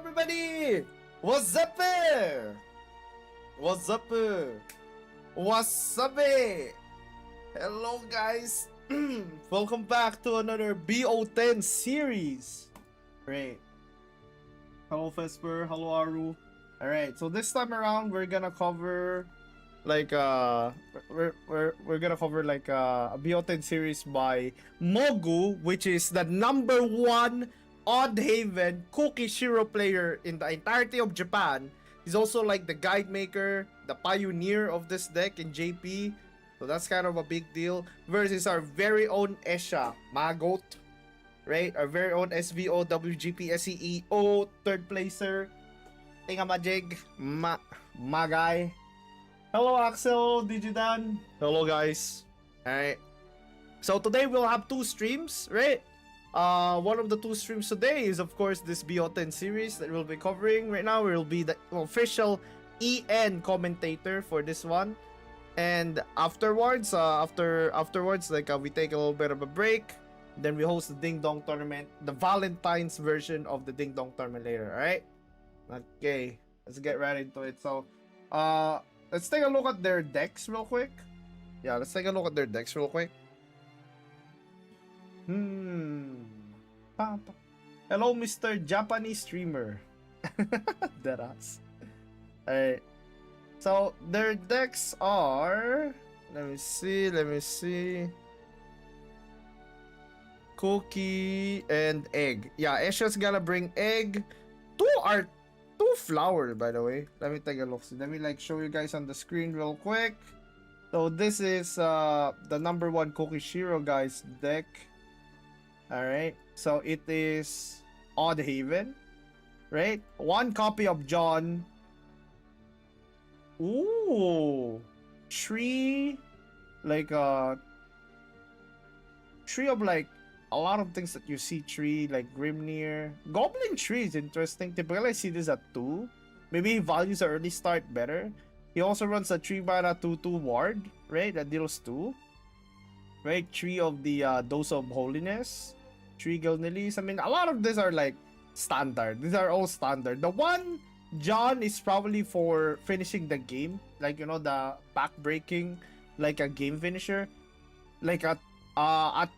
everybody? What's up there? What's up? What's up? Hello guys. Welcome back to another BO10 series. Great. Hello Vesper, hello Aru. Alright, so this time around we're gonna cover like we're gonna cover like a BO10 series by Mogu, which is the #1 Odd Haven Kukishiro player in the entirety of Japan. He's also like the guide maker, the pioneer of this deck in JP. So that's kind of a big deal. Versus our very own Essia, Magot. Right? Our very own SVO, WGP, SEEO, third placer. Tingamajig, Magay. Hello Axel, Digidan. Hello guys. Alright. So today we'll have two streams, right? One of the two streams today is of course this BO10 series that we'll be covering. Right now we'll be the official EN commentator for this one. And afterwards, like we take a little bit of a break. Then we host the Ding Dong tournament, the Valentine's version of the Ding Dong tournament later, alright? Okay, let's get right into it. So, let's take a look at their decks real quick. Yeah, let's take a look at their decks real quick. Hello, Mr. Japanese streamer. Deadass. Alright. So, their decks are... Let me see. Cookie and egg. Yeah, Essia's gonna bring egg. Two flower, by the way. Let me take a look. Let me like show you guys on the screen real quick. So this is the #1 Kukishiro guys deck. Alright. So it is Odd Haven. Right? One copy of John. Ooh. Tree. Like tree of like a lot of things that you see. Tree like Grimnir. Goblin tree is interesting. Typically I see this at 2. Maybe values are early start better. He also runs a 3-mana 2/2 ward, right? That deals 2. Right? Tree of the Dose of Holiness. Tree Gilnelis. I mean, a lot of these are like standard. These are all standard. The one John is probably for finishing the game. Like, you know, the pack breaking, like a game finisher. Like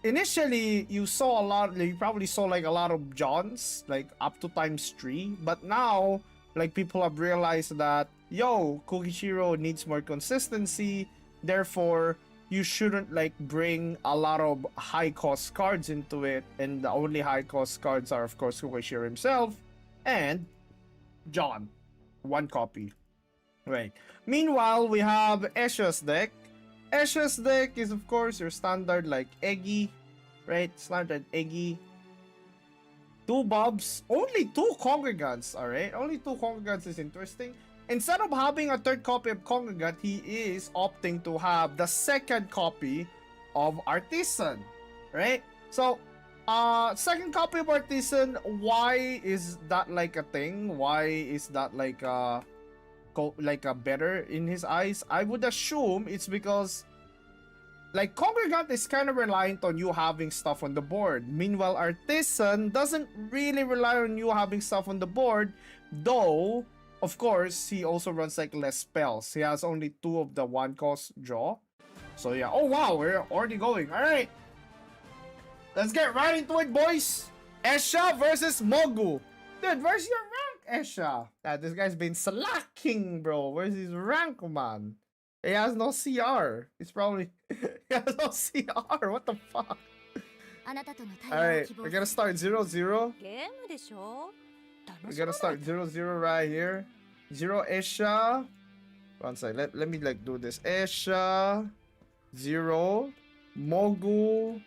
initially you saw a lot, you probably saw like a lot of Johns, like up to ×3, but now like people have realized that Kukishiro needs more consistency, therefore you shouldn't like bring a lot of high cost cards into it, and the only high cost cards are of course Kukishiro himself and John, one copy, right? Meanwhile, we have Essia's deck. Essia's deck is of course your standard like Eggy, right? Standard Eggy. 2 Bobs, only 2 Congregants, alright? Only 2 Congregants is interesting. Instead of having a third copy of Congregant, he is opting to have the second copy of Artisan, right? So, second copy of Artisan, why is that like a thing? Why is that like a better in his eyes? I would assume it's because like Congregant is kind of reliant on you having stuff on the board. Meanwhile, Artisan doesn't really rely on you having stuff on the board, though of course he also runs like less spells. He has only 2 of the 1 cost draw. So yeah. Oh wow, we're already going. Alright. Let's get right into it, boys. Essia versus Mogu. Dude, where's your rank, Essia? This guy's been slacking, bro. Where's his rank, man? He has no CR. He's probably... he has no CR. What the fuck? Alright, we're gonna start 0-0. We're gonna start 0-0 right here. 0 Essia. One sec. Let me like do this. Essia 0. Mogu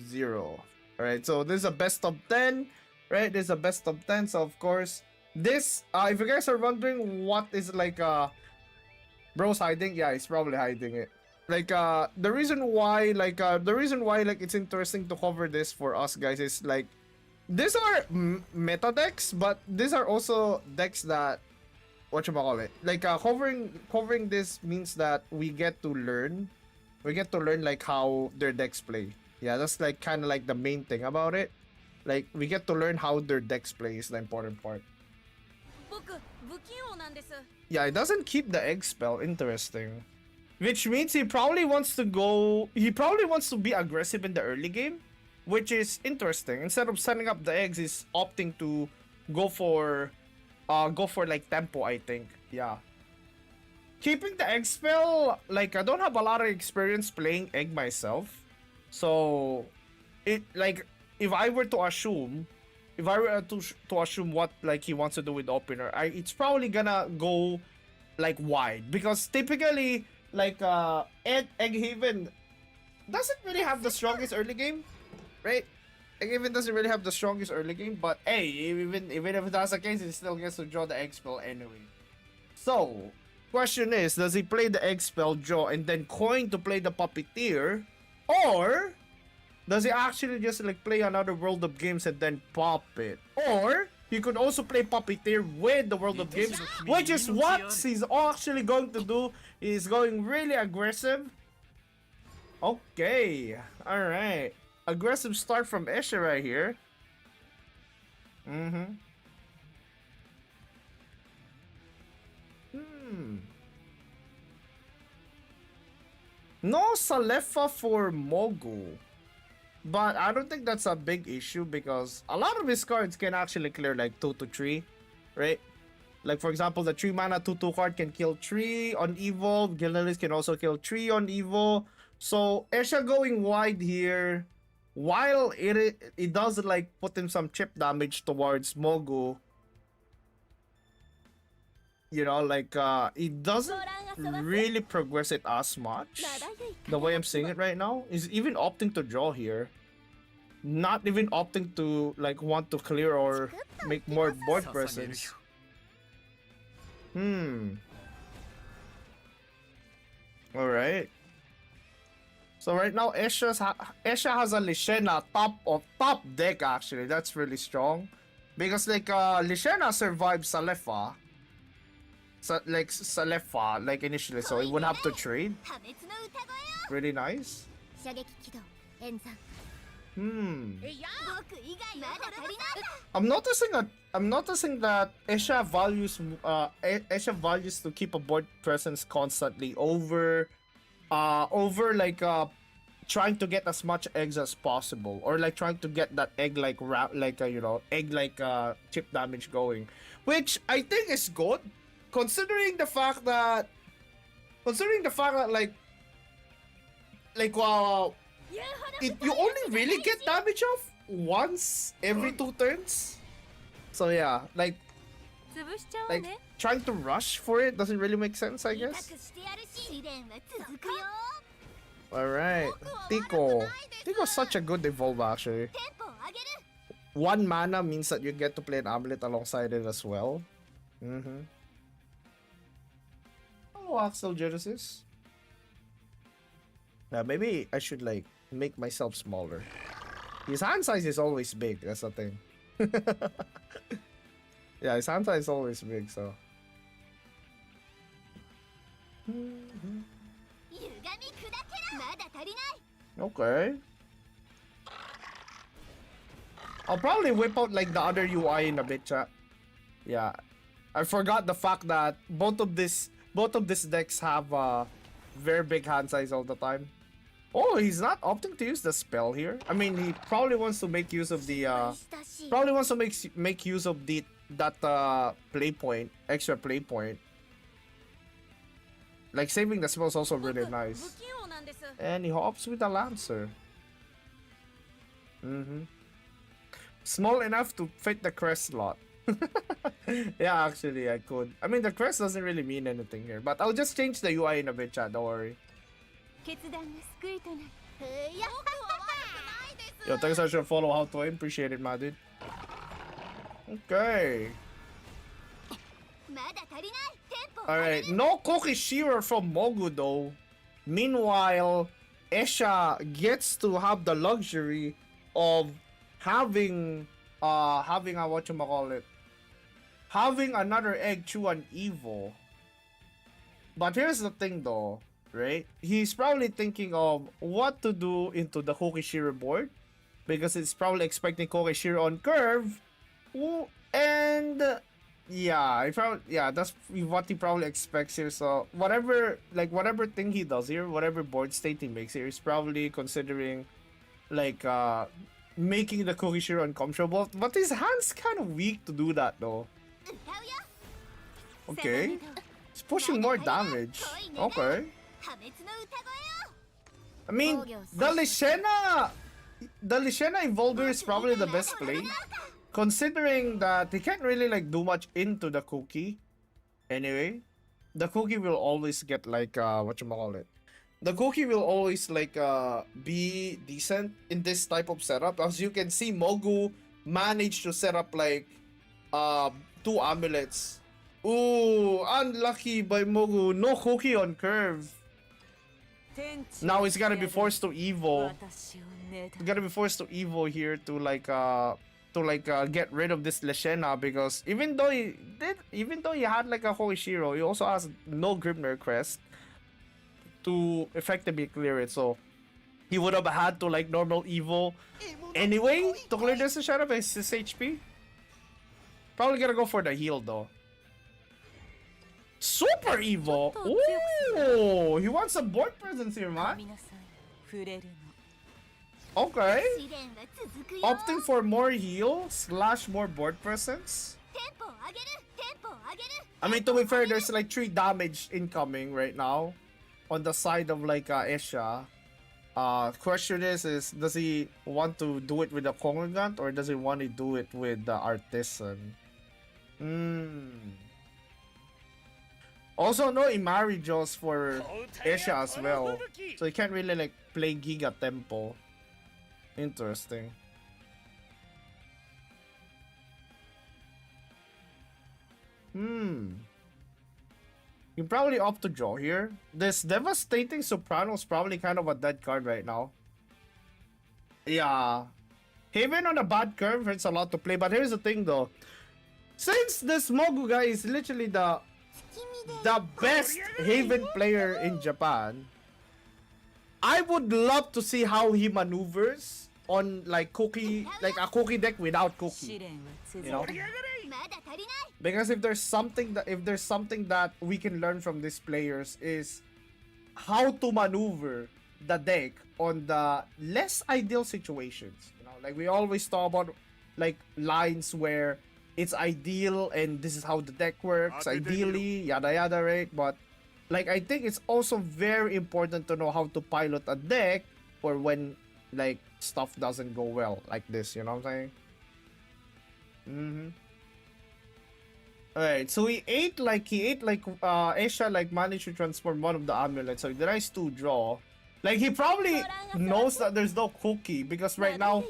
0. Alright, so this is a best of 10. Right, this is a best of 10, so of course this if you guys are wondering what is like bro's hiding, yeah, he's probably hiding it. Like the reason why it's interesting to cover this for us guys is like these are meta decks, but these are also decks that whatchamacallit, like covering this means that we get to learn like how their decks play. Yeah, that's like kind of like the main thing about it. Like, we get to learn how their decks play is the important part. Yeah, it doesn't keep the egg spell. Interesting. Which means he probably wants to go... He probably wants to be aggressive in the early game. Which is interesting. Instead of setting up the eggs, he's opting to go for... like tempo, I think. Yeah. Keeping the egg spell... Like, I don't have a lot of experience playing egg myself. So... It, like, if I were to assume... If I were to assume what, like, he wants to do with opener, it's probably gonna go, like, wide. Because typically... Like, Egghaven doesn't really have the strongest early game, right? Egghaven doesn't really have the strongest early game, but hey, even if that's the case, he still gets to draw the egg spell anyway. So, question is, does he play the egg spell, draw, and then coin to play the puppeteer? Or, does he actually just, like, play another World of Games and then pop it? Or... He could also play Puppeteer with the World of Games, which is what he's actually going to do. He's going really aggressive. Okay, alright. Aggressive start from Essia right here. No Salefa for Mogu. But I don't think that's a big issue because a lot of his cards can actually clear like 2 to 3, right? Like for example, the 3 mana 2/2 card can kill 3 on Evo. Gilnelis can also kill 3 on Evo. So Essia going wide here, while it does like put him some chip damage towards Mogu. You know, like it doesn't really progress it as much. The way I'm seeing it right now is even opting to draw here. Not even opting to like want to clear or make more board presence. Alright. So right now Essia has a Lishena top deck actually. That's really strong. Because like Lishena survived Salefa. Salefa like initially, so it would have to trade. Really nice. I'm noticing that Essia values to keep a board presence constantly over like trying to get as much eggs as possible, or like trying to get that egg like chip damage going, which I think is good considering the fact that you only really get damage off once every 2 turns. So yeah, like trying to rush for it doesn't really make sense, I guess. Alright, Tico's such a good evolve actually. 1 mana means that you get to play an amulet alongside it as well. Oh, Axel Genesis. Maybe I should like make myself smaller. His hand size is always big, that's the thing. Yeah, his hand size is always big, so. Okay. I'll probably whip out like the other UI in a bit, chat. Yeah. I forgot the fact that both of these decks have very big hand size all the time. Oh, he's not opting to use the spell here. I mean, he probably wants to make use of the make use of that play point, extra play point. Like saving the spell is also really nice. And he hops with a Lancer. Small enough to fit the crest slot. Yeah, actually I could. I mean, the crest doesn't really mean anything here, but I'll just change the UI in a bit, chat, don't worry. Yo, thanks for follow how to appreciate it, my dude. Okay. Alright, no Kukishiro from Mogu though. Meanwhile, Essia gets to have the luxury of having having another egg through an Evo. But here's the thing though, right? He's probably thinking of what to do into the Kukishiro board, because it's probably expecting Kukishiro on curve. And Yeah, that's what he probably expects here. So whatever thing he does here, whatever board state he makes here, is probably considering like making the Kukishiro uncomfortable. But his hand's kind of weak to do that though. Okay, he's pushing more damage. Okay, I mean the Lishena Evolver is probably the best play, considering that he can't really like do much into the Cookie. Anyway, the Cookie will always get like whatchamacallit. The Cookie will always like be decent in this type of setup. As you can see, Mogu managed to set up like 2 amulets. Ooh, unlucky by Mogu. No Cookie on curve. Now he's gotta be forced to Evo. He's gotta be forced to Evo here to get rid of this Leshena, because even though he had like a Kukishiro, he also has no Grimner Crest to effectively clear it. So he would have had to like normal Evo anyway to clear this Leshena by his HP. Probably gonna go for the heal though. Super Evo! Ooh! He wants some board presence here, man. Okay. Opting for more heal / more board presence. I mean, to be fair, there's like 3 damage incoming right now on the side of like Essia. Question is does he want to do it with the Congregant or does he want to do it with the Artisan? Also, no Imari Jaws for Essia as well, so he can't really like play Giga Tempo. Interesting. You probably opt to draw here. This Devastating Soprano is probably kind of a dead card right now. Yeah. Haven on a bad curve hurts a lot to play, but here's the thing though. Since this Mogu guy is literally the best Haven player in Japan, I would love to see how he maneuvers on like a Cookie deck without Cookie. You know? Because if there's something that we can learn from these players is how to maneuver the deck on the less ideal situations. You know, like we always talk about like lines where it's ideal and this is how the deck works, ideally, yada yada, right? But like I think it's also very important to know how to pilot a deck for when like stuff doesn't go well like this, you know what I'm saying? Alright, so he ate like Essia like managed to transform one of the amulets, so he tries to draw. Like he probably knows that there's no Cookie because right now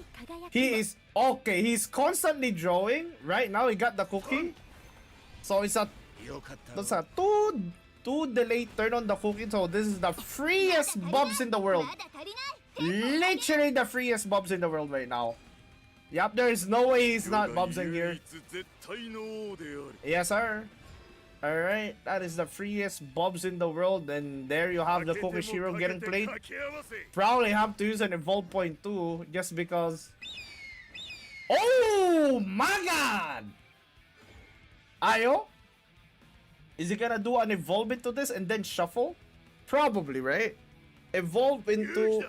he is okay, he's constantly drawing. Right now he got the Cookie. So it's that's a two delayed turn on the Cookie, so this is the freest bobs in the world. Literally the freest bobs in the world right now. Yep, there is no way he's not bobsing here. Yes, sir. Alright, that is the freest bobs in the world, and there you have the Kukishiro getting played. Probably have to use an evolve point too, just because. Oh my god! Ayo? Is he gonna do an evolve into this and then shuffle? Probably, right? Evolve into.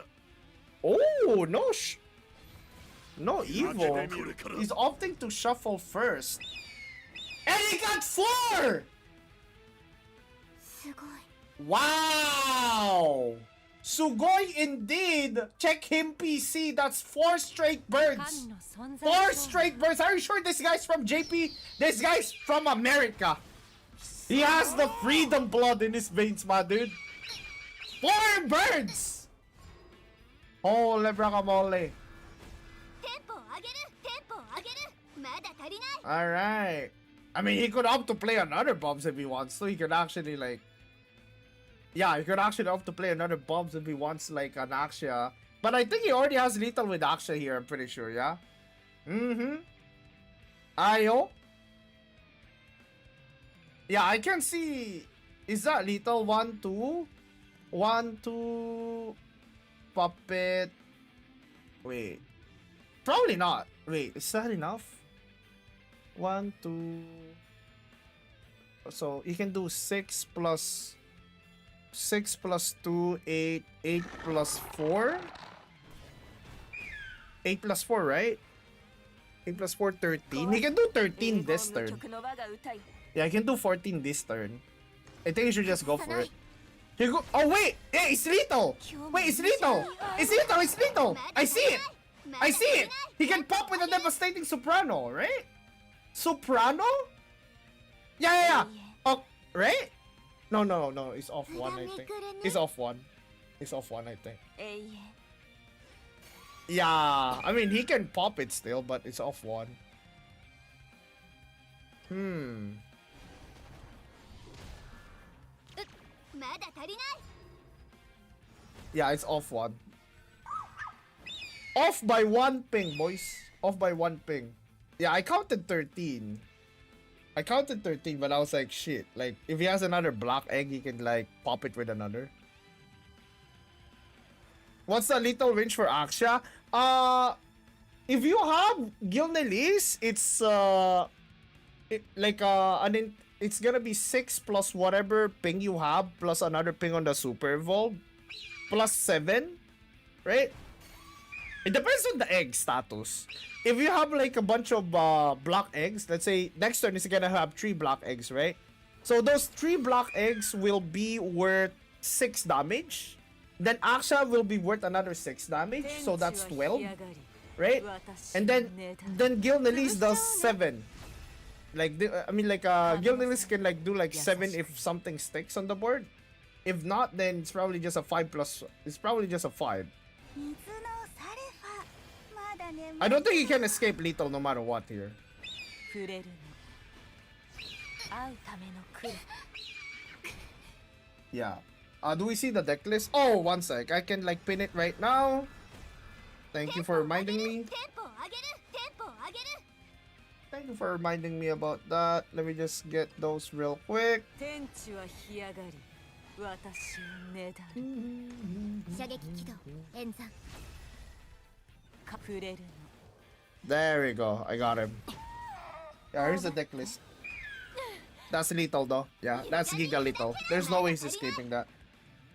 Oh, no evil. He's opting to shuffle first. And he got 4! Wow! Sugoi indeed! Check him PC, that's 4 straight birds! 4 straight birds! Are you sure this guy's from JP? This guy's from America! He has the freedom blood in his veins, my dude! 4 birds! Holy bracamole! Alright. I mean, he could opt to play another bombs if he wants, so he could actually like. Yeah, he could actually opt to play another bombs if he wants like an Axia. But I think he already has lethal with Axia here, I'm pretty sure, yeah? Ayo? Yeah, I can see. Is that lethal? 1, 2? 1, 2. Puppet. Wait. Probably not. Wait, is that enough? 1, 2. So you can do 6 plus 2, 8, 8 plus 4. 8 plus 4, right? 8 plus 4, 13. He can do 13 this turn. Yeah, I can do 14 this turn. I think you should just go for it. Here go. Oh wait! Yeah, it's lethal! Wait, it's lethal! It's lethal! It's lethal! I see it! I see it! He can pop with a devastating soprano, right? Soprano? Yeah, yeah, yeah. Oh, right? No, no, no. It's off one, I think. It's off one. It's off one, I think. Yeah, I mean, he can pop it still, but it's off one. Yeah, it's off one. Off by one ping, boys. Off by one ping. Yeah, I counted 13. I counted 13, but I was like, shit. Like, if he has another black egg, he can, like, pop it with another. What's the lethal range for Axia? If you have Gilnelis, it's, it's gonna be 6 plus whatever ping you have, plus another ping on the Super Evolve, plus 7, right? It depends on the egg status. If you have like a bunch of black eggs, let's say next turn is gonna have 3 black eggs, right? So those 3 black eggs will be worth 6 damage. Then Axia will be worth another 6 damage, so that's 12, right? And then Gilnelis does 7. Like Gilnelis can like do like 7 if something sticks on the board. If not, then it's probably just a 5 plus. It's probably just a 5. I don't think he can escape lethal no matter what here. Yeah. Do we see the deck list? Oh, one sec. I can like pin it right now. Thank you for reminding me. Thank you for reminding me about that. Let me just get those real quick. There we go. I got him. Yeah, here's the deck list. That's lethal though. Yeah, that's Giga lethal. There's no way he's escaping that.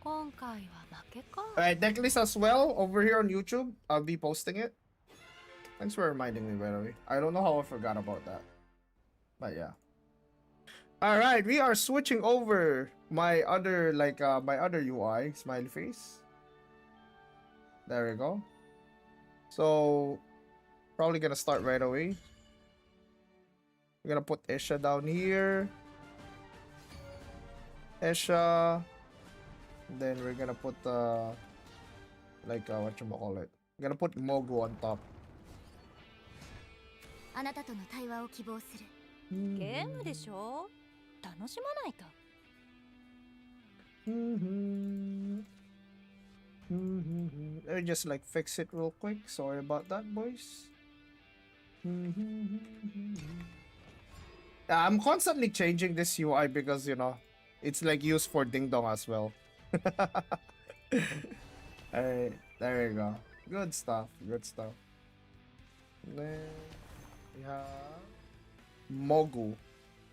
Alright, deck list as well over here on YouTube. I'll be posting it. Thanks for reminding me, by the way. I don't know how I forgot about that. But yeah. Alright, we are switching over my other UI, smiley face. There we go. So probably gonna start right away. We're gonna put Essia down here. Essia. Then we're gonna put whatchamacallit. We're gonna put Mogu on top. あなたとの対話を希望する。ゲームでしょ？楽しまないと。Let me just like fix it real quick. Sorry about that, boys. I'm constantly changing this UI because, you know, it's like used for Ding Dong as well. Alright, there you go. Good stuff, good stuff. Then we have Mogu.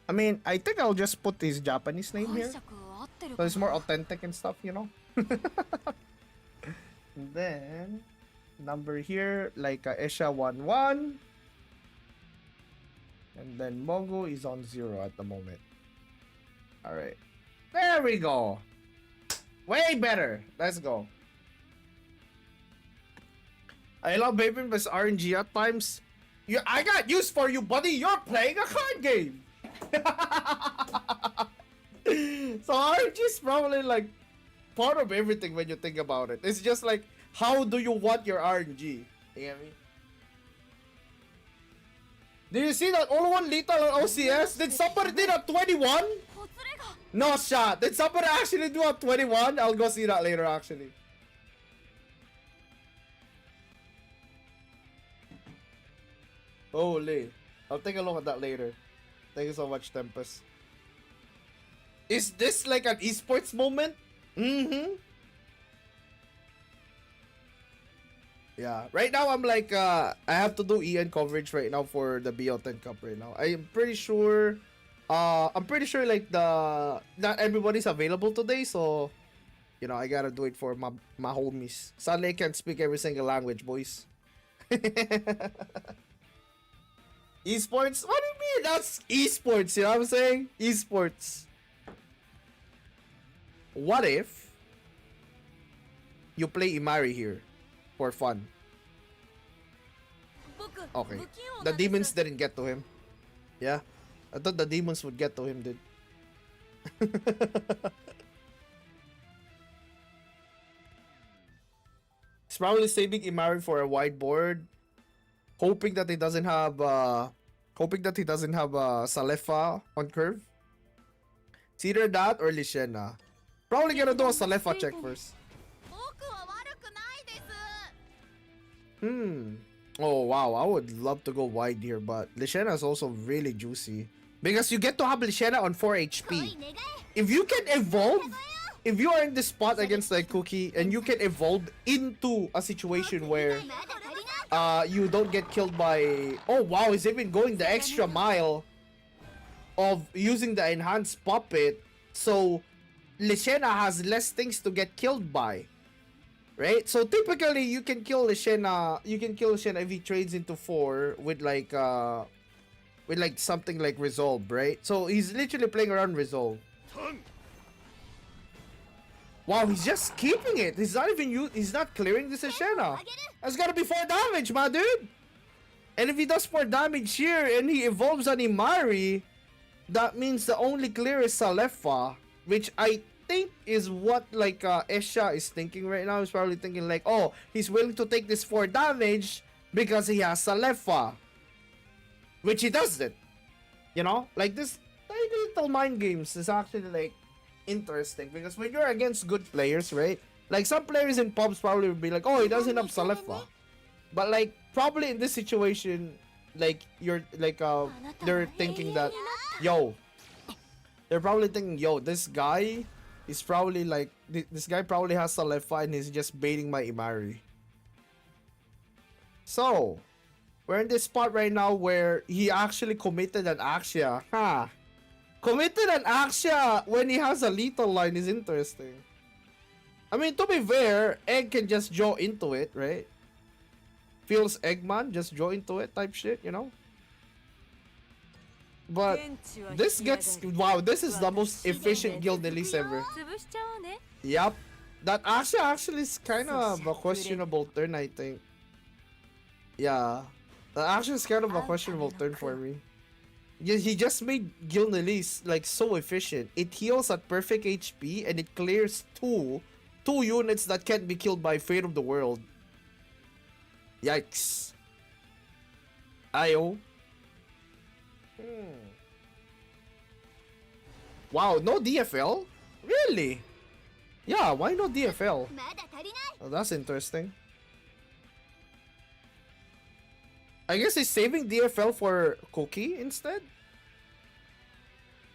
I mean, I think I'll just put his Japanese name here. So it's more authentic and stuff, you know? And then, number here, like Essia 1-1. And then Mogu is on 0 at the moment. Alright. There we go. Way better. Let's go. I love Baby Miss RNG at times. I got used for you, buddy. You're playing a card game. So RNG is probably like part of everything when you think about it. It's just like, how do you want your RNG? You get me? Did you see that all one lethal on OCS? Did somebody did a 21? No shot. Did somebody actually do a 21? I'll go see that later actually. Holy. I'll take a look at that later. Thank you so much, Tempest. Is this like an esports moment? Yeah. Right now I'm like I have to do EN coverage right now for the BO10 Cup right now. I am pretty sure I'm pretty sure like not everybody's available today, so you know I gotta do it for my homies. Sadly, I can't speak every single language, boys. Esports? What do you mean? That's esports, you know what I'm saying? Esports. What if you play Imari here for fun? Okay. The demons didn't get to him. Yeah. I thought the demons would get to him, dude. He's probably saving Imari for a whiteboard, hoping that he doesn't have Salefa on curve. It's either that or Lishena. Probably gonna do a Salefa check first. Oh wow, I would love to go wide here, but Lishena is also really juicy. Because you get to have Lishena on 4 HP. If you can evolve, if you are in this spot against like Cookie and you can evolve into a situation where you don't get killed by... Oh wow, he's even going the extra mile of using the enhanced puppet, so Lishena has less things to get killed by. Right? So typically you can kill Lishena if he trades into 4 with like something like Resolve, right? So he's literally playing around Resolve. Wow, he's just keeping it. He's not clearing this Lishena. That's gotta be 4 damage, my dude. And if he does 4 damage here and he evolves on Imari, that means the only clear is Salefa, which I think is what like Essia is thinking right now. He's probably thinking like, oh, he's willing to take this 4 damage because he has Salefa, which he doesn't. You know, like this tiny little mind games is actually like interesting because when you're against good players, right? Like some players in pubs probably would be like, oh, he doesn't have Salefa, but like probably in this situation, like you're like they're thinking that, yo, they're probably thinking, yo, this guy is probably like this guy probably has Salefa and he's just baiting my Imari. So we're in this spot right now where he actually committed an Axia. Committed an Axia when he has a lethal line is interesting. I mean, to be fair, Egg can just draw into it, right? Feels Eggman, just draw into it type shit, you know? But this gets... Wow, this is the most efficient guild release ever. Yup. That Axia actually is kind of a questionable turn, I think. Yeah. That Axia is kind of a questionable turn for me. He just made guild release like so efficient. It heals at perfect HP and it clears two units that can't be killed by Fate of the World. Yikes. Ayo. Wow, no DFL? Really? Yeah, why no DFL? Oh, that's interesting. I guess he's saving DFL for Cookie instead?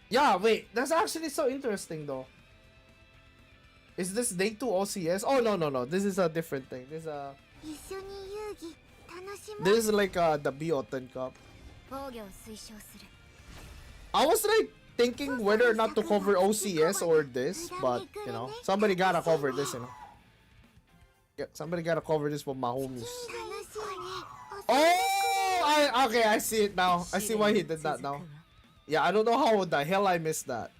Yeah, wait, that's actually so interesting though. Is this day 2 OCS? Oh, no. This is a different thing. This is like the BO10 cup. I was like thinking whether or not to cover OCS or this, but you know, somebody gotta cover this, you know. Yeah, somebody gotta cover this for my homies. Oh, okay, I see it now. I see why he did that now. Yeah, I don't know how the hell I missed that.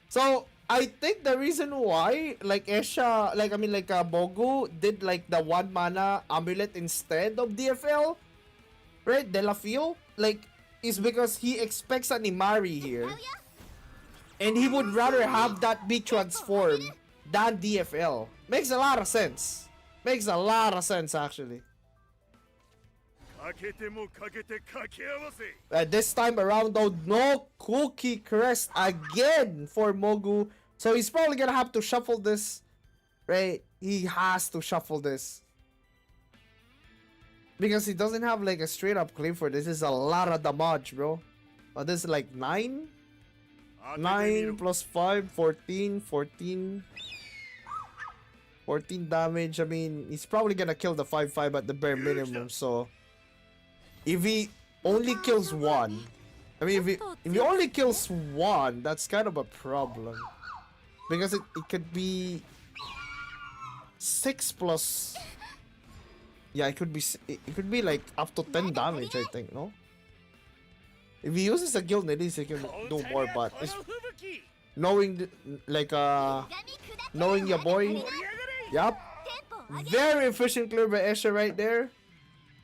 So I think the reason why, like Essia, Bogu did like the 1 mana amulet instead of DFL, right? Delafio, like, is because he expects an Imari here, and he would rather have that be transformed than DFL. Makes a lot of sense. Makes a lot of sense actually. This time around though, no Cookie Crest again for Mogu. So he's probably gonna have to shuffle this, right? He has to shuffle this. Because he doesn't have like a straight up claim for this. This is a lot of damage, bro. But this is like 9? 9 plus 5, 14, 14. 14 damage. I mean, he's probably gonna kill the 5-5 at the bare minimum, so... If he only kills 1, I I mean, if he only kills one, that's kind of a problem. Because it could be 6 plus. Yeah, it could be like up to 10 damage, I think, no? If he uses a guild Nidis, he can do more, but it's knowing knowing your boy. Yup. Very efficient clear by Essia right there.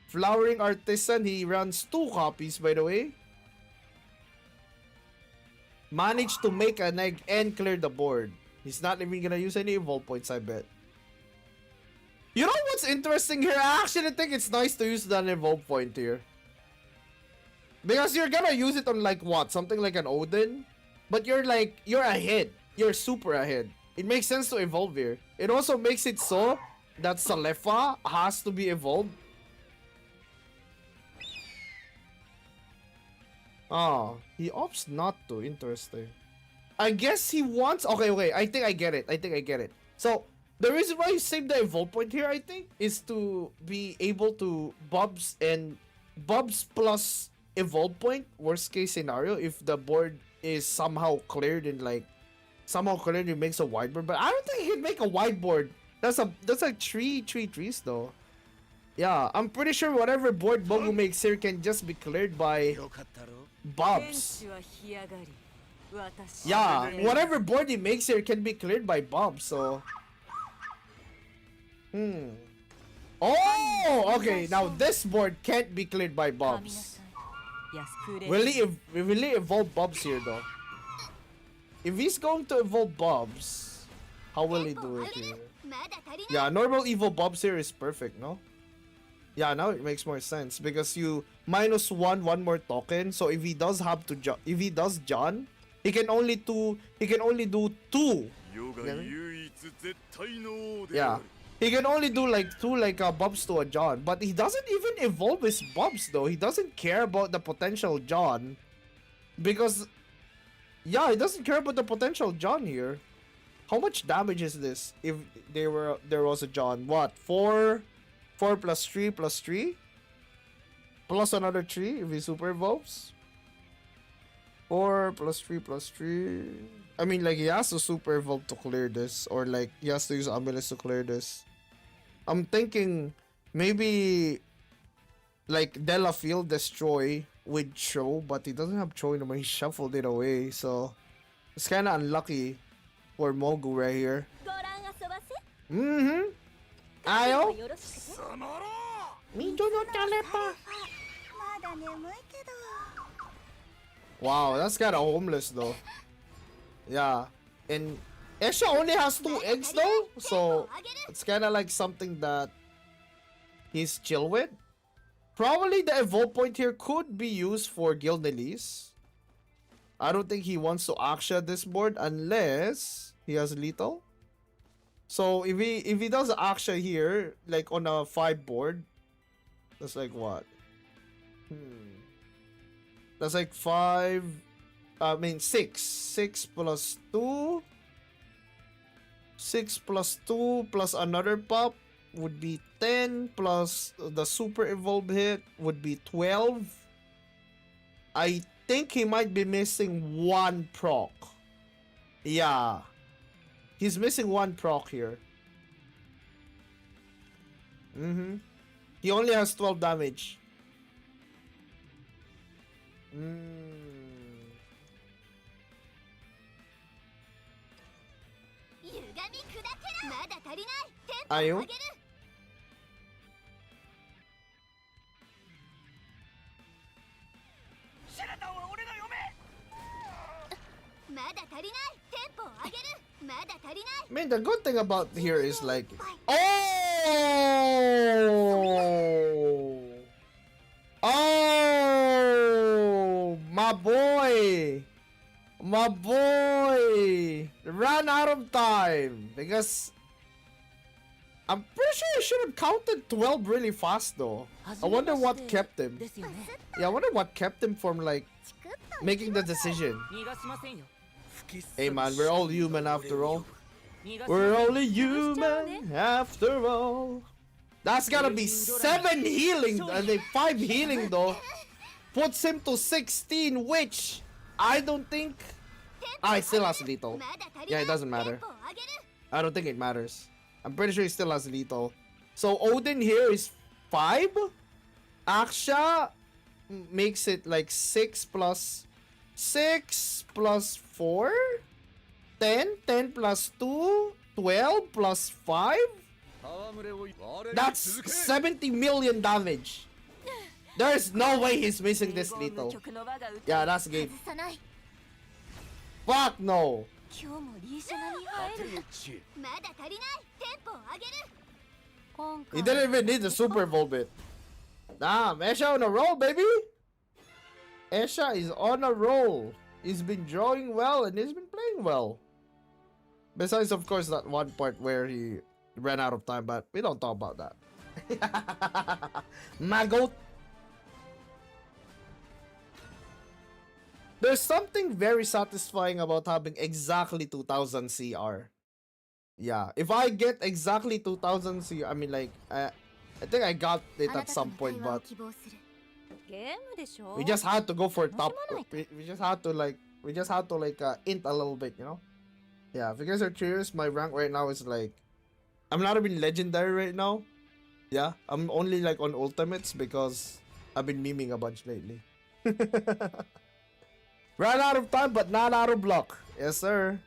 Flowering Artisan, he runs 2 copies, by the way. Managed to make an egg and clear the board. He's not even gonna use any evolve points, I bet. You know what's interesting here? I actually think it's nice to use that evolve point here. Because you're gonna use it on like what? Something like an Odin? But you're ahead. You're super ahead. It makes sense to evolve here. It also makes it so that Salefa has to be evolved. Oh, he opts not to. Interesting. I guess he wants... Okay. I think I get it. So, the reason why you save the evolve point here, I think, is to be able to Bobs plus evolve point, worst case scenario, if the board is somehow cleared and like... Somehow cleared and makes a wide board. But I don't think he'd make a wide board. That's like three trees though. Yeah, I'm pretty sure whatever board Bogu makes here can just be cleared by Bobs. Yeah, whatever board he makes here can be cleared by Bobs, so... Oh, okay, now this board can't be cleared by Bobs. Will he evolve Bobs here though? If he's going to evolve Bobs, how will he do it here? Yeah, normal evil Bobs here is perfect, no? Yeah, now it makes more sense because you -1 one more token. So if he does John, he can only do 2. Yeah. He can only do like 2 Bobs to a John, but he doesn't even evolve his Bobs though. He doesn't care about the potential John because yeah, he doesn't care about the potential John here. How much damage is this if there was a John? What? 4 plus 3 plus 3 plus another 3 if he super evolves. 4 plus 3 plus 3. I mean, like, he has to super evolve to clear this, or like he has to use Amulet to clear this. I'm thinking maybe like Delafield destroy with Cho, but he doesn't have Cho anymore. He shuffled it away, so it's kind of unlucky for Mogu right here. Ayo? Medyo no talepa. Wow, that's kind of homeless though. Yeah, and Essia only has 2 eggs though, so it's kind of like something that he's chill with. Probably the evolve point here could be used for Guild Elise. I don't think he wants to Aksha this board unless he has lethal. So if he does Aksha here, like on a 5 board, that's like what? That's like 5. I mean 6. 6 plus 2. 6 plus 2 plus another pop would be 10, plus the super evolve hit would be 12. I think he might be missing 1 proc. Yeah. He's missing 1 proc here. He only has 12 damage. Ayo? I mean, the good thing about here is like... Oh! Oh! My boy! My boy! Ran out of time! Because... I'm pretty sure I should have counted 12 really fast though. I wonder what kept him. Yeah, I wonder what kept him from like... making the decision. Hey man, we're all human after all. We're only human after all. That's gotta be 7 healing, and 5 healing though. puts him to 16, which I don't think. Ah, it still has lethal. Yeah, it doesn't matter. I don't think it matters. I'm pretty sure he still has lethal. So Odin here is 5. Aksha makes it like 6 plus 4. 10 plus 2. 12 plus 5. That's 70 million damage. There's no way he's missing this lethal. Yeah, that's game. Fuck no. He didn't even need the super evolve bit. Damn, Essia on a roll, baby. Essia is on a roll. He's been drawing well and he's been playing well. Besides, of course, that one part where he ran out of time, but we don't talk about that. Magot. There's something very satisfying about having exactly 2000 CR. Yeah, if I get exactly 2000 CR, I mean, like, I think I got it at some point, but we just had to go for top. We just had to int a little bit, you know? Yeah, if you guys are curious, my rank right now is like, I'm not even legendary right now. Yeah, I'm only like on ultimates because I've been memeing a bunch lately. Ran out of time, but not out of block. Yes, sir.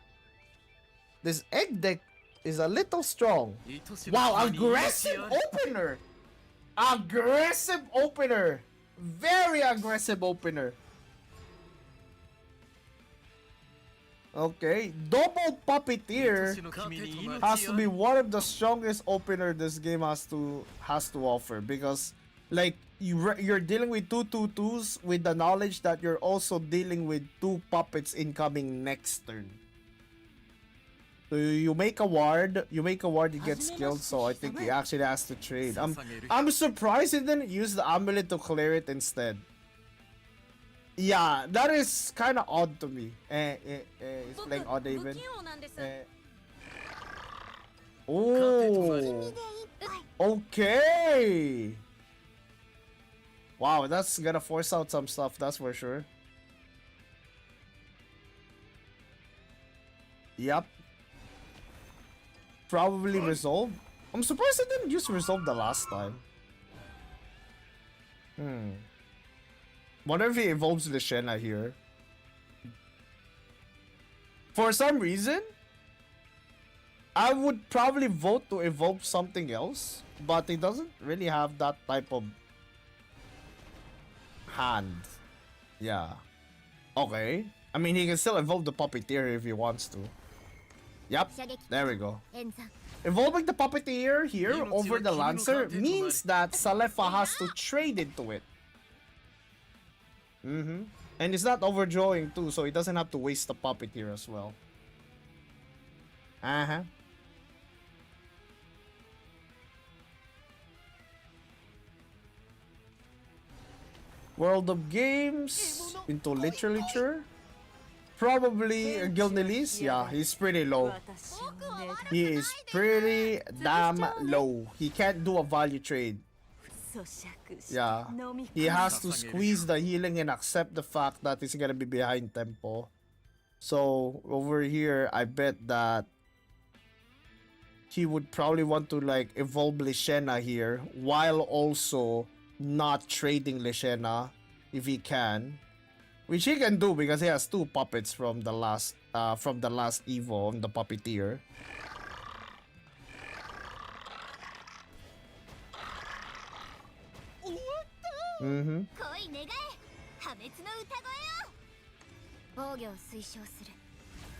This egg deck is a little strong. Wow, aggressive opener. Aggressive opener. Very aggressive opener. Okay, double puppeteer has to be one of the strongest opener this game has to offer, because like you're dealing with 2/2/2s with the knowledge that you're also dealing with 2 puppets incoming next turn. So you make a ward, you get skilled, so I think he actually has to trade. I'm surprised he didn't use the amulet to clear it instead. Yeah, that is kind of odd to me. He's playing odd even. Oh, okay. Wow, that's gonna force out some stuff, that's for sure. Yep. Probably resolve. I'm surprised I didn't use resolve the last time. Wonder if he evolves Lishena here. For some reason, I would probably vote to evolve something else, but he doesn't really have that type of hand. Yeah. Okay. I mean, he can still evolve the Puppeteer if he wants to. Yep. There we go. Evolving the Puppeteer here over the Lancer means that Salefa has to trade into it. And it's not overdrawing too, so he doesn't have to waste the Puppeteer as well. World of Games into literature. Probably Gilnelis. Yeah, he's pretty low. He is pretty damn low. He can't do a value trade. Yeah, he has to squeeze the healing and accept the fact that he's gonna be behind tempo. So over here, I bet that he would probably want to like evolve Lishena here while also not trading Lishena if he can, which he can do because he has 2 puppets from the last Evo on the Puppeteer.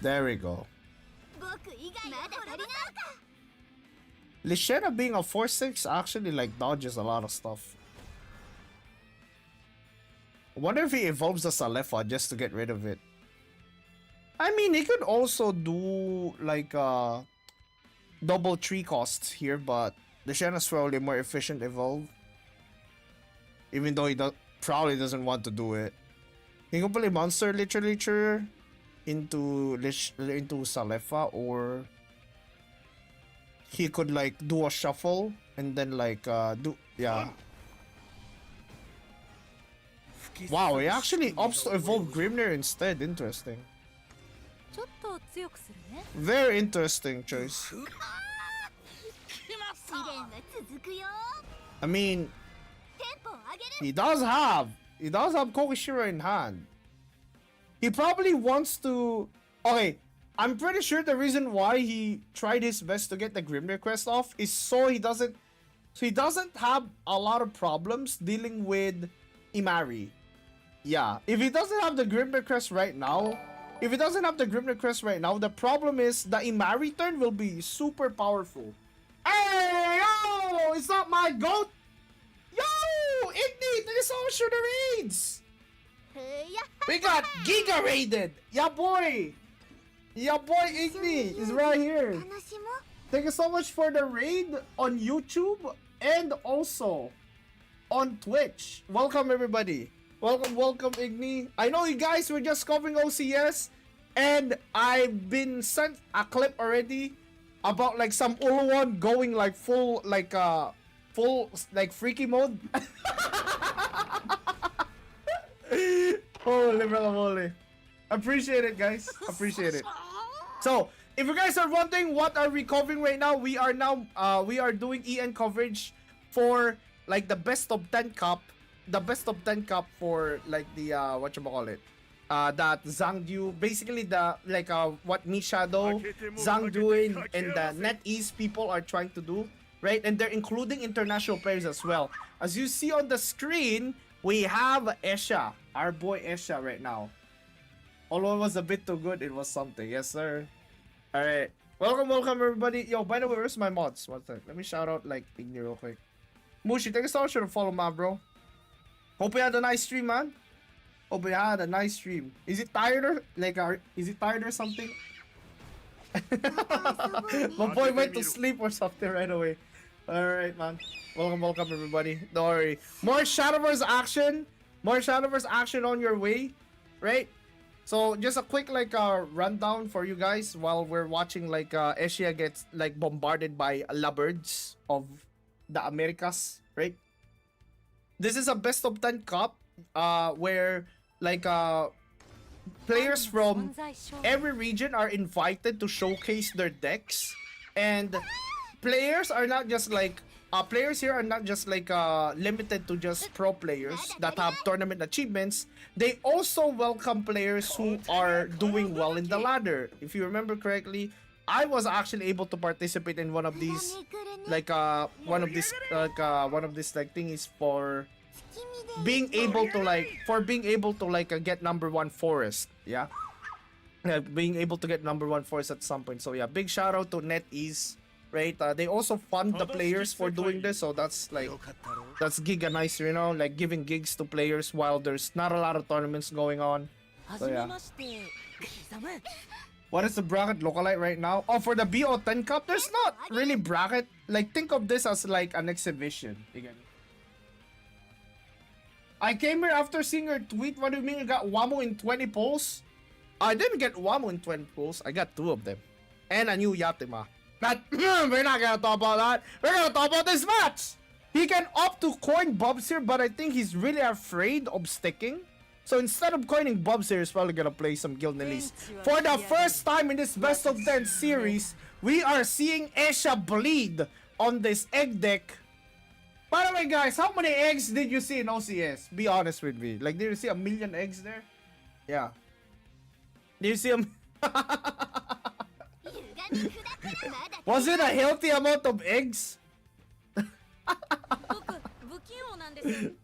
There we go. Lishena being a 4/6 actually like dodges a lot of stuff. I wonder if he evolves the Salefa just to get rid of it. I mean, he could also do like double 3 costs here, but Lishena's probably more efficient evolve. Even though he probably doesn't want to do it. He can play monster literature into Salefa, or he could like do a shuffle and then like do, yeah. Wow, he actually opts to evolve Grimnir instead. Interesting. ちょっと強くするね。 Very interesting choice. 試練は続くよ。 I mean, テンポを上げる。 he does have Kukishiro in hand. He probably wants to. Okay, I'm pretty sure the reason why he tried his best to get the Grimnir quest off is so he doesn't have a lot of problems dealing with Imari. Yeah, if he doesn't have the Grimnir quest right now, the problem is the Imari turn will be super powerful. Hey, yo, it's not my goat. Yo, Igni, this all should the raids. We got Giga raided. Yeah, boy. Yeah, boy, Igni is right here. 楽しもう。 Thank you so much for the raid on YouTube and also on Twitch. Welcome, everybody. Welcome, Igni. I know you guys were just covering OCS, and I've been sent a clip already about like some Uluwon going like full freaky mode. Holy moly. Appreciate it, guys. Appreciate it. So, if you guys are wondering what are we covering right now, we are doing EN coverage for like the best of 10 cup, for like the that Zhangdu, basically the what Mi Shadow, Zhangdu and the NetEase people are trying to do, right? And they're including international players as well. As you see on the screen, we have Essia, our boy Essia right now. Although it was a bit too good, it was something. Yes, sir. Alright. Welcome, everybody. Yo, by the way, where's my mods? One sec. Let me shout out, like, Igni real quick. Mushi, thank you so much for the follow, man, bro. Hope you had a nice stream, man. Hope you had a nice stream. Is it tired or, something? My boy went to sleep or something right away. Alright, man. Welcome, everybody. Don't worry. More Shadowverse action on your way, right? So just a quick rundown for you guys while we're watching Essia gets bombarded by lovebirds of the Americas, right? This is a best of 10 cup where players from every region are invited to showcase their decks, and players are not just players here are not just limited to just pro players that have tournament achievements. They also welcome players who are doing well in the ladder. If you remember correctly, I was actually able to participate in one of these thingies for being able to get number one forest. Yeah, being able to get number one forest at some point. So yeah, big shout out to NetEase. Right, they also fund the players for doing this, so that's giga nice, you know, like giving gigs to players while there's not a lot of tournaments going on. So yeah. What is the bracket localite right now? Oh, for the BO10 Cup, there's not really bracket. Like, think of this as like an exhibition. Again. I came here after seeing your tweet. What do you mean you got Wamo in 20 polls? I didn't get Wamo in 20 polls. I got 2 of them. And a new Yatima. But we're not gonna talk about that. We're gonna talk about this match. He can opt to coin Bubs here, but I think he's really afraid of sticking. So instead of coining Bubs here, he's probably gonna play some Guild Nilis. For the first time in this best of 10 series, we are seeing Essia bleed on this egg deck. By the way, guys, how many eggs did you see in OCS? Be honest with me. Like, did you see 1,000,000 eggs there? Yeah. Did you see them? Was it a healthy amount of eggs?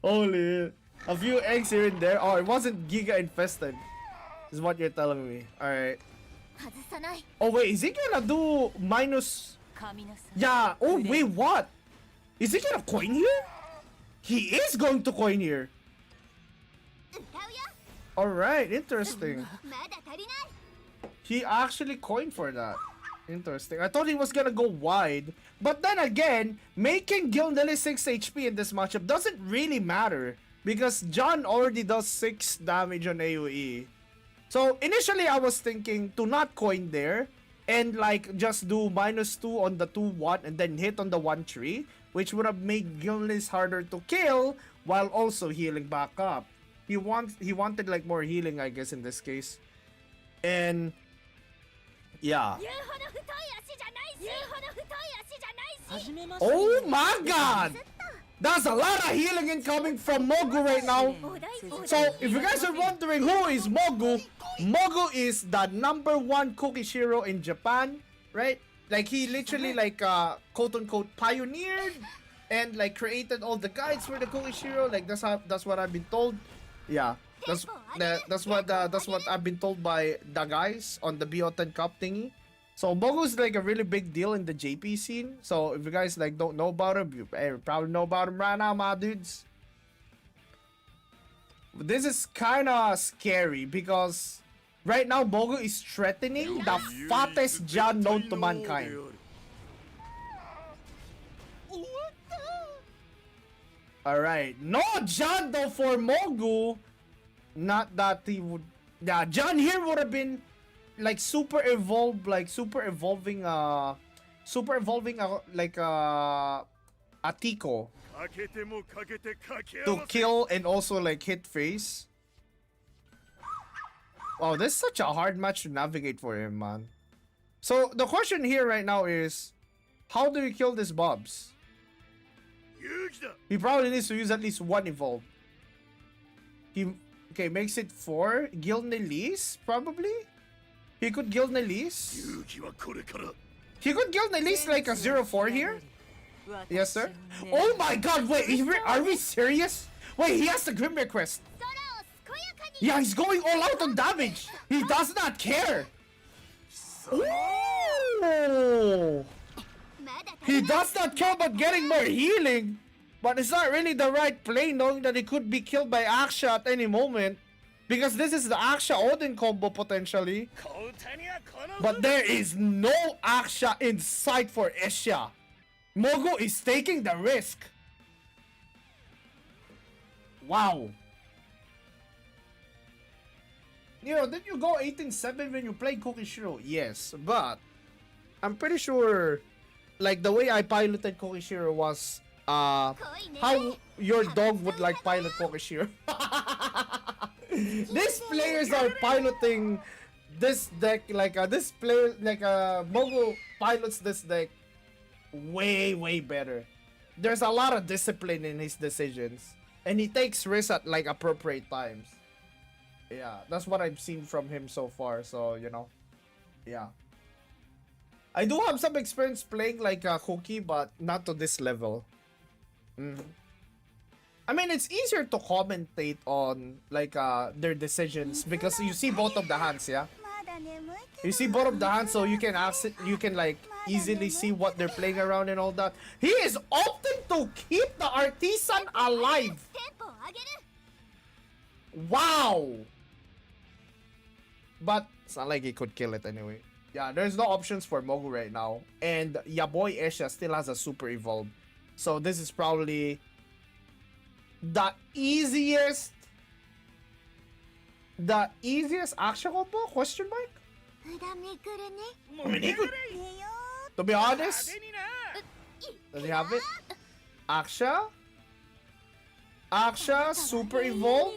Holy, a few eggs here and there. Oh, it wasn't Giga infested, is what you're telling me. Alright. Oh wait, is he gonna do minus? Yeah, oh wait, what? Is he gonna coin here? He is going to coin here. Alright, interesting. He actually coined for that. Interesting. I thought he was gonna go wide, but then again, making Gil Nelly 6 HP in this matchup doesn't really matter because John already does 6 damage on AoE. So initially I was thinking to not coin there and like just do -2 on the 2-1 and then hit on the 1-3, which would have made Gil Nelly harder to kill while also healing back up. He wanted like more healing, I guess, in this case. And yeah. 言うほど太い足じゃないし言うほど太い足じゃないし始めました Oh my god! That's a lot of healing incoming from Mogu right now. So, if you guys are wondering who is Mogu, Mogu is the #1 Kukishiro in Japan, right? Like, he literally, like, quote-unquote, pioneered and, like, created all the guides for the Kukishiro. Like, that's what I've been told. Yeah, that's what I've been told by the guys on the BO10 Cup thingy. So Mogu is like a really big deal in the JP scene. So if you guys like don't know about him, you probably know about him right now, my dudes. This is kind of scary because right now Mogu is threatening the fattest John known to mankind. Alright, no John though for Mogu. Not that he would. Yeah, John here would have been like super evolving like Atiko to kill and also like hit face. Wow, this is such a hard match to navigate for him, man. So the question here right now is, how do you kill this Bobs? He probably needs to use at least one evolve. He makes it 4. Guild Nelis, probably? He could Guild Nelis. He could Guild Nelis like a 0-4 here? Yes, sir. Oh my god, wait, are we serious? Wait, he has the Grim Request. Yeah, he's going all out on damage. He does not care. Ooh. He does not care about getting more healing. But it's not really the right play, knowing that he could be killed by Aksha at any moment. Because this is the Aksha Odin combo potentially. But there is no Aksha in sight for Essia. Mogu is taking the risk. Wow. You know, did you go 18-7 when you play Kukishiro? Yes, but I'm pretty sure like the way I piloted Kukishiro was how your dog would like pilot Kukishiro. These players are piloting this deck like this player like Mogu pilots this deck way better. There's a lot of discipline in his decisions and he takes risks at like appropriate times. Yeah, that's what I've seen from him so far. So you know, yeah, I do have some experience playing like Kuki, but not to this level. I mean, it's easier to commentate on like their decisions because you see both of the hands, yeah. You see both of the hands, so you can like easily see what they're playing around and all that. He is opting to keep the artisan alive. Wow. But it's not like he could kill it anyway. Yeah, there's no options for Mogu right now, and your boy Essia still has a super evolve. So this is probably the easiest action combo? Question mark? I mean, he could, to be honest, does he have it? Aksha, super evolve.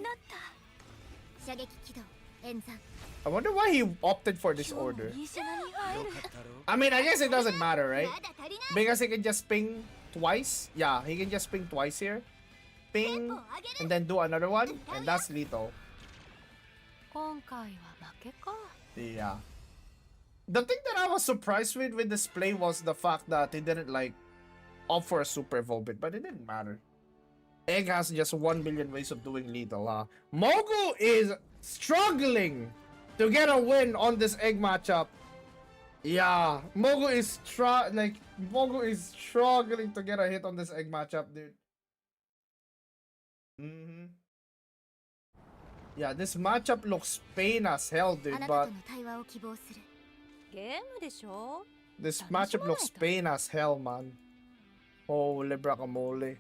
I wonder why he opted for this order. I mean, I guess it doesn't matter, right? Because he can just ping twice. Yeah, he can just ping twice here. Ping, and then do another one, and that's lethal. Yeah. The thing that I was surprised with this play was the fact that he didn't like opt for a super evolve bit, but it didn't matter. Egg has just 1 million ways of doing lethal, huh? Mogu is struggling to get a win on this egg matchup. Yeah, Mogu is struggling to get a hit on this egg matchup, dude. Yeah, this matchup looks pain as hell, dude, but this matchup looks pain as hell, man. Holy bracamole.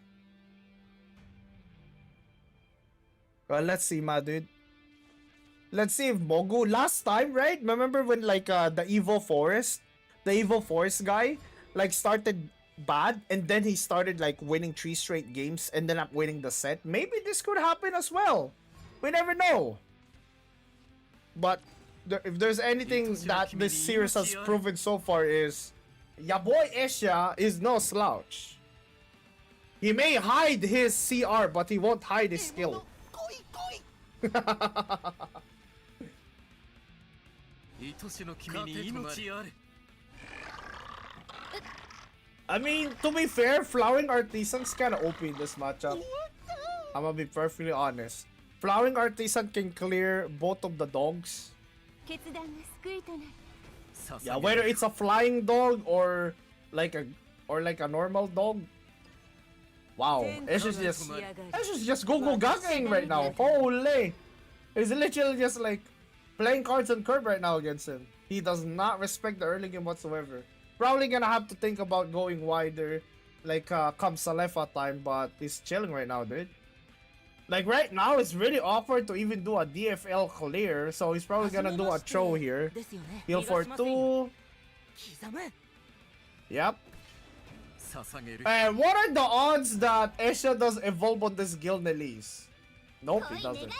Well, let's see, my dude. Let's see if Mogu last time, right? Remember when like the Evil Forest guy like started bad and then he started like winning 3 straight games and then up winning the set. Maybe this could happen as well. We never know. But if there's anything that this series has proven so far is, ya boy Essia is no slouch. He may hide his CR, but he won't hide his skill. I mean, to be fair, Flowering Artisan's kinda OP in this matchup. I'm gonna be perfectly honest. Flowering Artisan can clear both of the dogs. Yeah, whether it's a flying dog or like a normal dog. Wow, Essia's just go gagging right now. Holy, he's literally just like playing cards on curve right now against him. He does not respect the early game whatsoever. Probably gonna have to think about going wider, like come Salefa time, but he's chilling right now, dude. Like right now, it's really awkward to even do a DFL clear, so he's probably gonna do a throw here. Heal for 2. Yep. And what are the odds that Essia does evolve on this Gilnelis? Nope, he doesn't.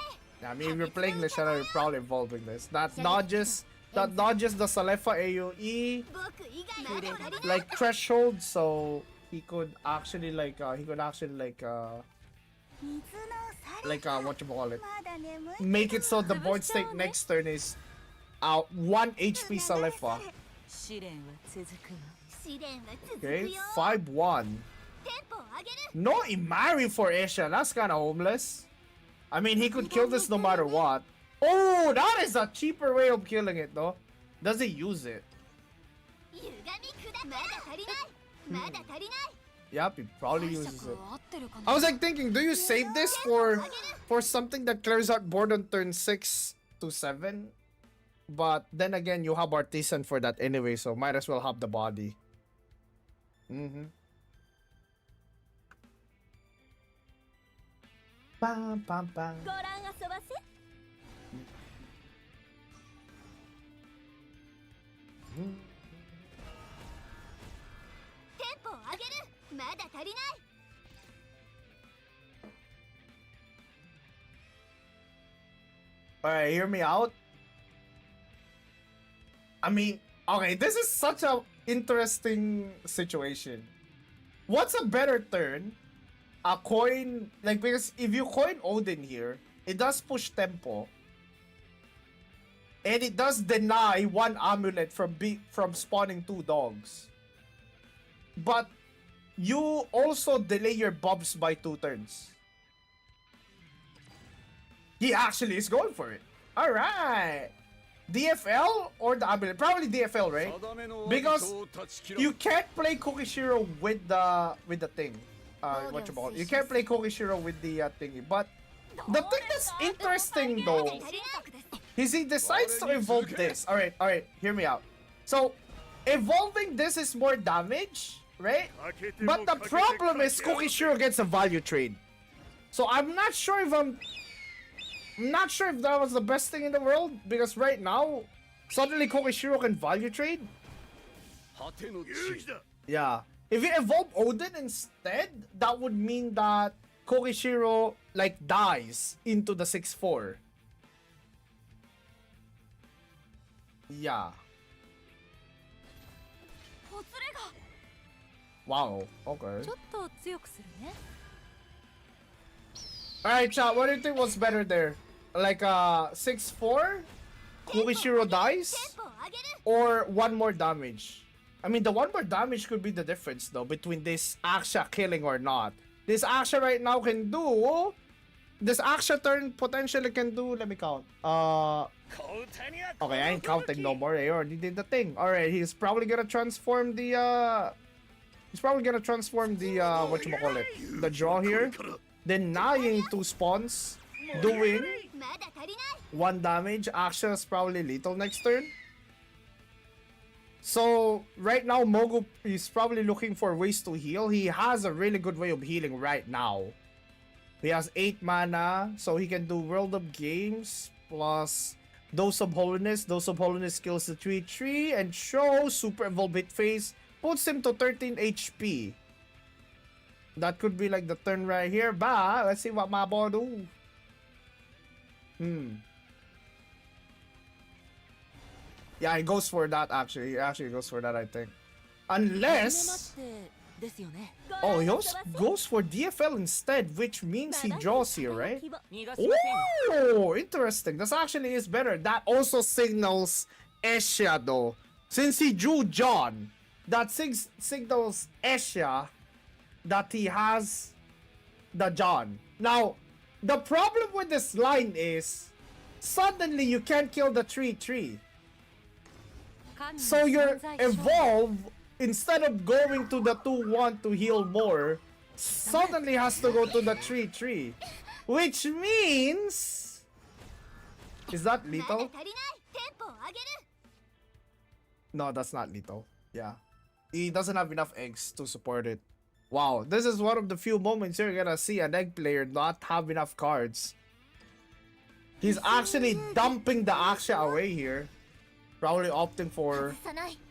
I mean, if you're playing Leshana, you're probably evolving this. That dodges the Salefa AoE like threshold, so he could actually like what you call it, make it so the board state next turn is 1 HP Salefa. Okay, 5-1. No Imari for Essia. That's kind of homeless. I mean, he could kill this no matter what. Oh, that is a cheaper way of killing it, though. Does he use it? Yep, he probably uses it. I was like thinking, do you save this for something that clears out board on turn 6 to 7? But then again, you have Artisan for that anyway, so might as well have the body. Bam, bam, bam. Alright, hear me out. I mean, okay, this is such a interesting situation. What's a better turn? A coin, like, because if you coin Odin here, it does push tempo. And it does deny 1 amulet from spawning 2 dogs. But you also delay your bobs by 2 turns. He actually is going for it. Alright. DFL or the amulet? Probably DFL, right? Because you can't play Kukishiro with the thing. What you call it? You can't play Kukishiro with the thingy. But the thing that's interesting though is he decides to evolve this. Alright, hear me out. So evolving this is more damage, right? But the problem is Kukishiro gets a value trade. So I'm not sure if that was the best thing in the world, because right now suddenly Kukishiro can value trade. Yeah. If you evolve Odin instead, that would mean that Kukishiro like dies into the 6-4. Yeah. Wow. Okay. Alright, chat, what do you think was better there? Like 6-4? Kukishiro dies? Or 1 more damage? I mean, the 1 more damage could be the difference though between this Aksha killing or not. This Aksha right now can do... This Aksha turn potentially can do... Let me count. Okay, I ain't counting no more. I already did the thing. Alright, he's probably gonna transform the... whatchamacallit? The draw here. Denying 2 spawns. Doing 1 damage. Aksha is probably lethal next turn. So, right now, Mogu is probably looking for ways to heal. He has a really good way of healing right now. He has 8 mana, so he can do World of Games, plus Dose of Holiness. Dose of Holiness kills the 3-3, and show Super Evolve Hit Phase, puts him to 13 HP. That could be like the turn right here, but let's see what Mabo do. Yeah, he goes for that actually. He actually goes for that, I think. Unless... Oh, he also goes for DFL instead, which means he draws here, right? Oh, interesting. This actually is better. That also signals Essia though. Since he drew John, that signals Essia that he has the John. Now, the problem with this line is suddenly you can't kill the 3-3. So your evolve, instead of going to the 2-1 to heal more, suddenly has to go to the 3-3. Which means... Is that lethal? No, that's not lethal. Yeah. He doesn't have enough eggs to support it. Wow, this is one of the few moments you're gonna see an egg player not have enough cards. He's actually dumping the Axia away here. Probably opting for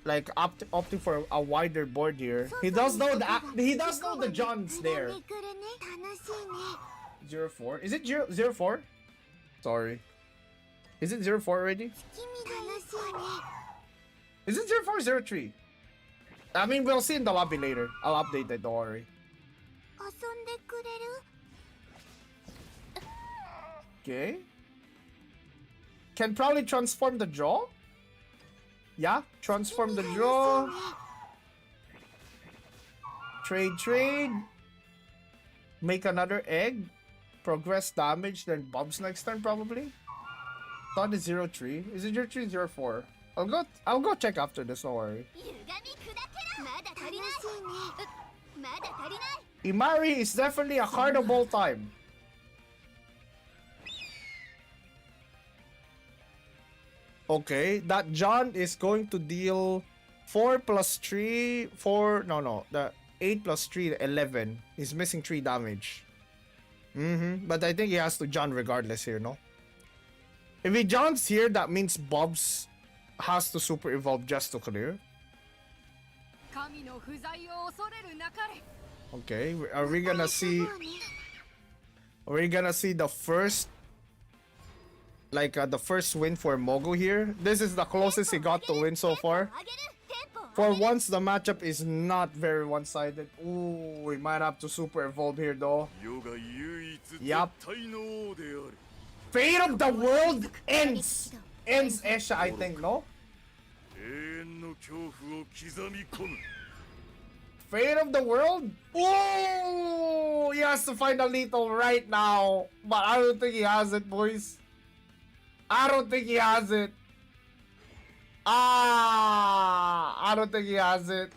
opting for a wider board here. He does know the John's there. 04. Is it 04? Sorry. Is it 04 already? Is it 04 or 03? I mean, we'll see in the lobby later. I'll update it, don't worry. Okay. Can probably transform the draw? Yeah, transform the draw. Trade. Make another egg. Progress damage, then bumps next turn probably. Thought it's 03. Is it 03 04? I'll go check after this, don't worry. Imari is definitely a card of all time. Okay, that John is going to deal 4 plus 3, 4, no, the 8 plus 3, 11. He's missing 3 damage. But I think he has to John regardless here, no? If he Johns here, that means Bob's has to super evolve just to clear. Okay, are we gonna see the first the first win for Mogu here? This is the closest he got to win so far. For once, the matchup is not very one-sided. Ooh, we might have to super evolve here though. Yup. Fate of the world ends Essia, I think, no? Fate of the world? Ooh, he has to find a lethal right now. But I don't think he has it, boys. I don't think he has it. I don't think he has it.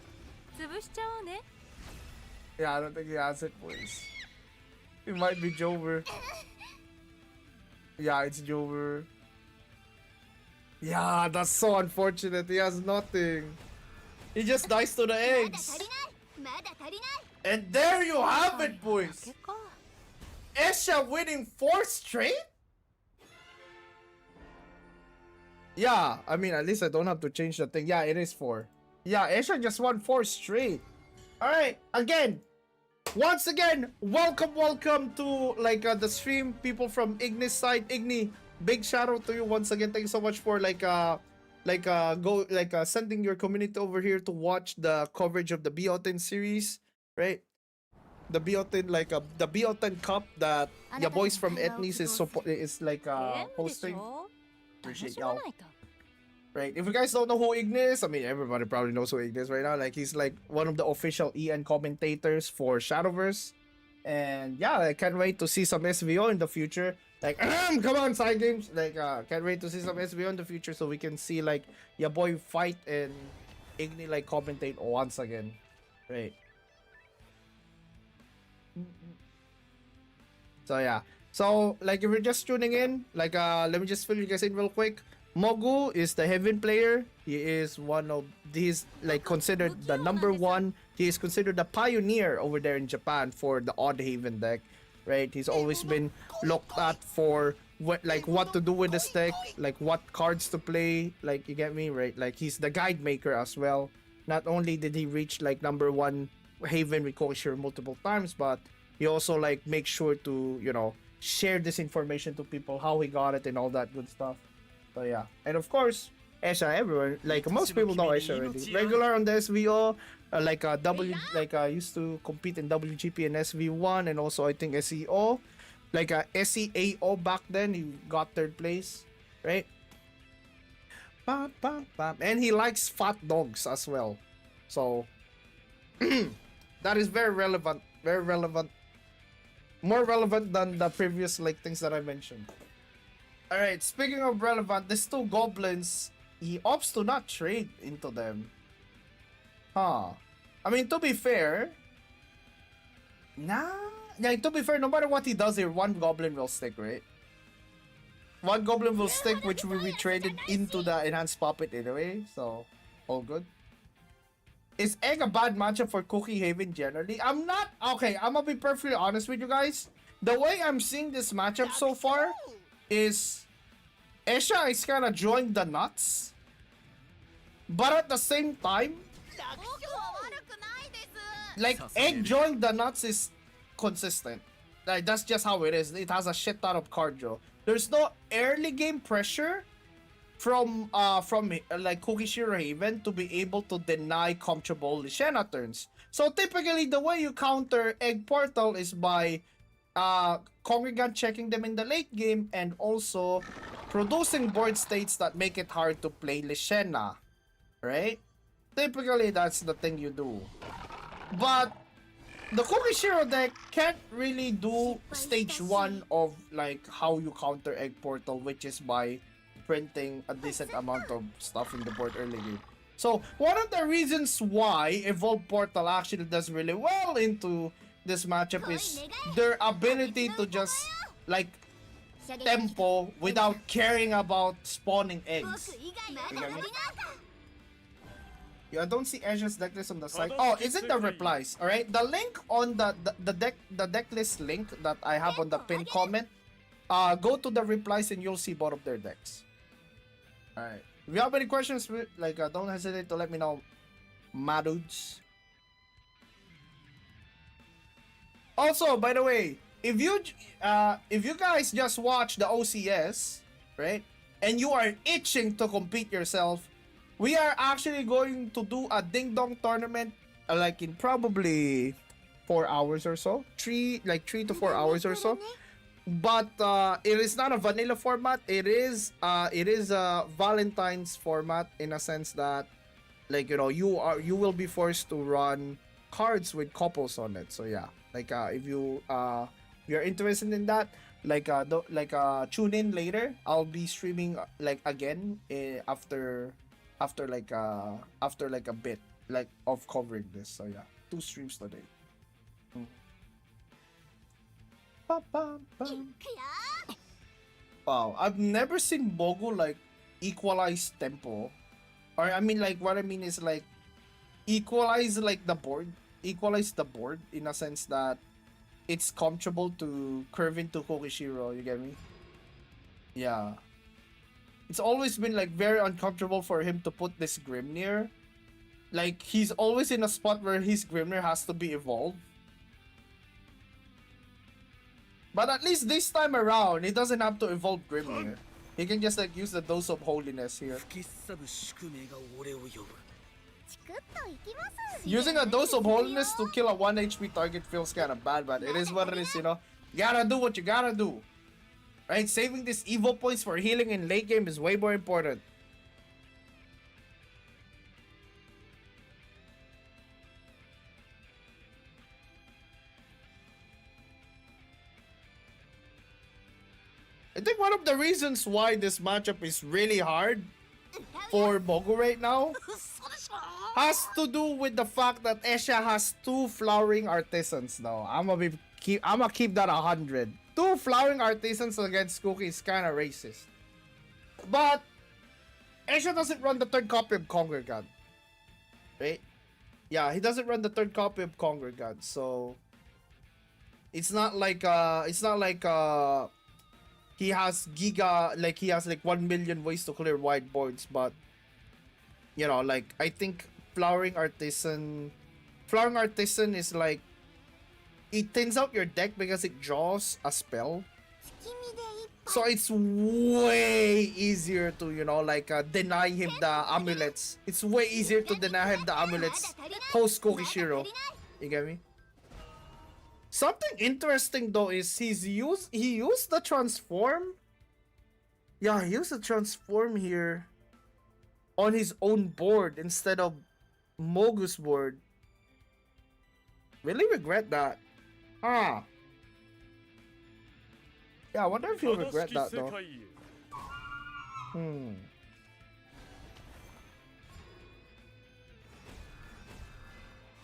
Yeah, I don't think he has it, boys. It might be Jover. Yeah, it's Jover. Yeah, that's so unfortunate. He has nothing. He just dies to the eggs. And there you have it, boys. Essia winning 4 straight? Yeah, I mean, at least I don't have to change the thing. Yeah, it is 4. Yeah, Essia just won 4 straight. Alright, once again, welcome to the stream, people from Ignis side. Igni, big shout out to you once again. Thank you so much for sending your community over here to watch the coverage of the BO10 series, right? The BO10 the BO10 Cup that your boys from Ethnies is hosting. Appreciate y'all. Right, if you guys don't know who Ignis, I mean everybody probably knows who Ignis right now. He's one of the official EN commentators for Shadowverse. And yeah, I can't wait to see some SVO in the future. Come on, side games. Can't wait to see some SVO in the future so we can see your boy fight and Igni commentate once again. Right. So yeah. So if you're just tuning in, let me just fill you guys in real quick. Mogu is the Heaven player. He's considered the #1. He is considered the pioneer over there in Japan for the Odd Haven deck, right? He's always been looked at for what to do with this deck, what cards to play, you get me, right? He's the guide maker as well. Not only did he reach #1 Haven with Kukishiro multiple times, but he also makes sure to share this information to people, how he got it and all that good stuff. So yeah, and of course, Essia everywhere. Like most people know Essia already. Regular on the SVO, used to compete in WGP and SV1, and also I think SEO, SEAO back then. He got third place, right? Bam, bam, bam. And he likes fat dogs as well. So that is very relevant. Very relevant. More relevant than the previous things that I mentioned. Alright, speaking of relevant, these two goblins, he opts to not trade into them. Huh. I mean, to be fair, to be fair, no matter what he does here, one goblin will stick, right? One goblin will stick, which will be traded into the enhanced puppet anyway, so all good. Is Egg a bad matchup for Cookie Haven generally? I'm gonna be perfectly honest with you guys. The way I'm seeing this matchup so far is Essia is kind of joined the nuts, but at the same time, Egg joined the nuts is consistent. That's just how it is. It has a shit ton of cardio. There's no early game pressure from Kukishiro Haven to be able to deny comfortable Lishena turns. So typically the way you counter Egg Portal is by Congregant checking them in the late game and also producing board states that make it hard to play Lishena, right? Typically that's the thing you do. But the Kukishiro deck can't really do stage 1 of how you counter Egg Portal, which is by printing a decent amount of stuff in the board early game. So one of the reasons why Evolve Portal actually does really well into this matchup is their ability to just tempo without caring about spawning eggs. You get me? Yeah, I don't see Essia's deck list on the site. Oh, is it the replies? Alright, the link on the deck list link that I have on the pinned comment, go to the replies and you'll see both of their decks. Alright. If you have any questions, don't hesitate to let me know, my dudes. Also, by the way, if you guys just watch the OCS, right, and you are itching to compete yourself, we are actually going to do a ding dong tournament, in probably 4 hours or so, 3 to 4 hours or so. But it is not a vanilla format. It is a Valentine's format in a sense that you will be forced to run cards with couples on it. So yeah, if you're interested in that, tune in later. I'll be streaming again after a bit of covering this. So yeah, 2 streams today. Wow, I've never seen Bogo equalize tempo, or I mean what I mean is equalize the board, in a sense that it's comfortable to curve into Kukishiro. You get me? Yeah, it's always been very uncomfortable for him to put this Grimnir. He's always in a spot where his Grimnir has to be evolved. But at least this time around, he doesn't have to evolve Grimnir. He can just use the dose of holiness here. Using a dose of holiness to kill a 1 HP target feels kind of bad, but it is what it is, you know. You gotta do what you gotta do. Right? Saving these evo points for healing in late game is way more important. I think one of the reasons why this matchup is really hard for Bogo right now has to do with the fact that Essia has 2 flowering artisans now. I'm gonna keep that 100. 2 flowering artisans against Cookie is kind of racist. But Essia doesn't run the 3rd copy of Congregant. Right? Yeah, he doesn't run the 3rd copy of Congregant, so it's not like he has giga, he has 1 million ways to clear whiteboards, but you know, I think Flowering Artisan is it thins out your deck because it draws a spell. So it's way easier to, you know, like deny him the amulets. It's way easier to deny him the amulets post Kukishiro. You get me? Something interesting though is he used the transform. Yeah, he used the transform here on his own board instead of Mogu's board. Really regret that. Huh. Yeah, I wonder if he'll regret that though. テ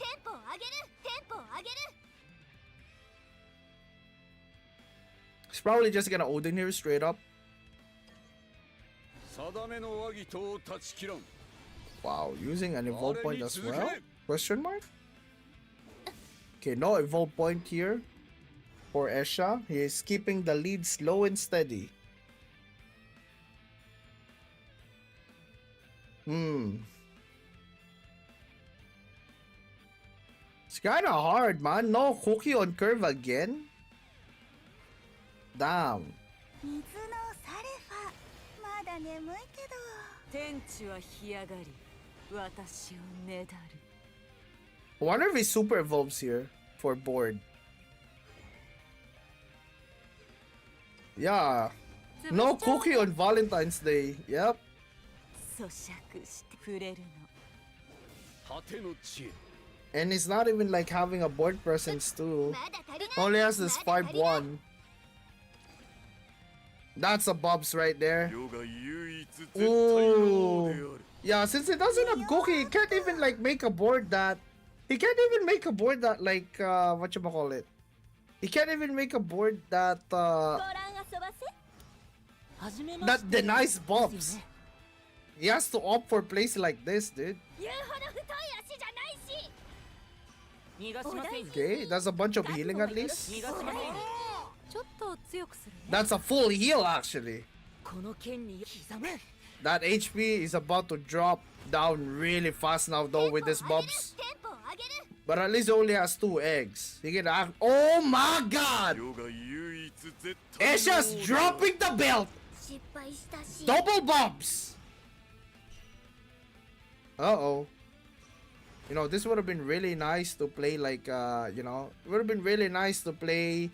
ンポを上げるテンポを上げる He's probably just gonna Odin here straight up. 定めの和議と断ち切らん Wow, using an evolve point as well? Question mark? Okay, no evolve point here for Essia. He is keeping the lead slow and steady. It's kinda hard, man. No cookie on curve again? Damn. 水のサレファまだ眠いけど天地は干上がり私をねだる I wonder if he super evolves here for board. Yeah. No cookie on Valentine's Day. Yep. 咀嚼して触れるの果ての知恵 And he's not even like having a board presence too. まだ足りない Only has this まだ足りない 5-1. That's a Bubs right there. 世が唯一絶対の王である Yeah, since he doesn't have cookie, he can't even like make a board that. He can't even make a board that like whatchamacallit. He can't even make a board that ご覧遊ばせ that denies Bubs. He has to opt for plays like this, dude. 言うほど太い足じゃないし逃がしませんよ Okay, that's a bunch of healing at least. 逃がしませんよちょっと強くするね That's a full heal actually. この剣に刻む That HP is about to drop down really fast now though with this Bubs. テンポを上げる But at least he only has 2 eggs. He can act. Oh my god! 世が唯一絶対の王 Eshia's である dropping the belt! 失敗したし Double Bubs! Uh-oh. You know, this would have been really nice to play like, you know, it would have been really nice to play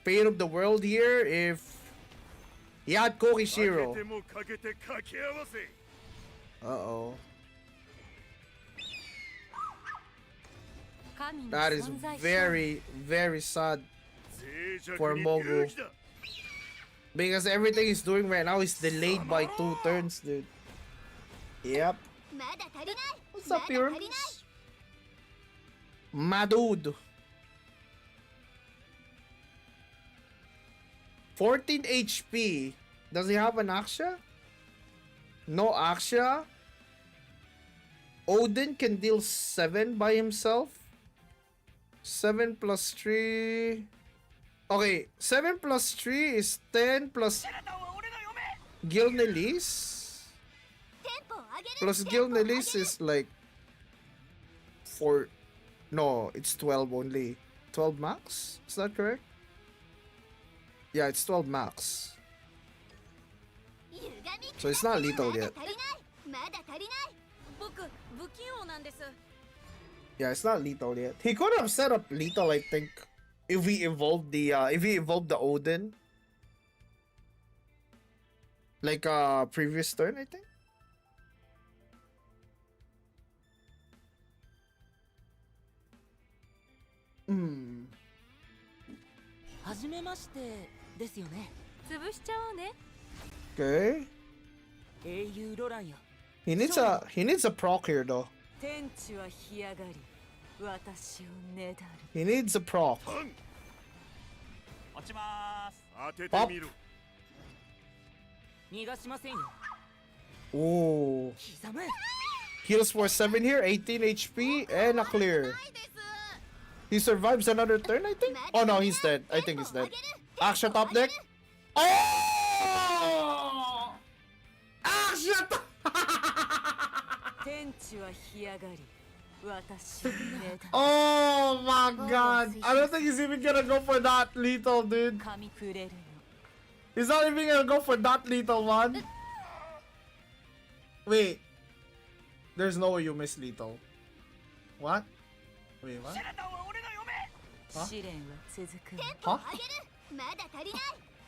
Fate of the World here if he had かけ Kukishiro. てもかけて掛け合わせ Uh-oh. 神の That is 存在 very, very sad 脆弱 For に Mogu. 勇気だ because everything he's doing right now is delayed by 2 turns, dude. Yep. まだ足りない What's ま up, だ足りない Pyramus? My dude. 14 HP. Does he have an Aksha? No Aksha. Odin can deal 7 by himself. 7 plus 3. Okay, 7 plus 3 is 10 plus Gilnelis. テンポを上げる Plus テンポを上げる Gilnelis is like 4. No, it's 12 only. 12 max? Is that correct? Yeah, it's 12 max. 歪み So it's not lethal まだ yet. 足りないまだ足りない僕不器用なんです Yeah, it's not lethal yet. He could have set up lethal, I think, if he evolved the Odin. Like previous turn, I think. Hmm. 初めましてですよね潰しちゃおうね Okay. 英雄ロランよ He needs a proc here though. 天地は干上がり私をねだる He needs a proc. パン落ちまーす。当ててみろ逃がしませんよ Oh. 刻む Heals for 7 here, 18 HP, and a clear. He survives another turn, I think? Oh no, he's dead. I think he's dead. Aksha top deck. Oh! Aksha top! 天地は干上がり私をねだる Oh my god. I don't think he's even gonna go for that lethal, dude. 噛み触れるの He's not even gonna go for that lethal one. Wait. There's no way you miss lethal. What? Wait, what? 試練は続く。テンポを上げる。まだ足りない。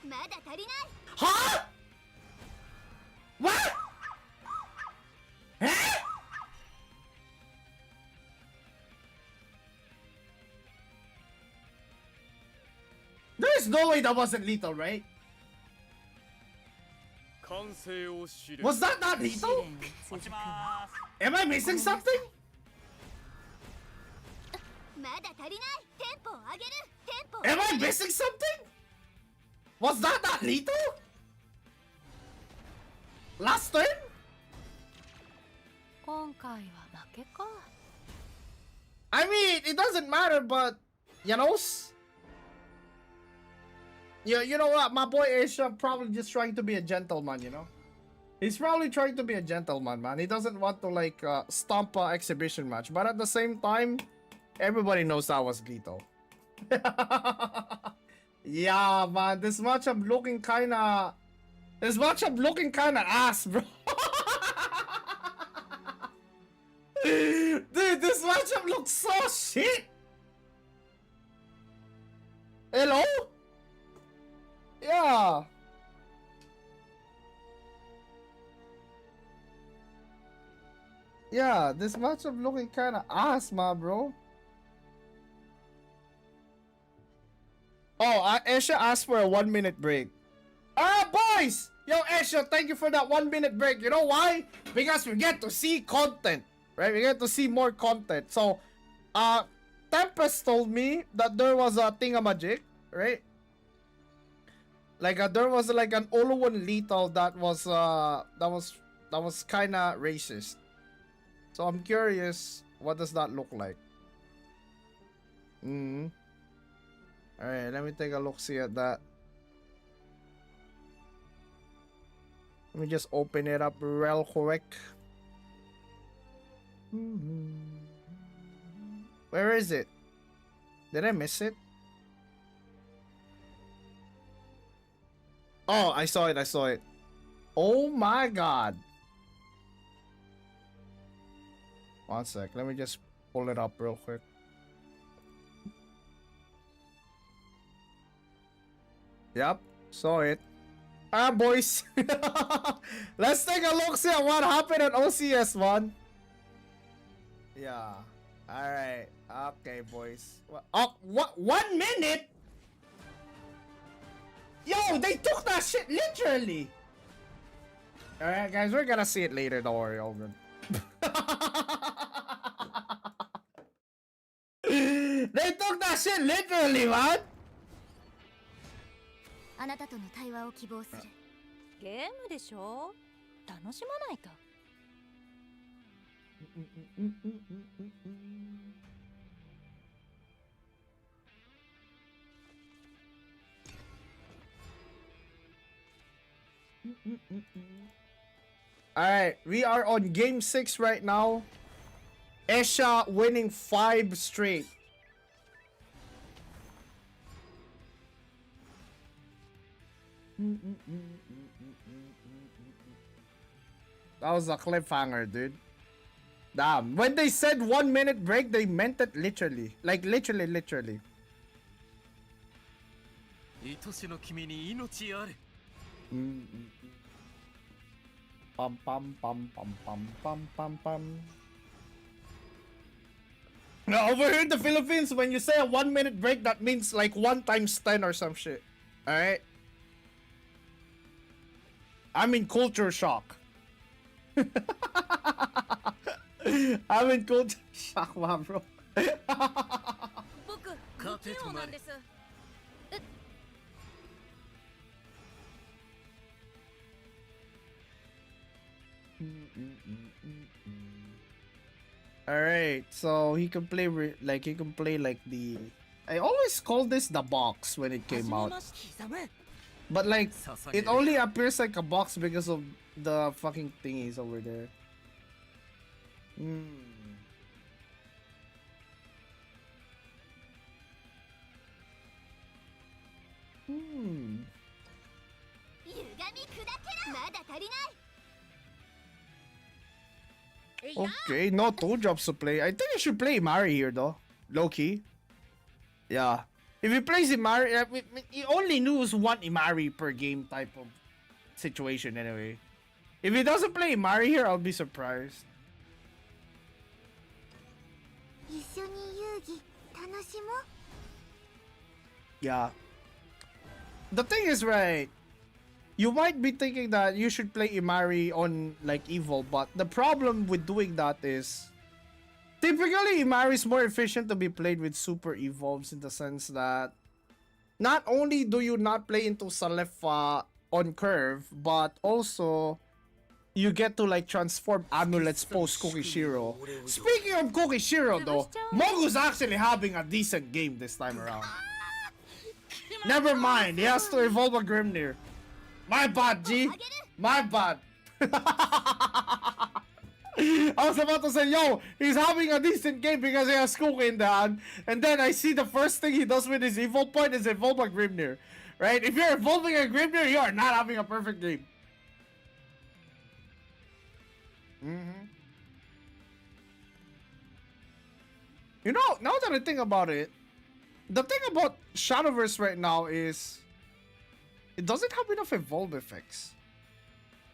まだ足りない。 Huh? What? Eh? There's no way that wasn't lethal, right? 完成を知れ Was that not 試 lethal? 練は続く。 Am I missing something? まだ足りない。テンポを上げる。テンポを Am I missing something? Was that not lethal? Last turn? 今回は負けか。 I mean, it doesn't matter, but you know, you know what? My boy Essia probably just trying to be a gentleman, you know. He's probably trying to be a gentleman, man. He doesn't want to like stomp a exhibition match, but at the same time, everybody knows that was lethal. Yeah, man, this matchup looking kinda ass, bro. Dude, this matchup looks so shit. Hello? Yeah. Yeah, this matchup looking kinda ass, my bro. Oh, Essia asked for a 1 minute break. Ah, boys! Yo, Essia, thank you for that 1 minute break. You know why? Because we get to see content, right? We get to see more content. So, Tempest told me that there was a thingamajig, right? Like, there was like an Oluwan lethal that was kind of racist. So I'm curious, what does that look like? Alright, let me take a look see at that. Let me just open it up real quick. Where is it? Did I miss it? Oh, I saw it, I saw it. Oh my god. One sec, let me just pull it up real quick. Yep, saw it. Ah, boys. Let's take a look see at what happened at OCS one. Yeah. Alright. Okay, boys. Oh, what? 1 minute? Yo, they took that shit literally. Alright, guys, we're gonna see it later. Don't worry, Omen. They took that shit literally, man. あなたとの対話を希望する。ゲームでしょ。楽しまないと。Alright, we are on game 6 right now. Essia winning 5 straight. That was a cliffhanger, dude. Damn. When they said 1 minute break, they meant it literally. Like, literally. 愛しの君に命あれ Pum pum pum pum pum pum pum pum. Now, over here in the Philippines, when you say a 1 minute break, that means like 1 times 10 or some shit. Alright? I'm in culture shock. I'm in culture shock, man, bro. 僕、勝てとなれ Alright, so he can play like the... I always call this the box when it came out. But like, it only appears like a box because of the fucking thingies over there. Okay, no two drops to play. I think you should play Imari here though. Low key. Yeah. If he plays Imari, he only lose one Imari per game type of situation anyway. If he doesn't play Imari here, I'll be surprised. Yeah. The thing is, right, you might be thinking that you should play Imari on like Evil, but the problem with doing that is typically Imari is more efficient to be played with super evolves in the sense that not only do you not play into Salefa on curve, but also you get to like transform amulets post Kukishiro. Speaking of Kukishiro though, Mogu's actually having a decent game this time around. Never mind, he has to evolve a Grimnir. My bad, G. My bad. I was about to say, yo, he's having a decent game because he has Kuki in the hand. And then I see the first thing he does with his evolve point is evolve a Grimnir. Right? If you're evolving a Grimnir, you are not having a perfect game. You know, now that I think about it, the thing about Shadowverse right now is it doesn't have enough evolve effects.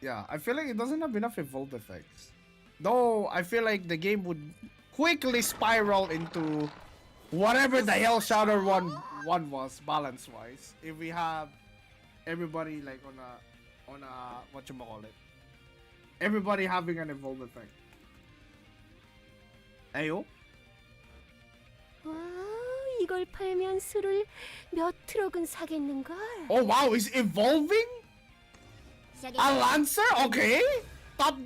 Yeah, I feel like it doesn't have enough evolve effects. Though I feel like the game would quickly spiral into whatever the hell Shadow 1 was balance wise if we have everybody like on a whatchamacallit. Everybody having an evolve effect. Ayo? 와, 이걸 팔면 술을 몇 트럭은 사겠는걸. Oh wow, he's evolving? A Lancer? Okay. Top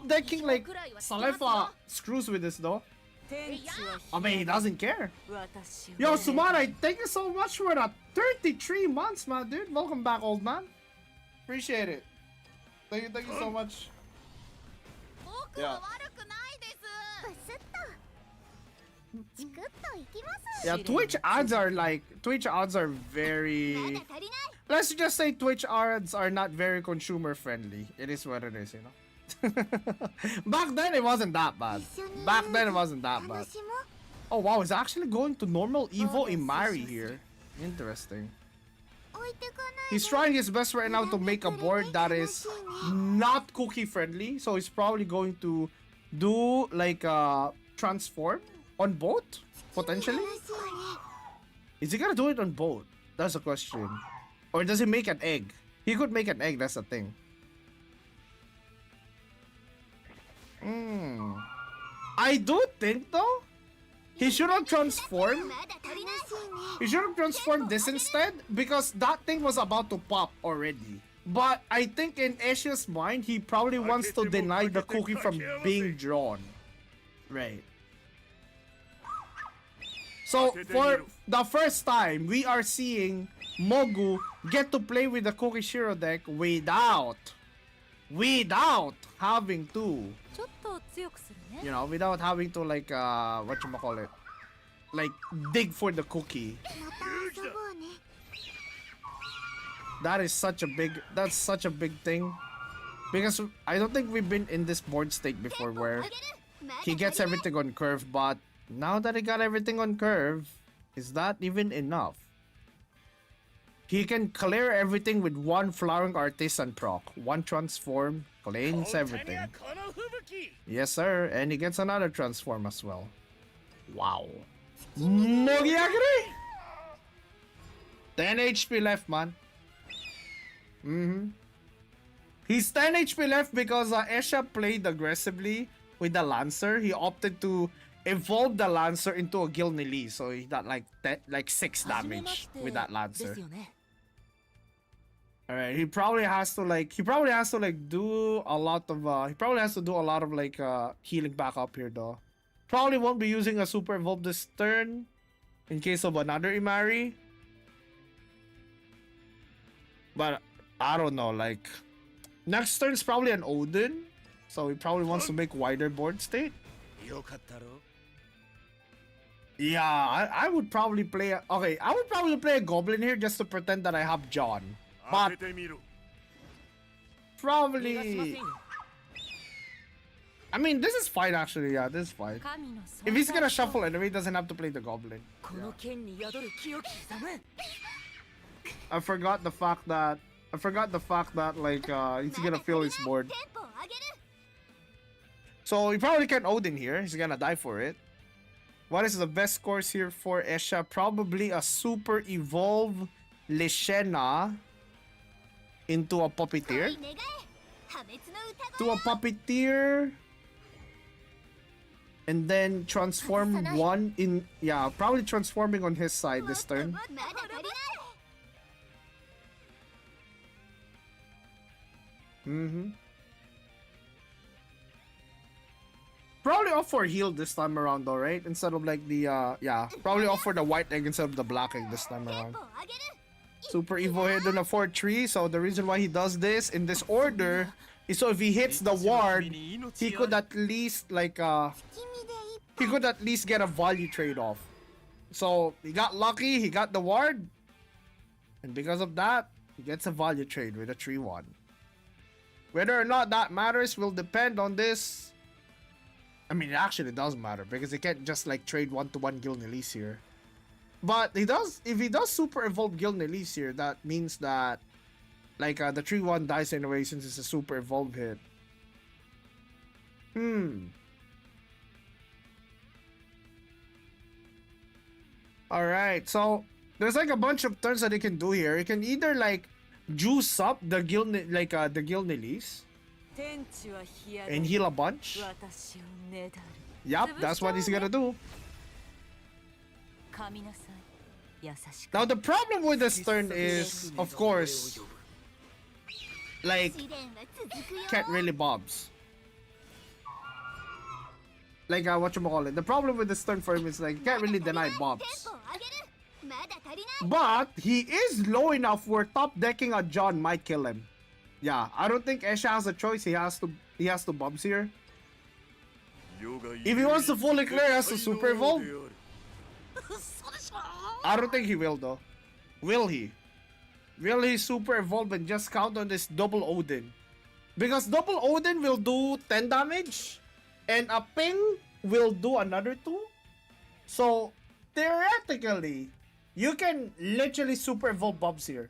decking like Salefa screws with this though. I mean, he doesn't care. Yo, Sumara, thank you so much for that 33 months, man, dude. Welcome back, old man. Appreciate it. Thank you so much. Yeah. Yeah, Twitch ads are very, let's just say Twitch ads are not very consumer friendly. It is what it is, you know. Back then it wasn't that bad. Oh wow, it's actually going to normal Evo Imari here. Interesting. He's trying his best right now to make a board that is not cookie friendly. So he's probably going to do like a transform on both, potentially. Is he gonna do it on both? That's the question. Or does he make an egg? He could make an egg, that's the thing. I do think though, he should have transformed. He should have transformed this instead because that thing was about to pop already. But I think in Essia's mind, he probably wants to deny the cookie from being drawn. Right. So for the first time, we are seeing Mogu get to play with the Kukishiro deck without having to, you know, without having to like whatchamacallit, like dig for the cookie. That's such a big thing because I don't think we've been in this board state before where he gets everything on curve, but now that he got everything on curve, is that even enough? He can clear everything with one Flowering Artisan proc, one transform, cleans everything. Yes sir, and he gets another transform as well. Wow. Mogiagri! 10 HP left, man. He's 10 HP left because Essia played aggressively with the Lancer. He opted to evolve the Lancer into a Gilnili, so he got like 6 damage with that Lancer. Alright, he probably has to do a lot of like healing back up here though. Probably won't be using a super evolve this turn in case of another Imari. But I don't know, like next turn is probably an Odin, so he probably wants to make wider board state. Yeah, I would probably play a Goblin here just to pretend that I have John. But probably. I mean, this is fine actually. Yeah, this is fine. If he's gonna shuffle anyway, he doesn't have to play the goblin. Yeah. I forgot the fact that like he's gonna fill his board. So he probably can't Odin here. He's gonna die for it. What is the best course here for Essia? Probably a super evolve Leshena into a puppeteer. To a puppeteer. And then transform one in, yeah, probably transforming on his side this turn. Probably off for heal this time around though, right? Instead of like the, yeah, probably off for the white egg instead of the black egg this time around. Super Evo hit on a 4-3, so the reason why he does this in this order is so if he hits the ward, he could at least like, he could at least get a value trade-off. So he got lucky, he got the ward, and because of that, he gets a value trade with a 3-1. Whether or not that matters will depend on this. I mean, it actually does matter because he can't just like trade 1-to-1 Gilnelis here. But he does, if he does super evolve Gilnelis here, that means that like the 3-1 dies anyway since it's a super evolve hit. Alright, so there's like a bunch of turns that he can do here. He can either like juice up the Gilnelis and heal a bunch. Yup, that's what he's gonna do. Now the problem with this turn is, of course, like, can't really bobs. Like, whatchamacallit. The problem with this turn for him is, like, can't really deny bobs. But, he is low enough where top decking a John might kill him. Yeah, I don't think Essia has a choice. He has to bobs here. If he wants to fully clear, he has to super evolve. I don't think he will though. Will he? Will he super evolve and just count on this double Odin? Because double Odin will do 10 damage and a ping will do another 2. So theoretically, you can literally super evolve Bobs here.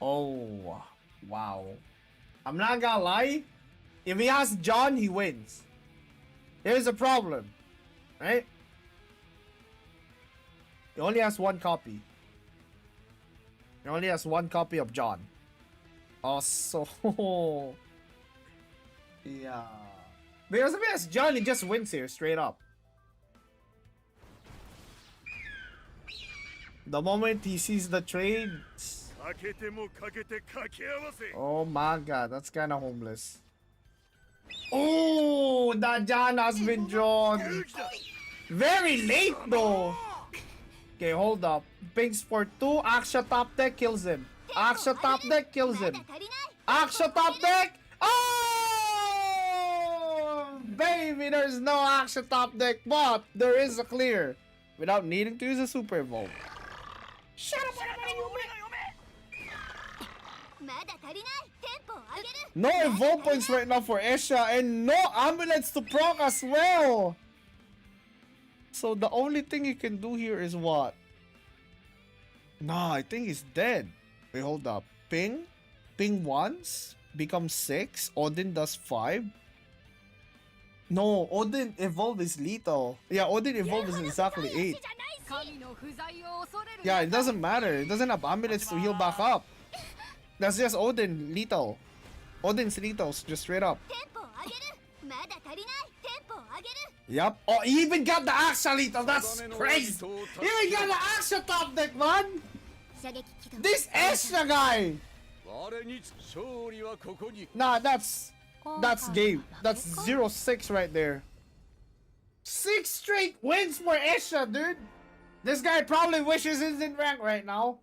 Oh, wow. I'm not gonna lie. If he has John, he wins. Here's the problem, right? He only has one copy. He only has one copy of John. Oh, so yeah. Because if he has John, he just wins here straight up. The moment he sees the trade. Oh my god, that's kind of homeless. Oh, that John has been drawn. Very late though. Okay, hold up. Pings for 2. Aksha top deck kills him. Aksha top deck kills him. Aksha top deck. Oh, baby, there's no Aksha top deck, but there is a clear without needing to use a super evolve. Shut up, no evolve points right now for Essia and no amulets to proc as well. So the only thing he can do here is what? Nah, I think he's dead. Wait, hold up. Ping once, becomes 6. Odin does 5. No, Odin evolve is lethal. Yeah, Odin evolve is exactly 8. Yeah, it doesn't matter. It doesn't have amulets to heal back up. That's just Odin lethal. Odin's lethal, just straight up. Yep. Oh, he even got the Aksha lethal. That's crazy. He even got the Aksha top deck, man. This Essia guy. Nah, that's game. That's 0-6 right there. 6 straight wins for Essia, dude. This guy probably wishes he's in rank right now.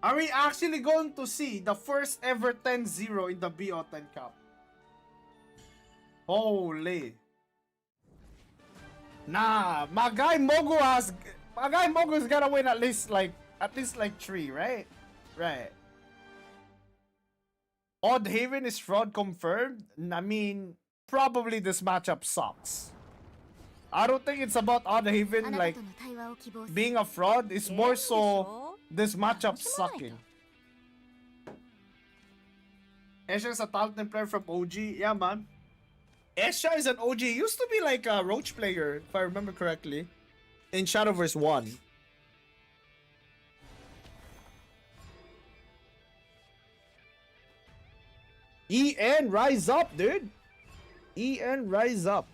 Are we actually going to see the first ever 10-0 in the BO10 Cup? Holy. Nah, my guy Mogu has a guy Mogu's gotta win at least like 3, right? Right. Odd Haven is fraud confirmed. I mean, probably this matchup sucks. I don't think it's about Odd あ Haven なた like との対話を希望する being a fraud. It's ゲーム more でし so ょ this matchup 楽しまないと sucking. Essia is a talented player from OG. Yeah, man. Essia is an OG. Used to be like a Roach player, if I remember correctly, in Shadowverse 1. EN, rise up, dude. EN, rise up.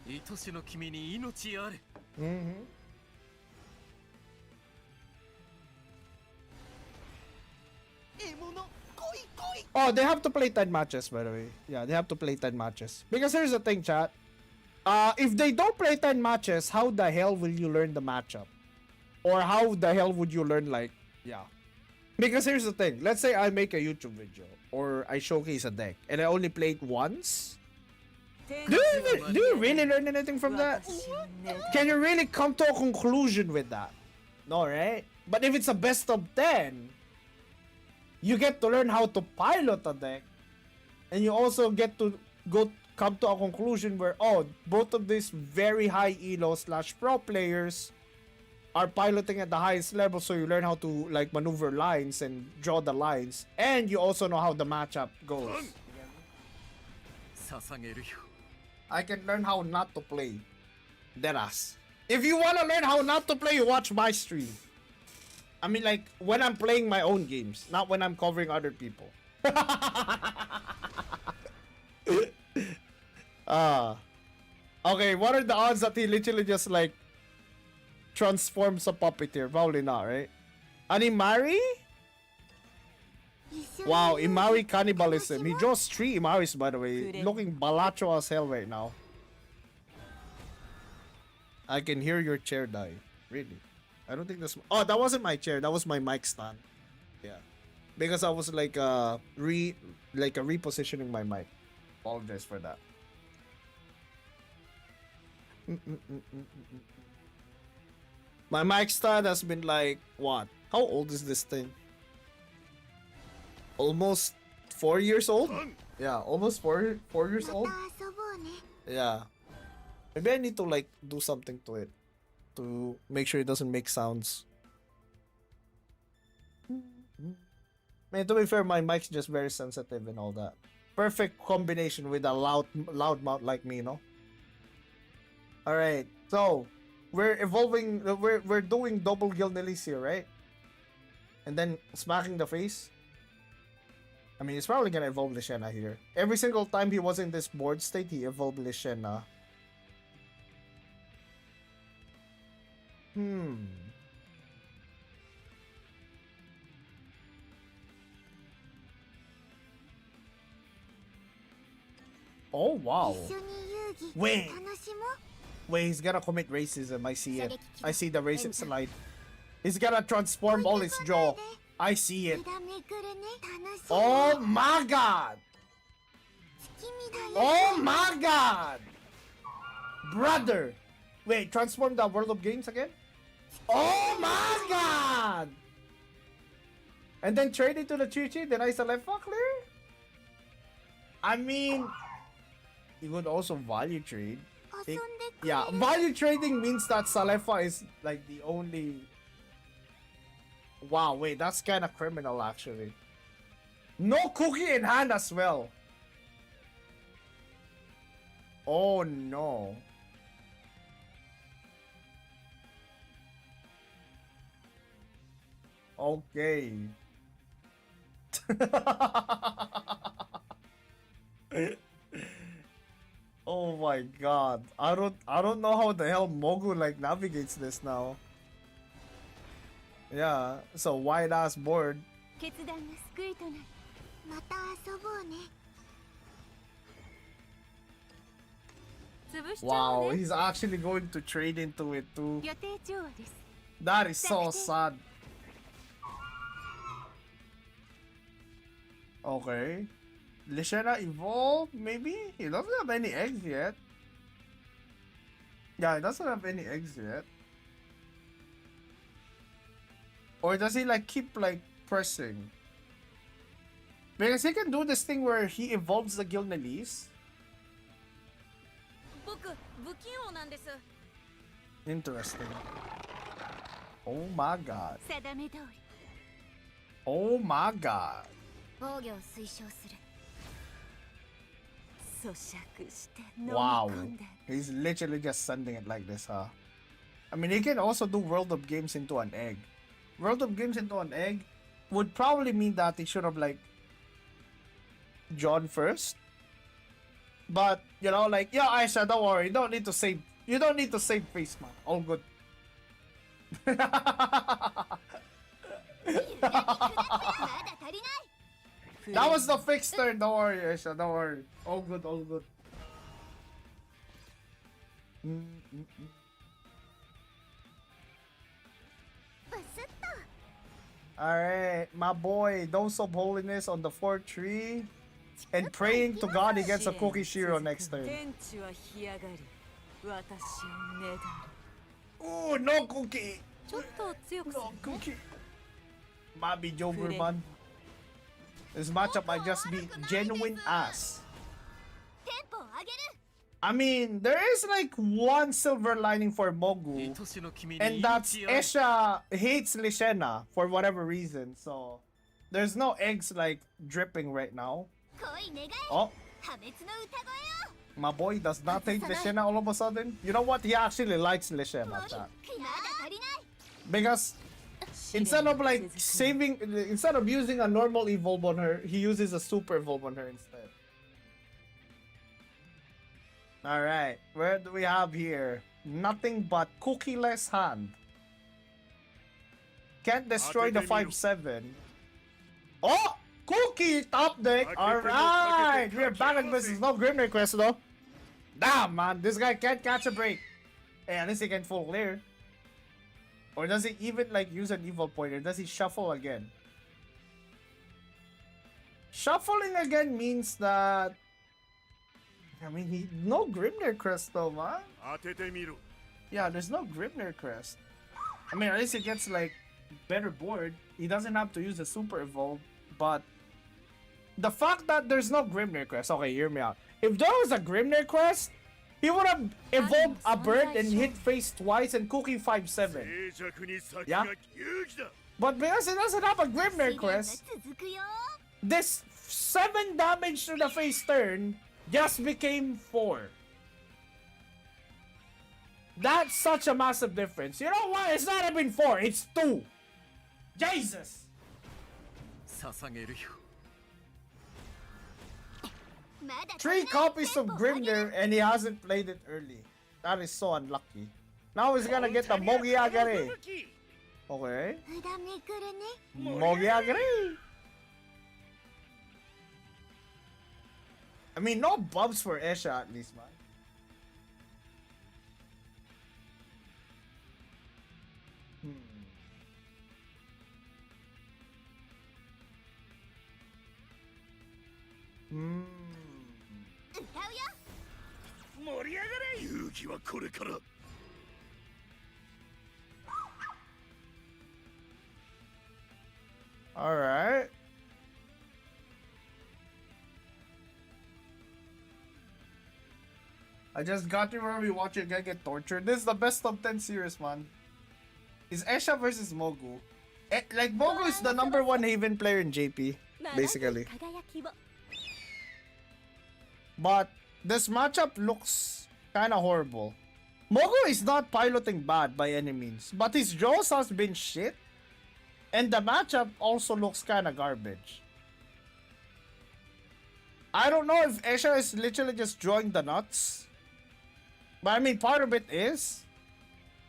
愛しの君に命あれ。 Mm-hmm. Oh, they have to play 10 matches, by the way. Yeah, they have to play 10 matches. Because here's the thing, chat. If they don't play 10 matches, how the hell will you learn the matchup? Or how the hell would you learn, like, yeah. Because here's the thing. Let's say I make a YouTube video. Or I showcase a deck. And I only played once. Do you really learn anything from that? Can you really come to a conclusion with that? No, right? But if it's a best of 10, you get to learn how to pilot a deck, and you also get to come to a conclusion where, oh, both of these very high elo / pro players are piloting at the highest level, so you learn how to like maneuver lines and draw the lines, and you also know how the matchup goes. 捧げるよ。 I can learn how not to play. Deadass. If you want to learn how not to play, you watch my stream. I mean, like, when I'm playing my own games, not when I'm covering other people. Okay, what are the odds that he literally just, like, transforms a puppeteer? Probably not, right? Animari? Wow, Imari cannibalism. He draws 3 Imaris, by the way. Looking balacho as hell right now. I can hear your chair die. Really? I don't think that's... Oh, that wasn't my chair. That was my mic stand. Yeah. Because I was like repositioning my mic. Apologize for that. My mic stand has been like, what? How old is this thing? Almost 4 years old? Yeah, almost 4 years old. また遊ぼうね Yeah. Maybe I need to like do something to it to make sure it doesn't make sounds. Man, to be fair, my mic's just very sensitive and all that. Perfect combination with a loud mouth like me, no? All right, so we're evolving. We're doing double Gilnelis here, right? And then smacking the face. I mean, he's probably gonna evolve Lishena here. Every single time he was in this board state, he evolved Lishena. Oh wow. 一緒に遊戯 Wait. 楽しも Wait, he's gonna commit racism. I see it. I see the racist slide. He's gonna transform all his jaw. I see う it. 裏めくるね楽し Oh my god! 月見だね Oh my god! Brother! Wait, transform the World of Games again? Oh my god! And then trade it to the Chi-Chi, then I select fuck clear? I mean, you would also value trade. 遊んでくれ Yeah, value trading means that Salefa is like the only... Wow, wait, that's kind of criminal actually. No cookie in hand as well. Oh no. Okay. Oh my god. I don't know how the hell Mogu like navigates this now. Yeah, so wide ass board. 決断が救いとなるまた遊ぼうね 潰しちゃお Wow, うね he's actually going to trade into it too. 予定調和です That is so sad. Okay. Lishena evolved, maybe? He doesn't have any eggs yet. Yeah, he doesn't have any eggs yet. Or does he like keep like pressing? Because he can do this thing where he evolves the Gilnelis. 僕不器用なんです Interesting. Oh my god. 定め通り Oh my god. 防御を推奨する咀嚼して飲み Wow. 込んで He's literally just sending it like this, huh? I mean, he can also do World of Games into an egg. World of Games into an egg would probably mean that he should have like John first. But, you know, like, yeah, Aisha, don't worry. You don't need to save. You don't need to save face, man. All good. まだ足りない That was the fixed turn. Don't worry, Aisha. Don't worry. All good, all good. Mm-mm-mm. ブスッと Alright, my boy, Dose of Holiness on the 4-3. And praying to God he gets a Kukishiro next turn. 天地は干上がり私をねだる Oh, no cookie! ちょっと強くす No るね cookie! Mabi Joberman. This matchup might just be genuine ass. テンポを上げる I mean, there is like one silver lining for Mogu. 愛しの君に And that's 命あれ Essia hates Lishena for whatever reason. So, there's no eggs like dripping right now. 恋願い Oh, 破滅の歌声を my boy does not hate Lishena all of a sudden. You know what? He actually likes Lishena. Chat. まだ足りない Because instead of like saving, instead of using a normal evolve on her, he uses a super evolve on her instead. Alright, where do we have here? Nothing but cookie-less hand. Can't destroy the 5-7. Oh! Cookie top deck! Alright! We're back at this. No Grim Request though. Damn, man. This guy can't catch a break. Hey, at least he can full clear. Or does he even like use an evil pointer? Does he shuffle again? Shuffling again means that... I mean, he no Grimnir Crest though, man. 当ててみろ Yeah, there's no Grimnir Crest. I mean, at least he gets like better board. He doesn't have to use a super evolve, but the fact that there's no Grimnir Crest. Okay, hear me out. If there was a Grimnir Crest, he would have evolved a bird and hit face twice and cookie 5-7. 静寂に先 Yeah. が勇気だ But because he doesn't have a 試 Grimnir 練が Crest, 続くよ this 7 damage to the face turn just became 4. That's such a massive difference. You know what? It's not even 4, it's 2. Jesus! 捧げるよまだ足り 3 ない copies テ of ンポを上げる Grimnir and he hasn't played it early. That is so unlucky. Now he's gonna get the Mogiagare. Okay. 札めくるね Mogiagare. I mean, no bumps for Essia at least, man. Hmm. 歌うよ盛り上がれ勇気はこれから Alright. I just got to where we watch it get tortured. This is the best of 10 series, man. It's Essia versus Mogu. Like, Mogu is the number 1 Haven player in JP, basically. 輝きを But this matchup looks kinda horrible. Mogu is not piloting bad by any means, but his draws has been shit. And the matchup also looks kinda garbage. I don't know if Essia is literally just drawing the nuts. But I mean, part of it is.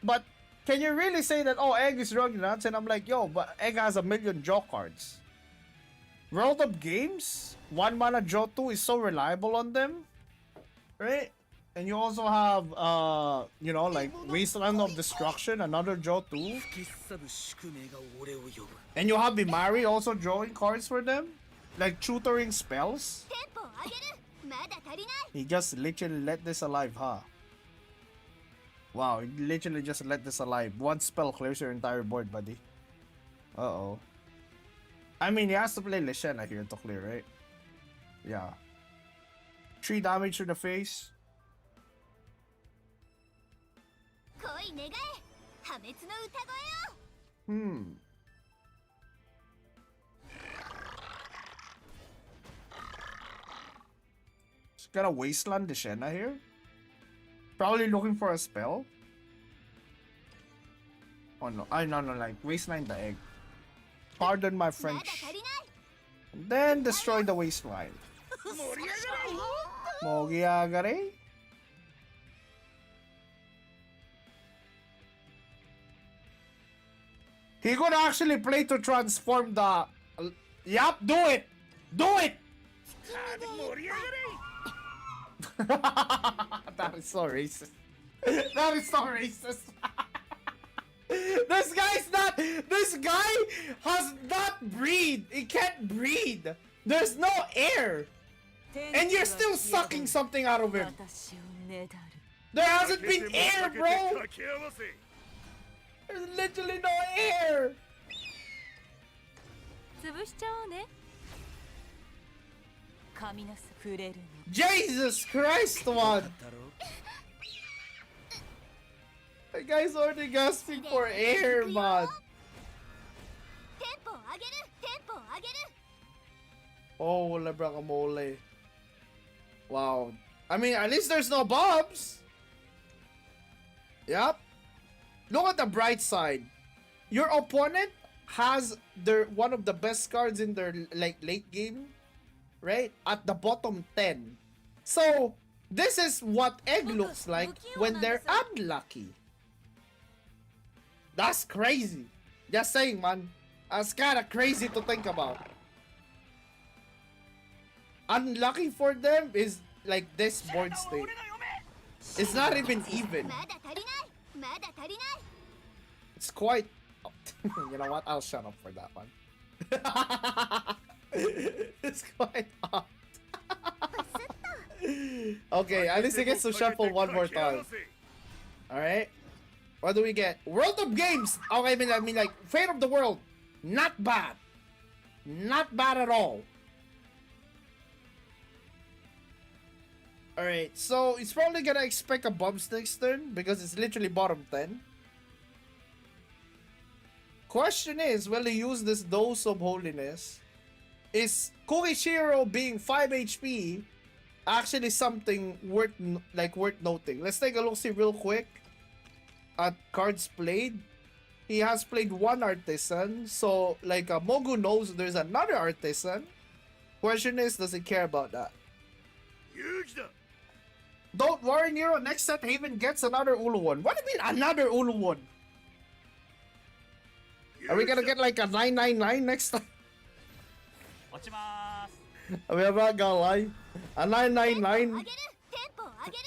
But can you really say that, oh, Egg is drawing the nuts? And I'm like, yo, but Egg has a million draw cards. World of Games, 1 mana draw 2 is so reliable on them. Right? And you also have, you know, like Wasteland of Destruction, another draw 2. 吹きすさぶ宿命が俺を呼ぶ And you have Bimari also drawing cards for them. Like tutoring spells. テンポを上げるまだ足りない He just literally let this alive, huh? Wow, you literally just let this alive. One spell clears your entire board, buddy. Uh-oh. I mean, he has to play Lishena here to clear, right? Yeah. 3 damage to the face. 恋願え破滅の歌声よ Hmm. Just got a Wasteland Lishena here. Probably looking for a spell. Oh no, no, like Wasteland the egg. Pardon my まだ French. 足りない And then destroy the Wasteland. Mogiagare? He could actually play to transform the... Yup, do it! Do it! That is so racist. That is so racist. This guy's not... This guy has not breathed. He can't breathe. There's no air. And you're still sucking something out of him. There hasn't been air, bro. 掛け合わせ There's literally no air. 潰しちゃおうね神の巣触れるの Jesus Christ, one. だろ The guy's already gasping for air, man. テンポを上げるテンポを上げる Oh, wala guacamole. Wow. I mean, at least there's no bobs. Yep. Look at the bright side. Your opponent has their one of the best cards in their like late game, right? At the bottom 10. So, this is what egg looks like when they're unlucky. That's crazy. Just saying, man. That's kind of crazy to think about. Unlucky for them is like this board state. It's not even even. まだ足りないまだ足りない It's quite. You know what? I'll shut up for that one. It's quite odd. Okay, at least he gets to shuffle one more time. Alright? What do we get? World of Games! Okay, I mean like, Fate of the World. Not bad. Not bad at all. Alright, so it's probably gonna expect a bumps next turn because it's literally bottom 10. Question is, will he use this Dose of Holiness? Is Kukishiro being 5 HP actually something worth noting? Let's take a look see real quick at cards played. He has played one Artisan, so like Mogu knows there's another Artisan. Question is, does he care about that? 勇気だ Don't worry, Nero. Next set, Haven gets another Uluwon. What do you mean, another Uluwon? Are we gonna get like a 999 next time? 落ちまーす I mean, I'm not gonna lie. A 999. 上げるテンポを上げる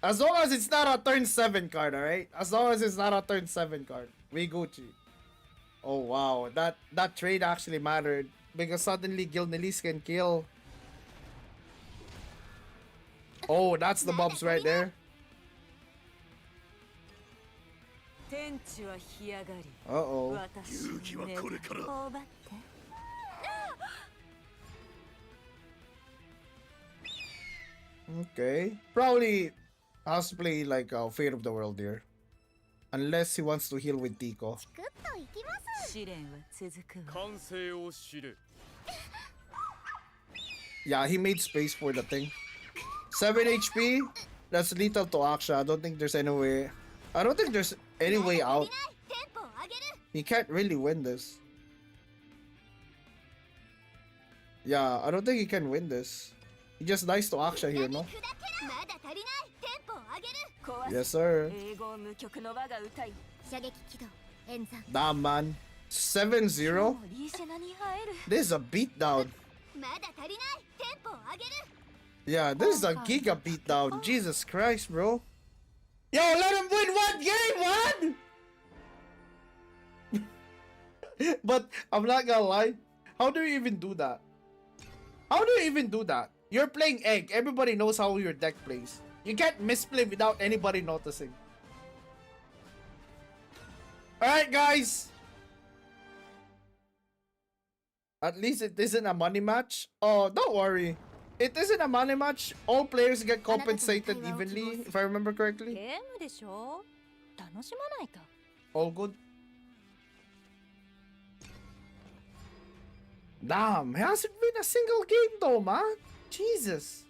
As long as it's not a turn 7 card, alright? As long as it's not a turn 7 card. We Gucci. Oh wow, that trade actually mattered. Because suddenly Gilnelis can kill. Oh, that's the bobs right there. 天地は干上がり Uh-oh. 私勇気はこれから頬張って Okay. Probably has to play like Fate of the World here. Unless he wants to heal with Tico. グッといきます試練は続くわ完成を知れ Yeah, he made space for the thing. 7 HP? That's lethal to Aksha. I don't think there's any way. I don't think there's any way out. テンポを上げる He can't really win this. Yeah, I don't think he can win this. He just dies to Aksha here, no? 砕けろまだ足りないテンポを上げる 壊す Yes, sir. 英語無曲の我が歌い射撃起動演算 Damn, man. 7-0? リーシェナに入る This is a beatdown. まだ足りないテンポを上げる Yeah, this is a giga beatdown. Jesus Christ, bro. Yo, let him win one game, man! But I'm not gonna lie. How do you even do that? How do you even do that? You're playing Egg. Everybody knows how your deck plays. You can't misplay without anybody noticing. Alright, guys. At least it isn't a money match. Oh, don't worry. It isn't a money match. All players get compensated evenly, if I remember correctly. ゲームでしょ。楽しまないと。 All good. Damn, it hasn't been a single game though, man. Jesus.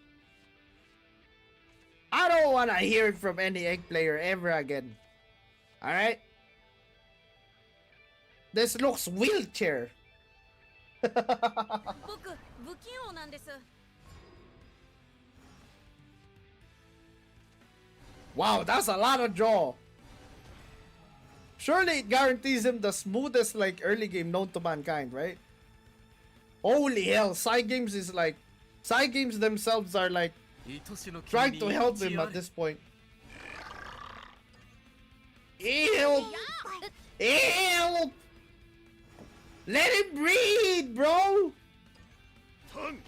I don't wanna hear it from any egg player ever again. Alright? This looks wheelchair. 僕不器用なんです。 Wow, that's a lot of draw. Surely it guarantees him the smoothest like early game known to mankind, right? Holy hell, side games is like side games themselves are like 愛しの君 trying に to help 一 him あ at れ this point. Help! Help! Let him breathe, bro! タン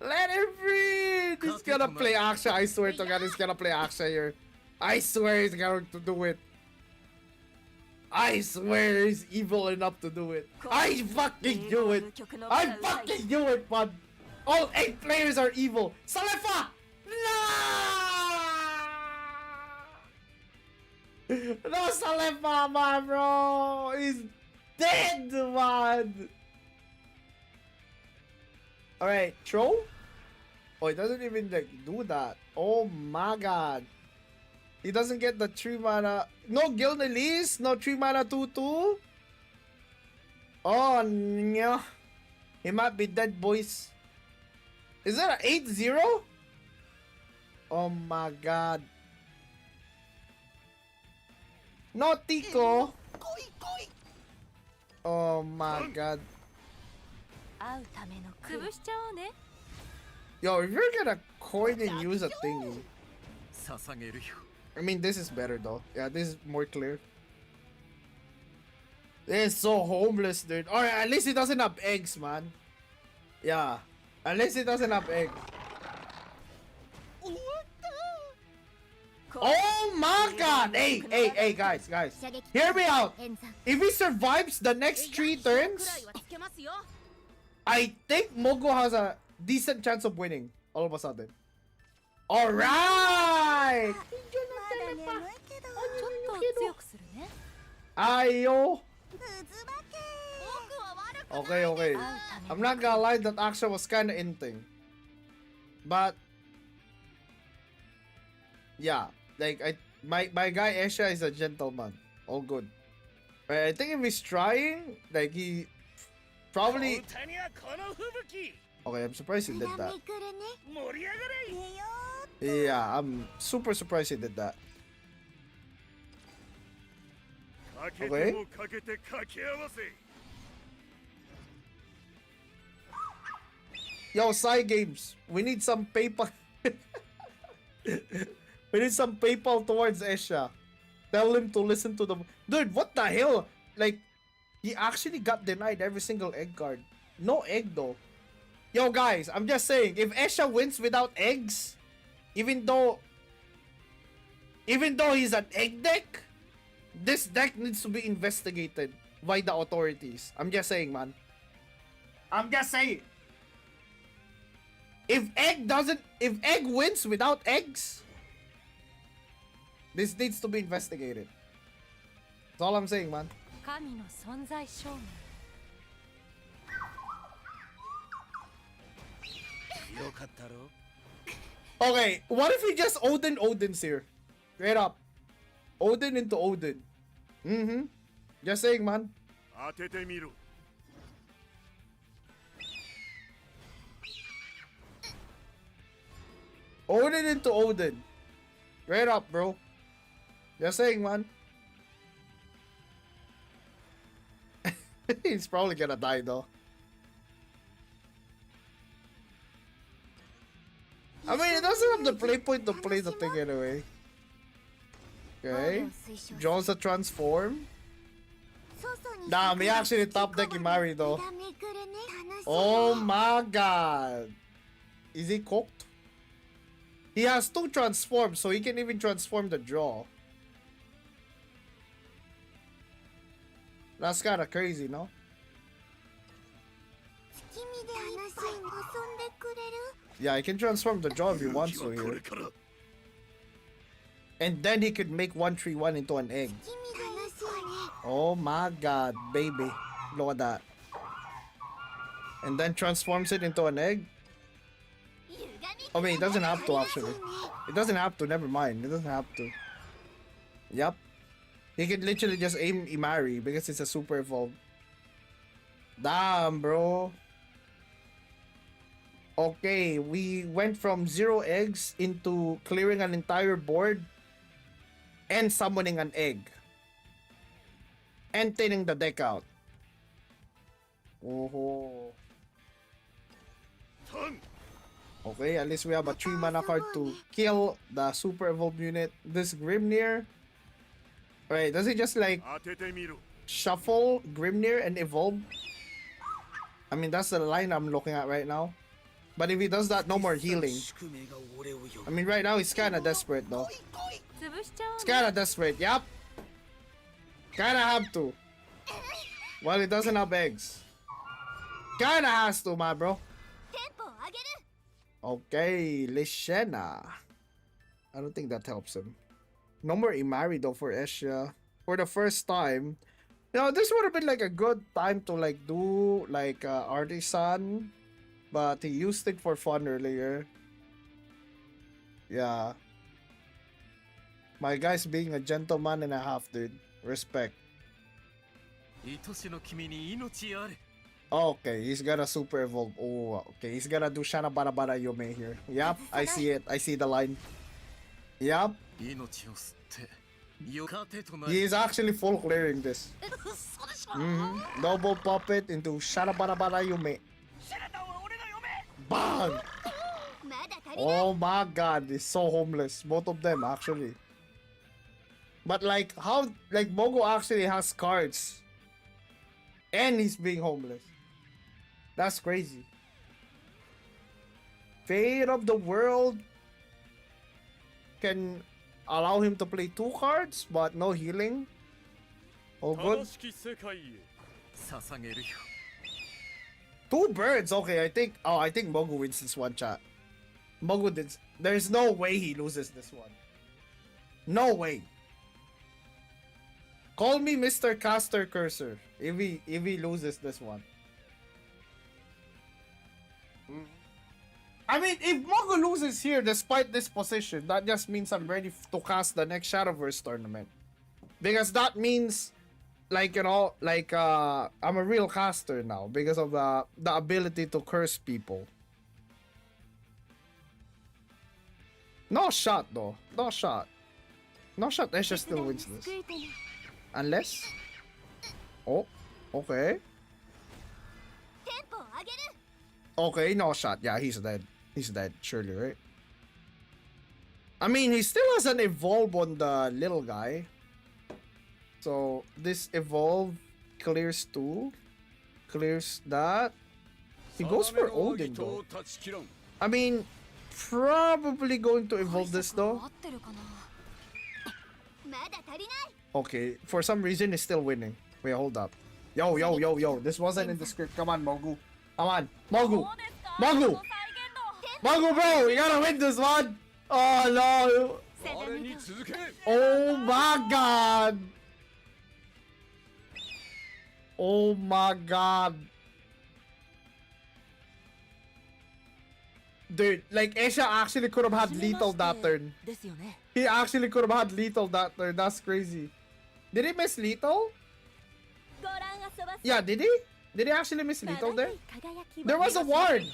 Let him breathe! He's gonna play Aksha, I swear to God, he's gonna play Aksha here. I swear he's going to do it. I swear he's evil enough to do it. I fucking knew it! I fucking knew it, man! All 8 players are evil! Salefa! No! No Salefa, man, bro! He's dead, man! Alright, throw? Oh, it doesn't even like do that. Oh my god. He doesn't get the 3 mana. No guild release? No 3 mana 2-2? Oh no. He might be dead, boys. Is that an 8-0? Oh my god. No Tico. Oh my god. 会うための潰しちゃおうね。 Yo, if you're gonna coin and use a thingy. 捧げるよ I mean, this is better though. Yeah, this is more clear. This is so homeless, dude. Alright, at least he doesn't have eggs, man. Yeah. At least he doesn't have eggs. Oh my god! Hey, guys. Hear me out. If he survives the next 3 turns, I think Mogo has a decent chance of winning all of a sudden. Alright! ちょっと強くするね。 Ayo! 僕は悪く Okay, okay. I'm not gonna lie, that action was kinda inting. But yeah, like my guy Essia is a gentleman. All good. I think if he's trying, like he probably 歌にはこの吹雪 okay, I'm surprised he did that. 盛り上がれ Yeah, I'm super surprised he did that. かけてもかけて掛け合わせ Yo, side games. We need some PayPal. We need some PayPal towards Essia. Tell him to listen to the... Dude, what the hell? Like, he actually got denied every single egg card. No egg though. Yo, guys, I'm just saying, if Essia wins without eggs, even though he's an egg deck, this deck needs to be investigated by the authorities. I'm just saying, man. I'm just saying. If egg wins without eggs, this needs to be investigated. That's all I'm saying, man. 神の存在証明。よかったろ Okay, what if he just Odin's here? Straight up. Odin into Odin. Mm-hmm. Just saying, man. 当ててみろ Odin into Odin. Straight up, bro. Just saying, man. He's probably gonna die, though. I mean, it doesn't have the play point to play the thing anyway. Okay. Draws a transform. Damn, he actually top deck Imari, though. Oh my god. Is he cooked? He has 2 transforms, so he can even transform the draw. That's kind of crazy, no? 月見でいっぱい遊んでくれる Yeah, he can transform the jaw if he wants to こ here. れから And then he could make 131 into an egg. 月見でいっぱいね Oh my god, baby. Look at that. And then transforms it into an egg? 歪み I mean, it doesn't have to actually. It doesn't have to, never mind. It doesn't have to. Yep. He could literally just aim Imari because it's a super evolved. Damn, bro. Okay, we went from 0 eggs into clearing an entire board and summoning an egg. And thinning the deck out. Oh. タン Okay, at least we have a 3 mana card to kill the super evolved unit. This Grimnir. Right, does he just like 当ててみろ shuffle Grimnir and evolve? I mean, that's the line I'm looking at right now. But if he does that, no more healing. I mean, right now he's kind of desperate though. 潰しちゃおう He's kind of desperate. Yup. Kind of have to. Well, he doesn't have eggs. Kind of has to, my bro. テンポを上げる Okay, Lishena. I don't think that helps him. No more Imari though for Essia. For the first time. You know, this would have been like a good time to like do like Artisan. But he used it for fun earlier. Yeah. My guy's being a gentleman and a half, dude. Respect. 愛しの君に命あれ Okay, he's gonna super evolve. Oh, okay. He's gonna do Shana Bara Bara Yume here. Yup, I see it. I see the line. Yup. 命を吸ってよかてとなり He is actually full clearing this. Double puppet into Shana Bara Bara Yume. Bang! まだ足りない Oh my god, he's so homeless. Both of them actually. But like how like Mogo actually has cards. And he's being homeless. That's crazy. Fate of the World can allow him to play 2 cards, but no healing. Oh, good. 正しき世界へ捧げるよ 2 birds. Okay, I think Mogo wins this one, chat. Mogo did. There's no way he loses this one. No way. Call me Mr. Caster Cursor if he loses this one. I mean, if Mogo loses here despite this position, that just means I'm ready to cast the next Shadowverse tournament. Because that means, like, you know, like, I'm a real caster now because of the ability to curse people. No shot, though. No shot. No shot, Essia still wins this. 救い手に Unless... Oh, okay. テンポを上げる Okay, no shot. Yeah, he's dead. He's dead, surely, right? I mean, he still hasn't evolved on the little guy. So, this evolve clears 2. Clears that. He goes for Odin, though. I mean, probably going to evolve this, though. 合ってるかなまだ足りない Okay, for some reason, he's still winning. Wait, hold up. Yo, yo, yo, yo. This wasn't in the script. Come on, Mogu. Come on. Mogu. そうですか Mogu. 再現度 Mogu, bro. You gotta win this one. Oh, no. 我に続け Oh, my God. Oh, my God. Dude, like, Essia actually could have had lethal that turn. ですよね He actually could have had lethal that turn. That's crazy. Did he miss lethal? ご覧遊ばせ Yeah, did he? Did he actually miss lethal there? 輝きを There was a ward.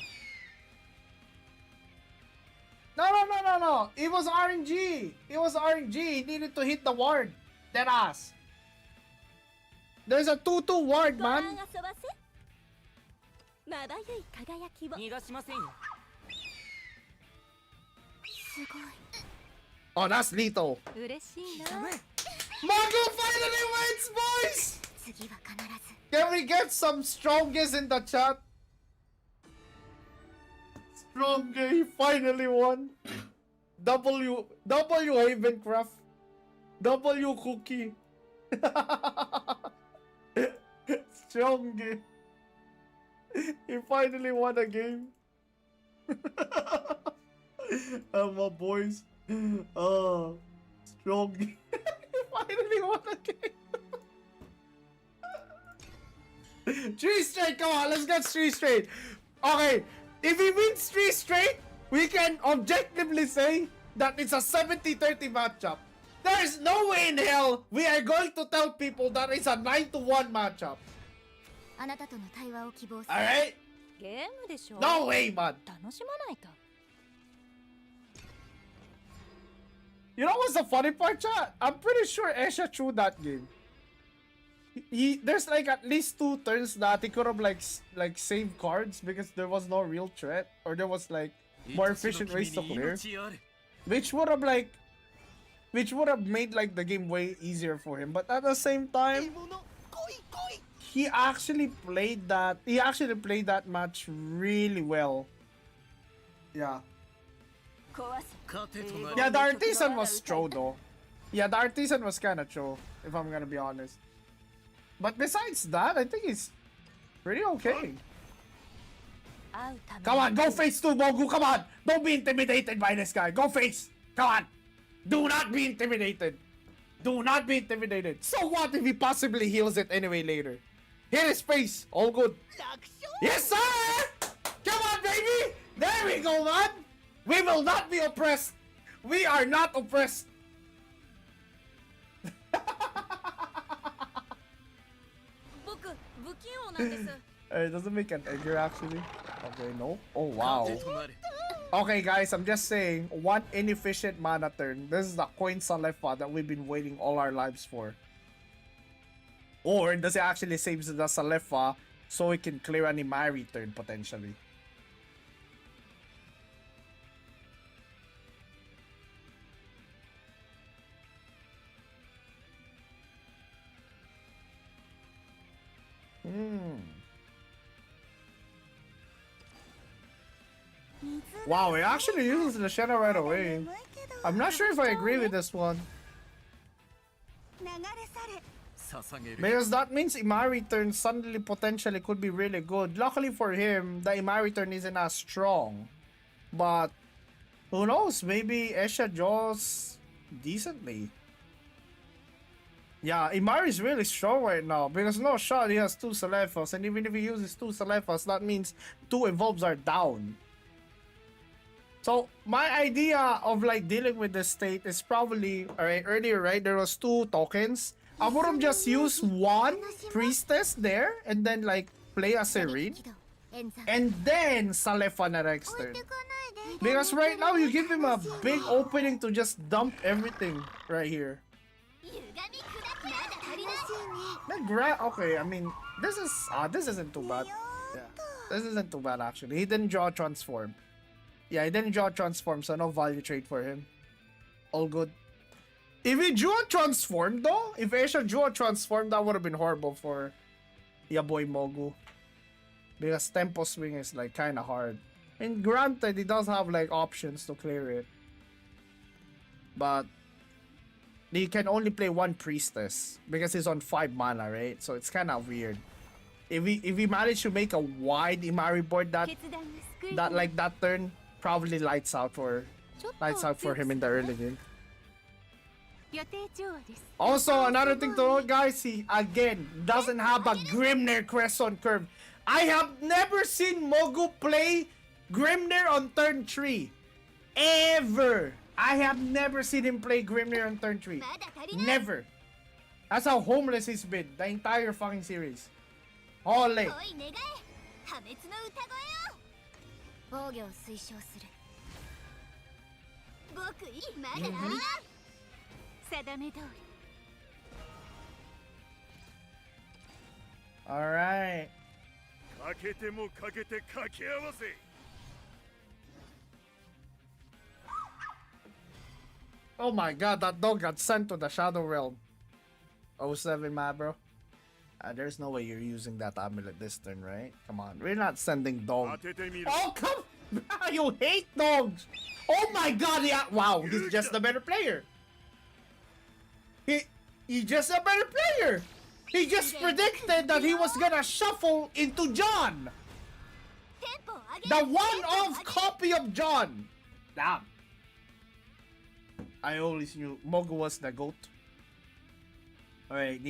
No, no, no, no, no. It was RNG. It was RNG. He needed to hit the ward. Dead ass. There's a 2-2 ward, ご覧 man. 遊ばせまばゆい輝きを逃がしませんよすごい Oh, that's lethal. 嬉しいな Mongo finally wins, boys. 次は必ず Can we get some strongest in the chat? Stronger, he finally won. W Havencraft. W Cookie. Strong game. He finally won a game. My boys. Oh, strong game. He finally won a game. 3 straight, come on, let's get 3 straight. Okay, if he wins 3 straight, we can objectively say that it's a 70-30 matchup. There's no way in hell we are going to tell people that it's a 9-1 matchup. あなたとの対話を希望する Alright? ゲームでしょ No way, man. 楽しまないと You know what's the funny part, chat? I'm pretty sure Essia threw that game. There's like at least 2 turns that he could have like saved cards because there was no real threat, or there was like more efficient ways to clear, which would have made like the game way easier for him. But at the same time, he actually played that match really well. Yeah. Yeah, the artisan was throw though. Yeah, the artisan was kind of throw, if I'm gonna be honest. But besides that, I think he's pretty okay. Come on, go face 2, Mogu, come on! Don't be intimidated by this guy. Go face! Come on! Do not be intimidated. Do not be intimidated. So what if he possibly heals it anyway later? Hit his face. All good. Yes, sir! Come on, baby! There we go, man! We will not be oppressed. We are not oppressed. It doesn't make an egger actually. Okay, no. Oh wow. Okay, guys, I'm just saying, one inefficient mana turn. This is the coin Salefa that we've been waiting all our lives for. Or does it actually save the Salefa so it can clear an Imari turn potentially? Wow, it actually uses the shadow right away. I'm not sure if I agree with this one. Because that means Imari turn suddenly potentially could be really good. Luckily for him, the Imari turn isn't as strong. But who knows, maybe Essia draws decently. Yeah, Imari is really strong right now because no shot he has 2 Salefas, and even if he uses 2 Salefas, that means 2 evolves are down. So my idea of like dealing with this state is probably, alright, earlier, right, there was 2 tokens. I would have just used 1 priestess there and then like play a Serene and then Salefa na next turn. Because right now you give him a big opening to just dump everything right here. Okay, I mean, this isn't too bad. Yeah, this isn't too bad actually. He didn't draw a transform. Yeah, he didn't draw a transform, so no value trade for him. All good. If he drew a transform though, if Essia drew a transform, that would have been horrible for your boy Mogu. Because tempo swing is like kind of hard. And granted, he does have like options to clear it. But he can only play 1 priestess because he's on 5 mana, right? So it's kind of weird. If he managed to make a wide Imari board that turn, probably lights out for him in the early game. Also, another thing to note, guys, he again doesn't have a Grimnir Crescent Curve. I have never seen Mogu play Grimnir on turn 3. Ever. I have never seen him play Grimnir on turn 3. Never. That's how homeless he's been the entire fucking series. Holy. Alright. Oh my god, that dog got sent to the Shadow Realm. 07, ma bro. There's no way you're using that amulet this turn, right? Come on, we're not sending dog. Oh, come! You hate dogs! Oh my god, yeah! Wow, he's just a better player. He's just a better player! He just predicted that he was gonna shuffle into John. テンポを上げ The る one-off copy of John. Damn. I always knew Mogu was the GOAT. Alright,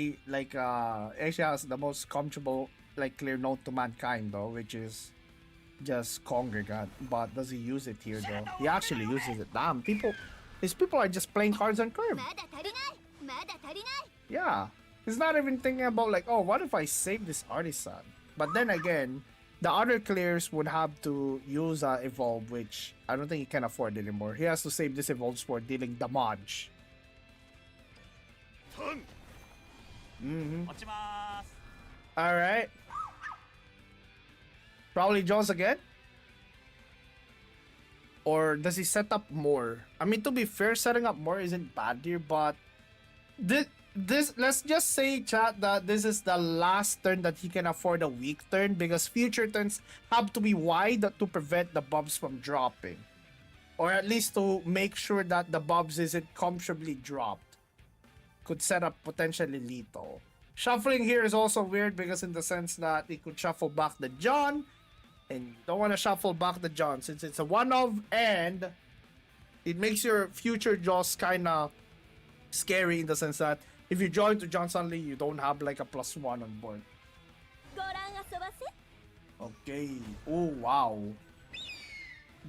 Essia has the most comfortable, clear note to mankind though, which is just Congregant. But does he use it here though? He actually uses it. Damn, these people are just playing cards on curve. まだ足りないまだ足りない Yeah. He's not even thinking about oh, what if I save this artisan? But then again, the other clears would have to use Evolve, which I don't think he can afford anymore. He has to save this Evolve for dealing damage. タン Mm-hmm. 落ちます Alright. Probably Jaws again? Or does he set up more? I mean, to be fair, setting up more isn't bad here, but this let's just say, chat, that this is the last turn that he can afford a weak turn, because future turns have to be wide to prevent the bobs from dropping, or at least to make sure that the bobs isn't comfortably dropped. Could set up potentially lethal. Shuffling here is also weird because in the sense that he could shuffle back the John, and you don't want to shuffle back the John since it's a one-of, and it makes your future draws kind of scary in the sense that if you draw into John suddenly, you don't have a +1 on board. ご覧遊ばせ Okay. Oh, wow.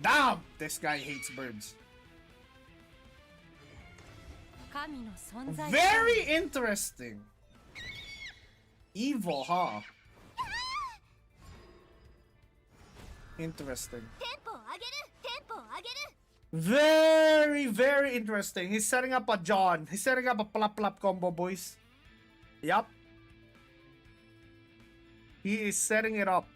Damn! This guy hates birds. 神の存在 Very interesting. Evil, huh? Interesting. テンポを上げるテンポを上げる Very, very interesting. He's setting up a John. He's setting up a plap combo, boys. Yup. He is setting it up.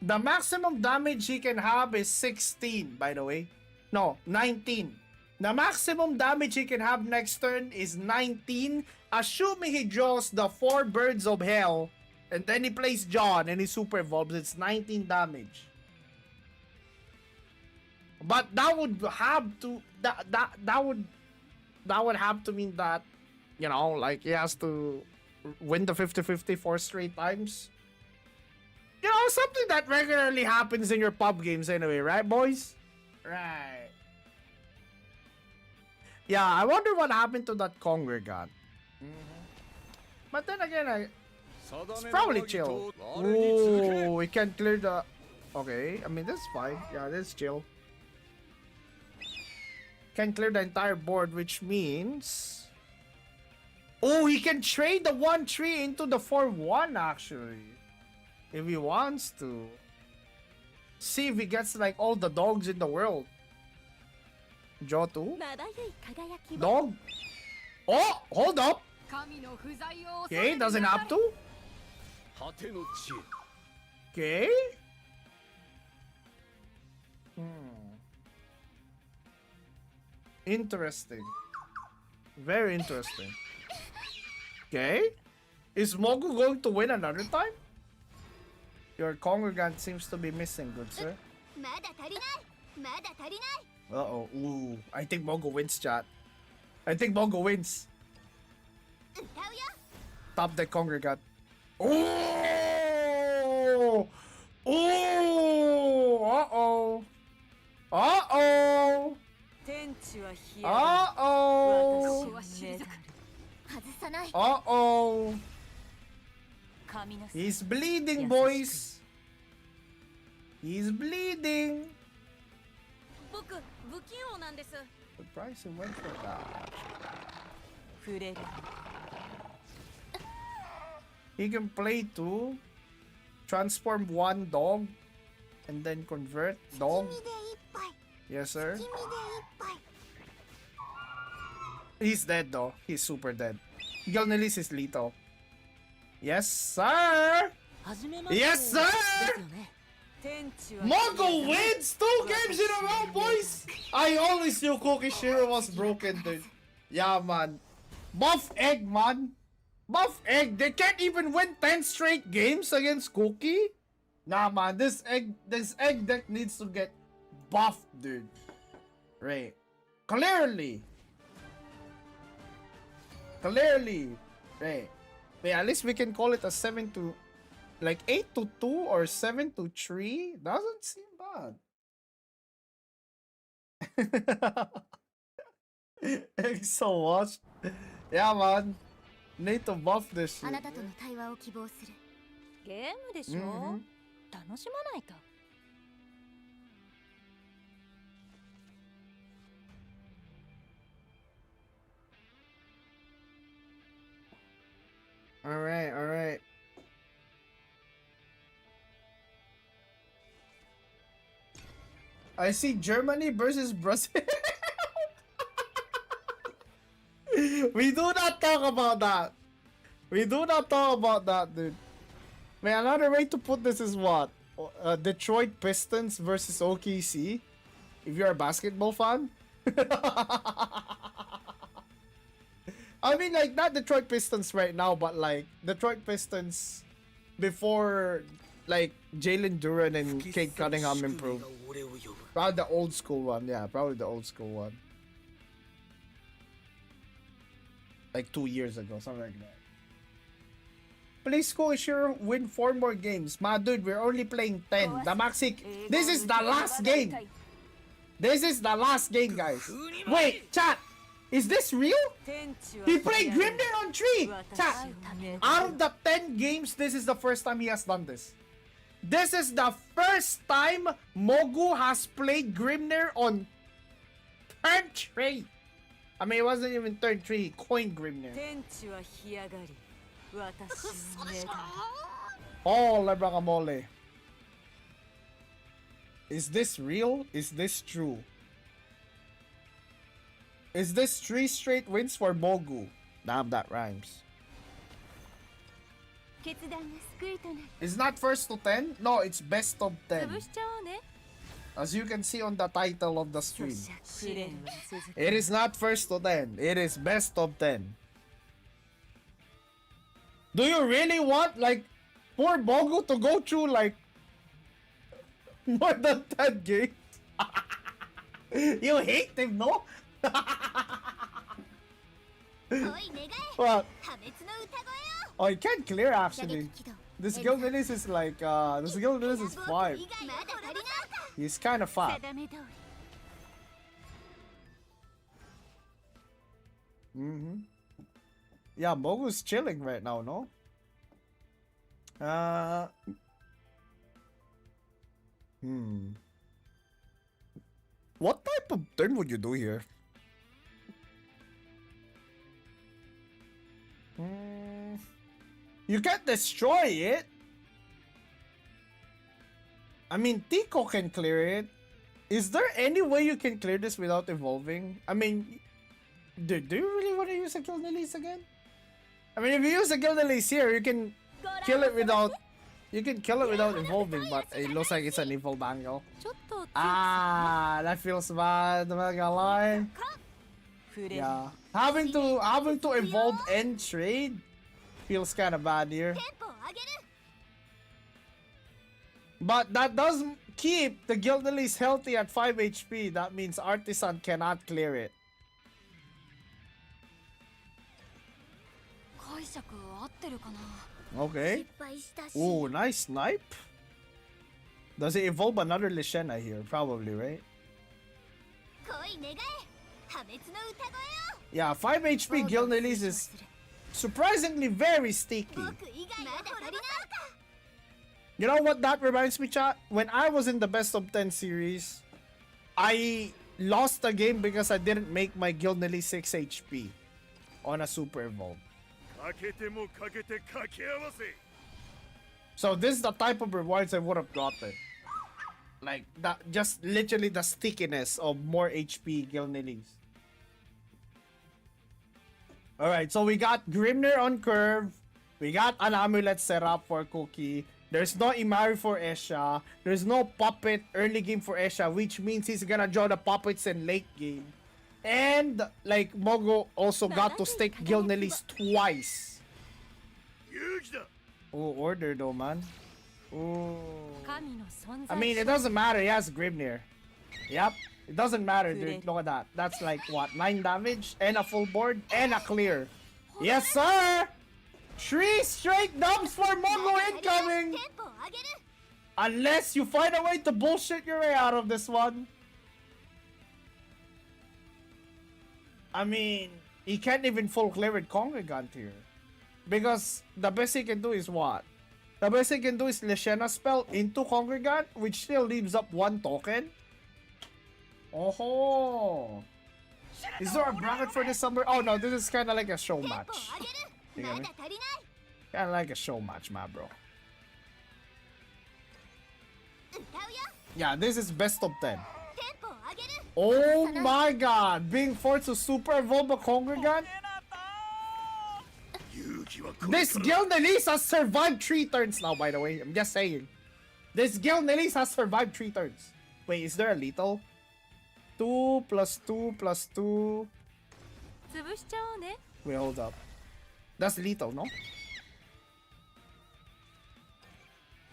The maximum damage he can have is 16, by the way. No, 19. The maximum damage he can have next turn is 19, assuming he draws the 4 birds of hell, and then he plays John and he super evolves. It's 19 damage. But that would have to that would have to mean that, you know, he has to win the 50-50 4 straight times. You know, something that regularly happens in your pub games anyway, right, boys? Right. Yeah, I wonder what happened to that Congregant. But then again, it's probably chill. Ooh, we can clear the... Okay, I mean, that's fine. Yeah, that's chill. Can clear the entire board, which means... Oh, he can trade the 1-3 into the 4-1, actually. If he wants to. See if he gets, all the dogs in the world. Draw 2? まばゆい輝きを Dog? Oh, hold up. 神の不在を Okay, doesn't have to. 果ての地へ Okay. Interesting. Very interesting. Okay. Is Mogu going to win another time? Your congregant seems to be missing, good sir. まだ足りないまだ足りない Uh-oh. Ooh. I think Mogu wins, chat. I think Mogu wins. 歌うよ Top deck congregant. Oh! Oh! Uh-oh. Uh-oh. 天地は冷え Uh-oh. 私は退く外さない Uh-oh. 神の He's bleeding, boys. He's bleeding. 僕不器用なんです The price went for that. 触れる He can play 2, transform 1 dog, and then convert dog. 君でいっぱい Yes, sir. 君でいっぱい He's dead, though. He's super dead. Gilnelis is lethal. Yes, sir! 始めましょう Yes, sir! ですよね天地は Mongo wins 2 games in a row, boys! I always knew Kukishiro was broken, dude. Yeah, man. Buff Egg, man. Buff Egg. They can't even win 10 straight games against Cookie? Nah, man. This egg deck needs to get buffed, dude. Right. Clearly. Clearly. Right. Wait, at least we can call it a 7 to... Like 8 to 2 or 7 to 3? Doesn't seem bad. Thanks so much. Yeah, man. Need to buff this あ shit. なたとの対話を希望する。ゲームでしょ、Mhm. 楽しまないと。Alright, alright. I see Germany versus Brazil. We do not talk about that. We do not talk about that, dude. Man, another way to put this is what? Detroit Pistons versus OKC. If you're a basketball fan. I mean, like, not Detroit Pistons right now, but like Detroit Pistons before, like, Jalen Duren and Kate Cunningham improved. Probably the old school one, yeah, probably the old school one. Like 2 years ago, something like that. Please Kukishiro win 4 more games. Ma dude, we're only playing 10. The Maxi, this is the last game. This is the last game, guys. Wait, chat. Is this real? He played Grimnir on 3. Chat. Out of the 10 games, this is the first time he has done this. This is the first time Mogu has played Grimnir on turn 3. I mean, it wasn't even turn 3. He coined Grimnir. Oh, Lebragamole. Is this real? Is this true? Is this 3 straight wins for Mogu? Damn, that rhymes. 決断が救いとなる。 It's not first to 10? No, it's best of 10. 潰しちゃおうね。 As you can see on the title of the stream. 試練は続く。 It is not first to 10. It is best of 10. Do you really want, like, poor Mogu to go through, like, more than 10 games? You hate him, no? おい願え What? 破滅の歌声よ Oh, he can't clear 射 actually. 撃軌道 This guild release is like, this guild release is 5. まだ足りな He's kind of fat. 定め通り。 Mm-hmm. Yeah, Mogu's chilling right now, no? What type of turn would you do here? You can't destroy it. I mean, Tico can clear it. Is there any way you can clear this without evolving? I mean, do you really want to use a Guild Release again? I mean, if you use a Guild Release here, you can kill it without... You can kill it without evolving, but it looks like it's an evil bangle. ちょっと強く Ah, that feels bad. I'm not gonna lie. 触れる。 Yeah, having to evolve and trade feels kind of bad here. テンポを上げる But that does keep the Guild Release healthy at 5 HP. That means Artisan cannot clear it. 解釈合ってるかな。 Okay. 失敗したし Ooh, nice snipe. Does it evolve another Lishena here? Probably, right? 恋願え破滅の歌声よ Yeah, 5 HP Guild Release is surprisingly very sticky. 僕以外まだ足りな You know what that reminds me, chat? When I was in the best of 10 series, I lost a game because I didn't make my Guild Release 6 HP on a Super Evolve. かけてもかけて掛け合わせ So this is the type of rewards I would have gotten. Like, that, just literally the stickiness of more HP Guild Release. Alright, so we got Grimnir on curve. We got an amulet set up for Cookie. There's no Imari for Essia. There's no puppet early game for Essia, which means he's gonna draw the puppets in late game. And, like, Mogo also got to stick Guild Release twice. 勇気だ Oh, order though, man. Oh. 神の存在。 I mean, it doesn't matter. He has Grimnir. Yep. It doesn't matter, dude. Look at that. That's like, what, 9 damage? And a full board? And a clear. Yes, sir! 3 straight dubs for Mongo テ incoming! ンポを上げる Unless you find a way to bullshit your way out of this one. I mean, he can't even full clear with Congregant here. Because the best he can do is what? The best he can do is Leshena spell into Congregant, which still leaves up 1 token. Oh. Is there a bracket for this summer? Oh no, this is kind of like a show テンポを match. 上げる You get ま me? だ足りない Kind of like a show match, my bro. 歌うよ Yeah, this is best of 10. テンポを上げる Oh my god! Being forced to super evolve a Congregant? 勇気はこれ This から guild Elise has survived 3 turns now, by the way. I'm just saying. This guild Elise has survived 3 turns. Wait, is there a lethal? 2 plus 2 plus 2. 潰しちゃおうね。 Wait, hold up. That's lethal, no?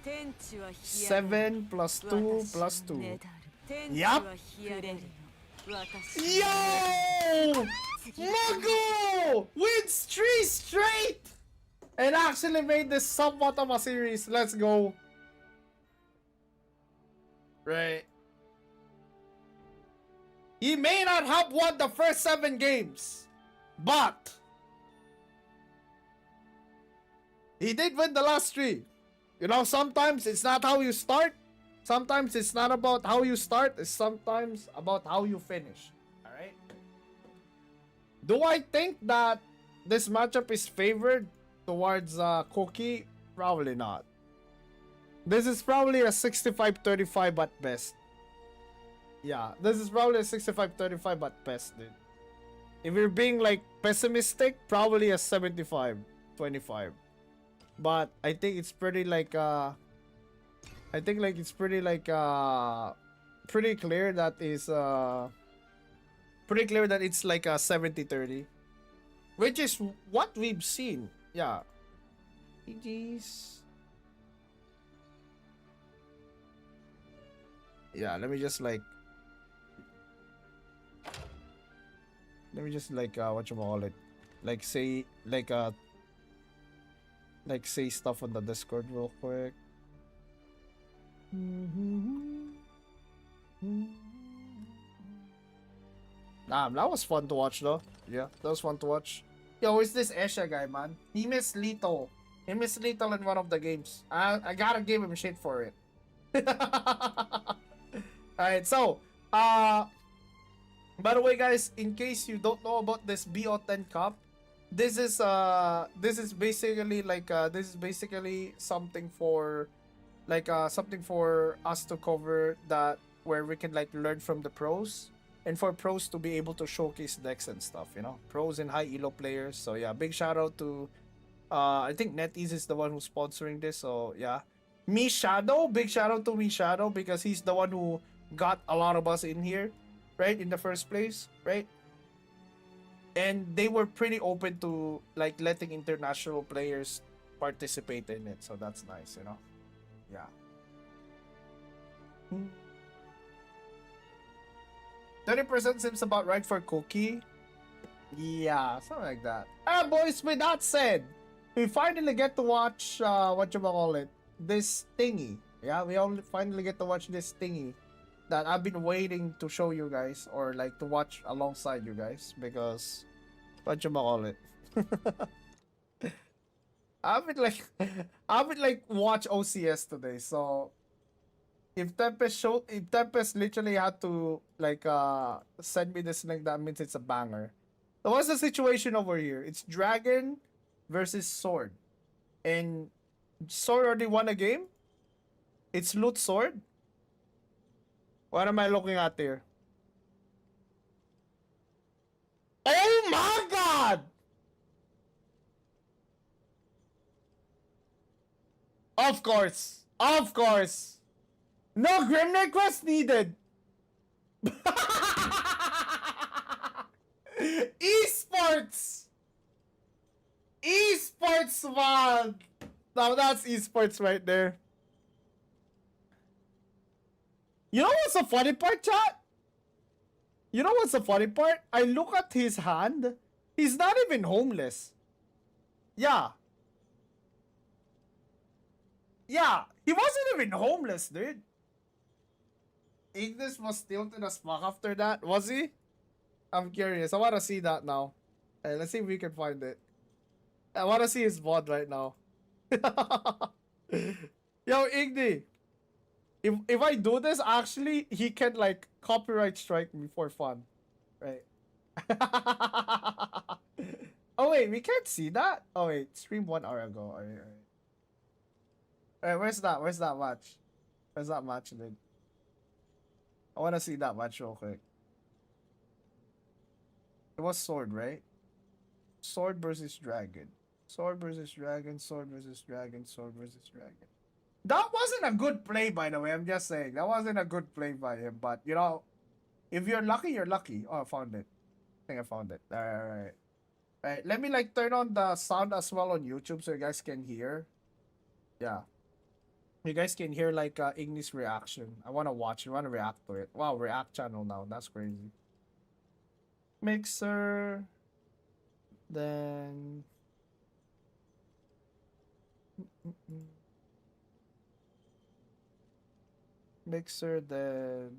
天地は冷やれる 7 plus 2 plus 2. ねだる天地 Yup. は冷やれるの私 Yo! Mogu! Wins 3 straight! And actually made this somewhat of a series. Let's go. Right. He may not have won the first 7 games, but he did win the last 3. You know, sometimes it's not how you start. Sometimes it's not about how you start. It's sometimes about how you finish. Alright? Do I think that this matchup is favored towards Cookie? Probably not. This is probably a 65-35 at best. Yeah, this is probably a 65-35 at best, dude. If you're being like pessimistic, probably a 75-25. But I think it's pretty like I think like it's pretty like pretty clear that is pretty clear that it's like a 70-30, which is what we've seen. Yeah. GG's. Yeah, let me just like what you call it, like say say stuff on the Discord real quick. Nah, that was fun to watch though. Yeah, that was fun to watch. Yo, who's this Essia guy, man? He missed lethal. He missed lethal in one of the games. I gotta give him shit for it. Alright, so by the way, guys, in case you don't know about this BO10 Cup, this is basically like this is basically something for something for us to cover, that where we can like learn from the pros, and for pros to be able to showcase decks and stuff, you know, pros and high elo players. So yeah, big shout out to I think NetEase is the one who's sponsoring this. So yeah, Me Shadow, big shout out to Me Shadow, because he's the one who got a lot of us in here, right, in the first place, right? And they were pretty open to like letting international players participate in it, so that's nice, you know. Yeah. 30% seems about right for Cookie. Yeah, something like that. Boys, with that said, we finally get to watch this thingy. Yeah, we only finally get to watch this thingy that I've been waiting to show you guys, or like to watch alongside you guys, because I've been like watch OCS today. So if Tempest literally had to like send me this link, that means it's a banger. So what's the situation over here? It's Dragon versus Sword, and Sword already won a game. It's Loot Sword. What am I looking at here? Oh my god! Of course. Of course. No Grimnir quest needed. Esports. Esports, man. Now that's esports right there. You know what's the funny part, chat? You know what's the funny part? I look at his hand. He's not even homeless. Yeah. Yeah, he wasn't even homeless, dude. Ignis was tilted as fuck after that, was he? I'm curious. I want to see that now. Hey, let's see if we can find it. I want to see his VOD right now. Yo, Igni. If I do this, actually, he can, like, copyright strike me for fun. Right. Oh, wait, we can't see that? Oh, wait, stream 1 hour ago. Alright. Alright, where's that? Where's that match? Where's that match, dude? I want to see that match real quick. It was sword, right? Sword versus dragon. Sword versus dragon, sword versus dragon, sword versus dragon. That wasn't a good play, by the way. I'm just saying. That wasn't a good play by him. But, you know, if you're lucky, you're lucky. Oh, I found it. I think I found it. Alright. Alright, let me, like, turn on the sound as well on YouTube so you guys can hear. Yeah. You guys can hear, like, Ignis' reaction. I want to watch. I want to react to it. Wow, react channel now. That's crazy. Mixer. Then... Mixer, then...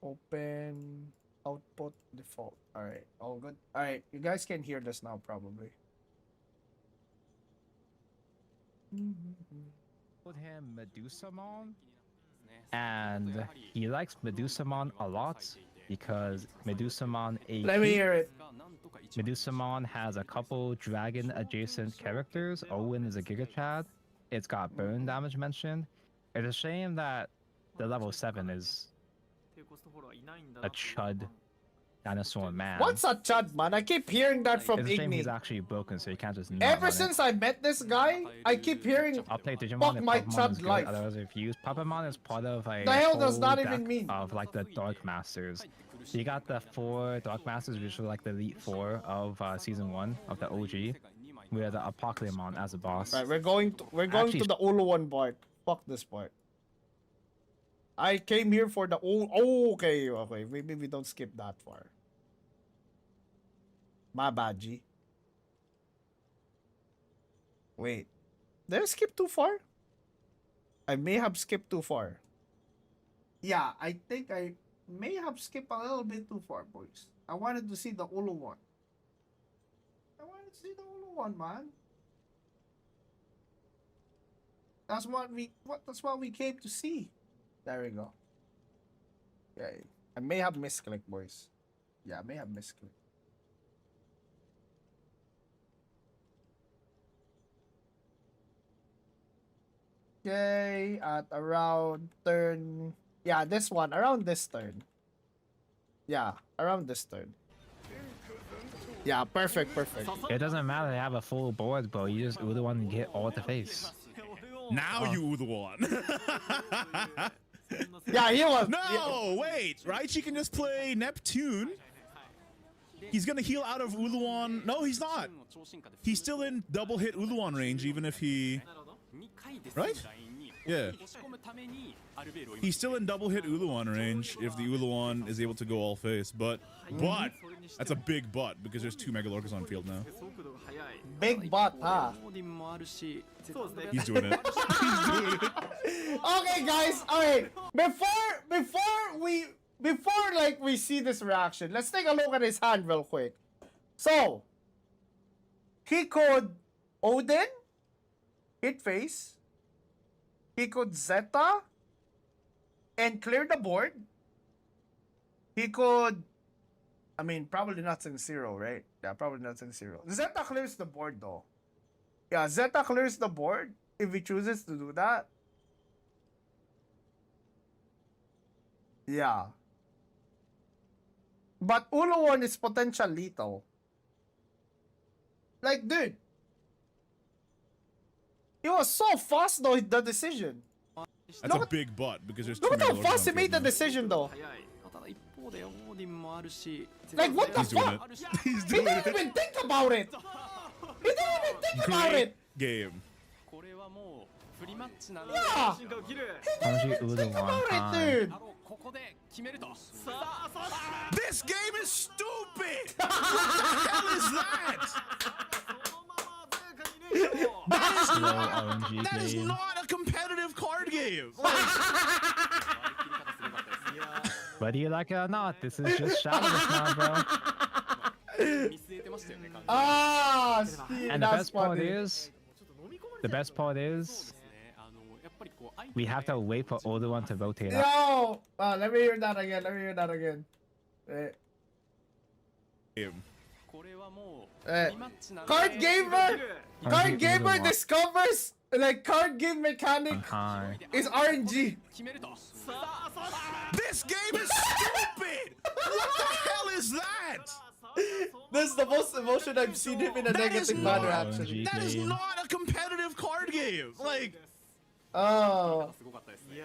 Open... Output, default. Alright, all good. Alright, you guys can hear this now, probably. Called him Medusamon, and he likes Medusamon a lot because Medusamon AP. Let me hear it. Medusamon has a couple dragon adjacent characters. Owen is a Giga Chad. It's got burn damage mentioned. It's a shame that the level 7 is a chud dinosaur man. What's a chud, man? I keep hearing that from It's a shame Igni. he's actually broken, so you can't just not Ever run since I met this guy, I keep hearing I'll play Digimon fuck if my Papamon chud is good, life. otherwise refuse. Papamon is part of a The hell does whole that deck even mean? of like the Dark Masters. You got the 4 Dark Masters, which are like the Elite 4 of season 1 of the OG, with the Apocalypmon as a boss. Right, we're going to the Uluwan part. Fuck this part. I came here for the okay. Maybe we don't skip that far. My bad, G. Wait. Did I skip too far? I may have skipped too far. Yeah, I think I may have skipped a little bit too far, boys. I wanted to see the Uluwan. I wanted to see the Uluwan, man. That's what we came to see. There we go. Yeah, I may have misclicked, boys. Yeah, I may have misclicked. Okay, at around turn... Yeah, this one. Around this turn. Yeah, around this turn. Yeah, perfect. It doesn't matter to have a full board, bro. You just the one and get all at the face. Now you the one. Yeah, he was. No, wait. Raichi can just play Neptune. He's gonna heal out of Uluwan. No, he's not. He's still in double hit Uluwan range, even if he... Right? Yeah. He's still in double hit Uluwan range if the Uluwan is able to go all face. But, that's a big but because there's 2 Megalorcas on field now. Big butt, huh? He's doing it. He's doing it. Okay, guys. All right. Before like we see this reaction, let's take a look at his hand real quick. So, he could Odin, hit face. He could Zeta and clear the board. He could, I mean, probably not Zero, right? Yeah, probably not Zero. Zeta clears the board though. Yeah, Zeta clears the board if he chooses to do that. Yeah. But Uluwan is potential lethal. Like, dude. It was so fast though, the decision. That's a big but because there's 2 Look at how Megalorcas fast he on made field the now. decision though. Like, what the He's doing fuck? it. He's He doing didn't it. even think about it. He didn't even think about it. Game. Yeah. He didn't even think about it, dude. This game is stupid! What the hell is that? RNG That is game. not a competitive card game. Whether you like it or not, this is just Shadowless now, bro. 見据えてましたよね完全に Ah, Steve, And the that's best part funny. is, the best part そうで is, すねやっぱりこう相手 we have to wait for older one to rotate out. Yo! Let me hear that again. Let me hear that again. Eh, Game. これはもう eh. リマッチなんで Card gamer! Card gamer Older one. discovers like card game mechanic Hi. is RNG. 決めると This game is stupid. What the hell is that? That's the most emotion I've seen him in a That is negative manner, not- actually. That is not a competitive card game. Like, Oh. すごかったですね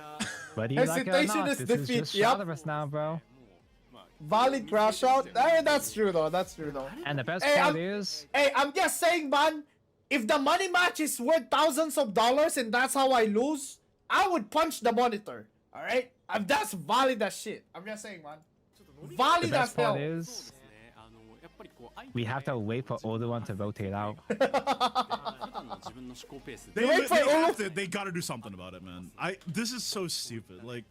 Whether you like it or Hesitation not, is this is defeat, just yup. Shadowless now, bro. Volley crash out. Hey, that's true though. That's true though. And the best Hey, part I'm- is, Hey, I'm just saying, man. If the money match is worth thousands of dollars and that's how I lose, I would punch the monitor. All right, that's valid as shit. I'm just saying, man. the Valid as best part hell. is, ねやっぱりこう相手 we have to wait for older one to rotate out. 普段の自分の思考ペースで they, Wait for have Ulu. to, they gotta do something about it, man. This is so stupid. Like,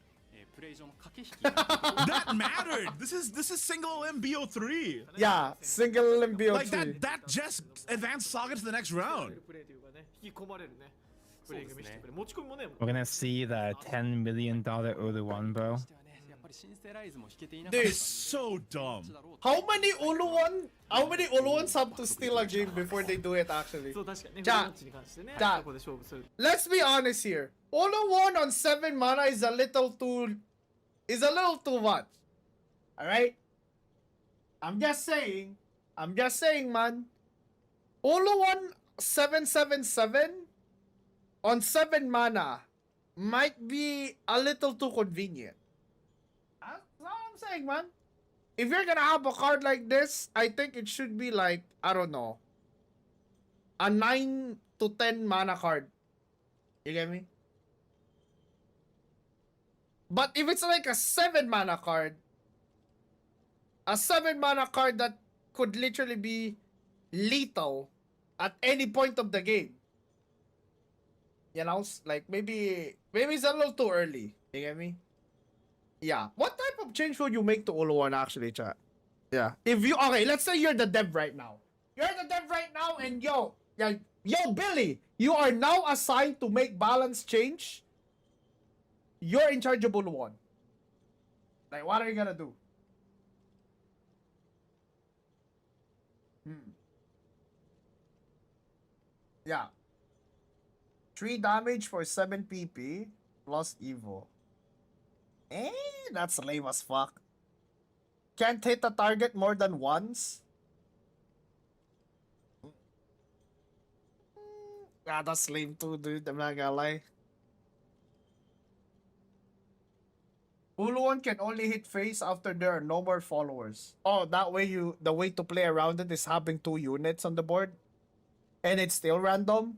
プレイ上の駆け引きが that mattered. This is single MBO3. Yeah, single limb Like BO3. that just advanced Saga to the next round. プレーというかね、引き込まれるね、プレイング見せてくれる。持ち込みもね、 We're gonna see the $10 million older one, bro. してはねやっぱりシンセライズも弾けていなかっ They're た so dumb. How many Uluans have to steal a game before they do it? Actually, そう確かにね、じゃあフルマッチに関してね、じゃあここで勝負する。 let's be honest here. Uluan on 7 mana is a little too much. All right. I'm just saying, man. Uluan 777 on 7 mana might be a little too convenient. That's all I'm saying, man. If you're gonna have a card like this, I think it should be like, I don't know, a 9 to 10 mana card. You get me? But if it's like a 7 mana card, that could literally be lethal at any point of the game. You know, like maybe it's a little too early. You get me? Yeah. What type of change would you make to Uluwan actually, chat? Yeah. If you okay, let's say you're the dev right now. You're the dev right now, and yo, Billy, you are now assigned to make balance change. You're in charge of Uluwan. Like, what are you gonna do? Yeah. 3 damage for 7 PP plus Evo. That's lame as fuck. Can't hit a target more than once. Yeah, that's lame too, dude. I'm not gonna lie. Uluwan can only hit face after there are no more followers. Oh, that way the way to play around it is having 2 units on the board. And it's still random.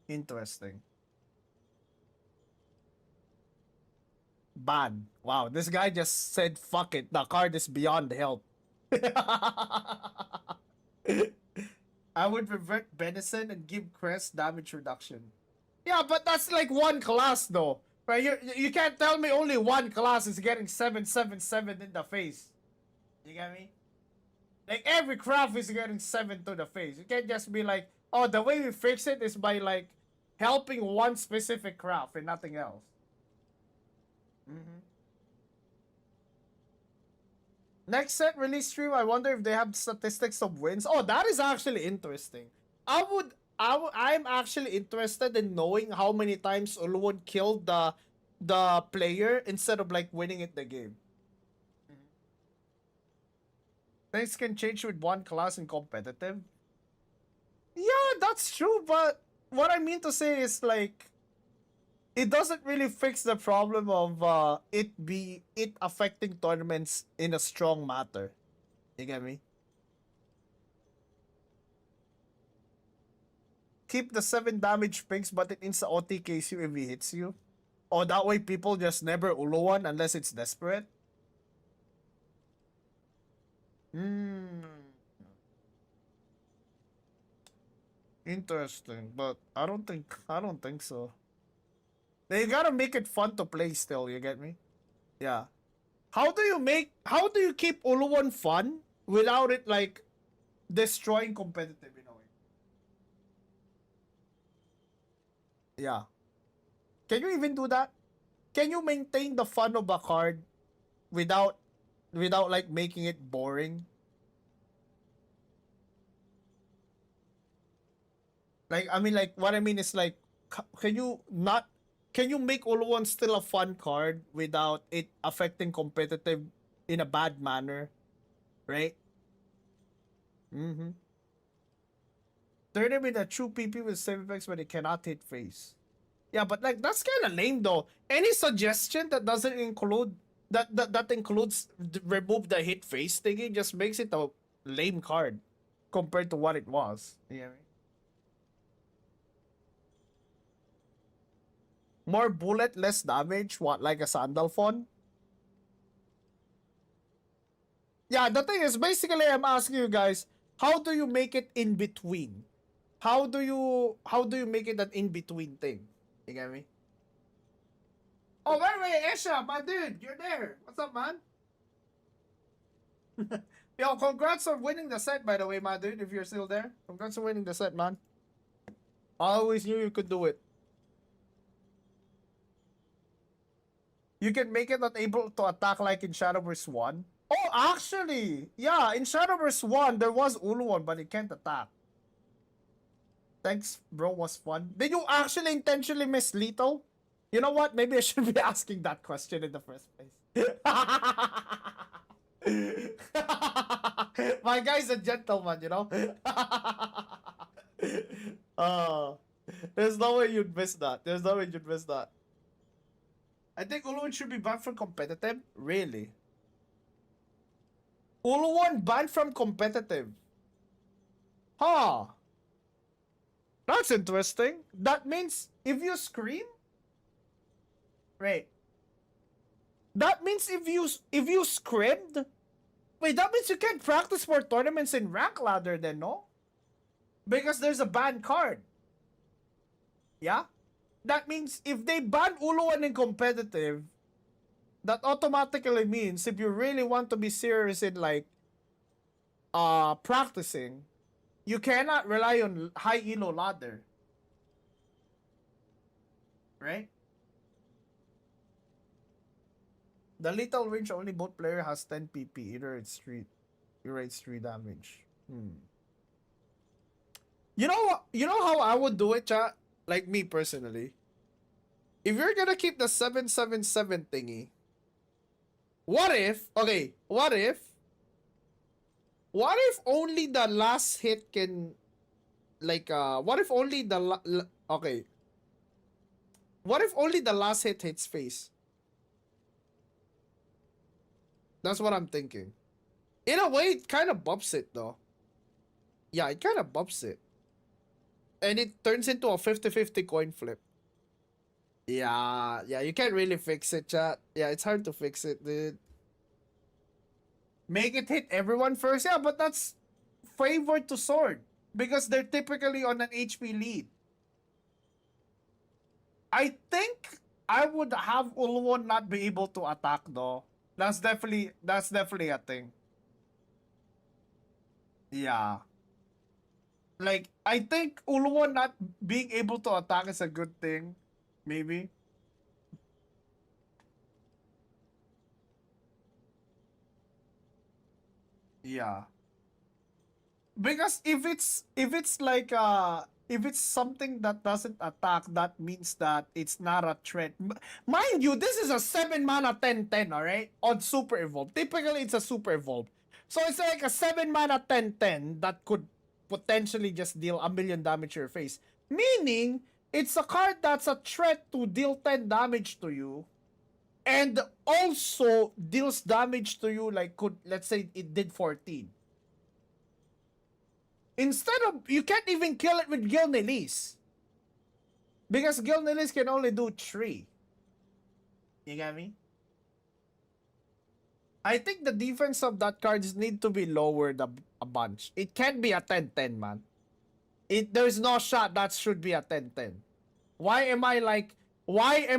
Interesting. Ban. Wow, this guy just said fuck it. The card is beyond help. I would revert Benison and give Crest damage reduction. Yeah, but that's like one class though. Right? You can't tell me only one class is getting 777 in the face. You get me? Like every craft is getting 7 to the face. You can't just be like, oh, the way we fix it is by like helping one specific craft and nothing else. Next set release stream, I wonder if they have statistics of wins. Oh, that is actually interesting. I'm actually interested in knowing how many times Uluwan killed the player instead of like winning it the game. Things can change with one class in competitive. Yeah, that's true, but what I mean to say is like it doesn't really fix the problem of it affecting tournaments in a strong matter. You get me? Keep the 7 damage pings, but it insta OTKs you if he hits you. Oh, that way people just never Uluwan unless it's desperate. Interesting, but I don't think so. They gotta make it fun to play still, you get me? Yeah. How do you keep Uluwon fun without it like destroying competitive in a way? Yeah. Can you even do that? Can you maintain the fun of a card without like making it boring? Like I mean like what I mean is like can you make Uluwon still a fun card without it affecting competitive in a bad manner? Right? Mm-hmm. Turn him in a true PP with save effects but it cannot hit face. Yeah, but like that's kind of lame though. Any suggestion that doesn't include that includes remove the hit face thingy just makes it a lame card compared to what it was. Yeah. More bullet, less damage. What, like a sandal phone? Yeah, the thing is, basically, I'm asking you guys, how do you make it in between? How do you make it an in between thing? You get me? Oh, by the way, Essia, my dude, you're there. What's up, man? Yo, congrats on winning the set, by the way, my dude. If you're still there, congrats on winning the set, man. I always knew you could do it. You can make it unable to attack like in Shadowverse 1. Oh, actually, yeah, in Shadowverse 1, there was Uluwon, but it can't attack. Thanks, bro, was fun. Did you actually intentionally miss Lethal? You know what? Maybe I should be asking that question in the first place. My guy's a gentleman, you know? There's no way you'd miss that. There's no way you'd miss that. I think Uluwon should be banned from competitive. Really? Uluwon banned from competitive. Huh. That's interesting. That means if you scream, right? That means if you screamed, wait, that means you can't practice for tournaments in rank ladder then, no? Because there's a ban card. Yeah? That means if they ban Uluwon in competitive, that automatically means if you really want to be serious in like practicing, you cannot rely on high elo ladder. Right? The lethal range only both player has 10 PP, either it's 3 damage. You know how I would do it, chat? Like me personally. If you're gonna keep the 777 thingy, what if only the last hit can, like, what if only the last hit hits face? That's what I'm thinking. In a way, it kind of bumps it though. Yeah, it kind of bumps it. And it turns into a 50-50 coin flip. Yeah, you can't really fix it, chat. Yeah, it's hard to fix it, dude. Make it hit everyone first? Yeah, but that's favored to sword. Because they're typically on an HP lead. I think I would have Uluwon not be able to attack though. That's definitely a thing. Yeah. Like, I think Uluwon not being able to attack is a good thing. Maybe. Yeah. Because if it's like if it's something that doesn't attack, that means that it's not a threat. Mind you, this is a 7 mana 10/10, alright? On Super Evolve. Typically, it's a Super Evolve. So it's like a 7 mana 10/10 that could potentially just deal 1,000,000 damage to your face. Meaning, it's a card that's a threat to deal 10 damage to you. And also deals damage to you like let's say it did 14. Instead of, you can't even kill it with Gilnelis. Because Gilnelis can only do 3. You get me? I think the defense of that card need to be lowered a bunch. It can't be a 10/10, man. There's no shot that should be a 10-10. Why am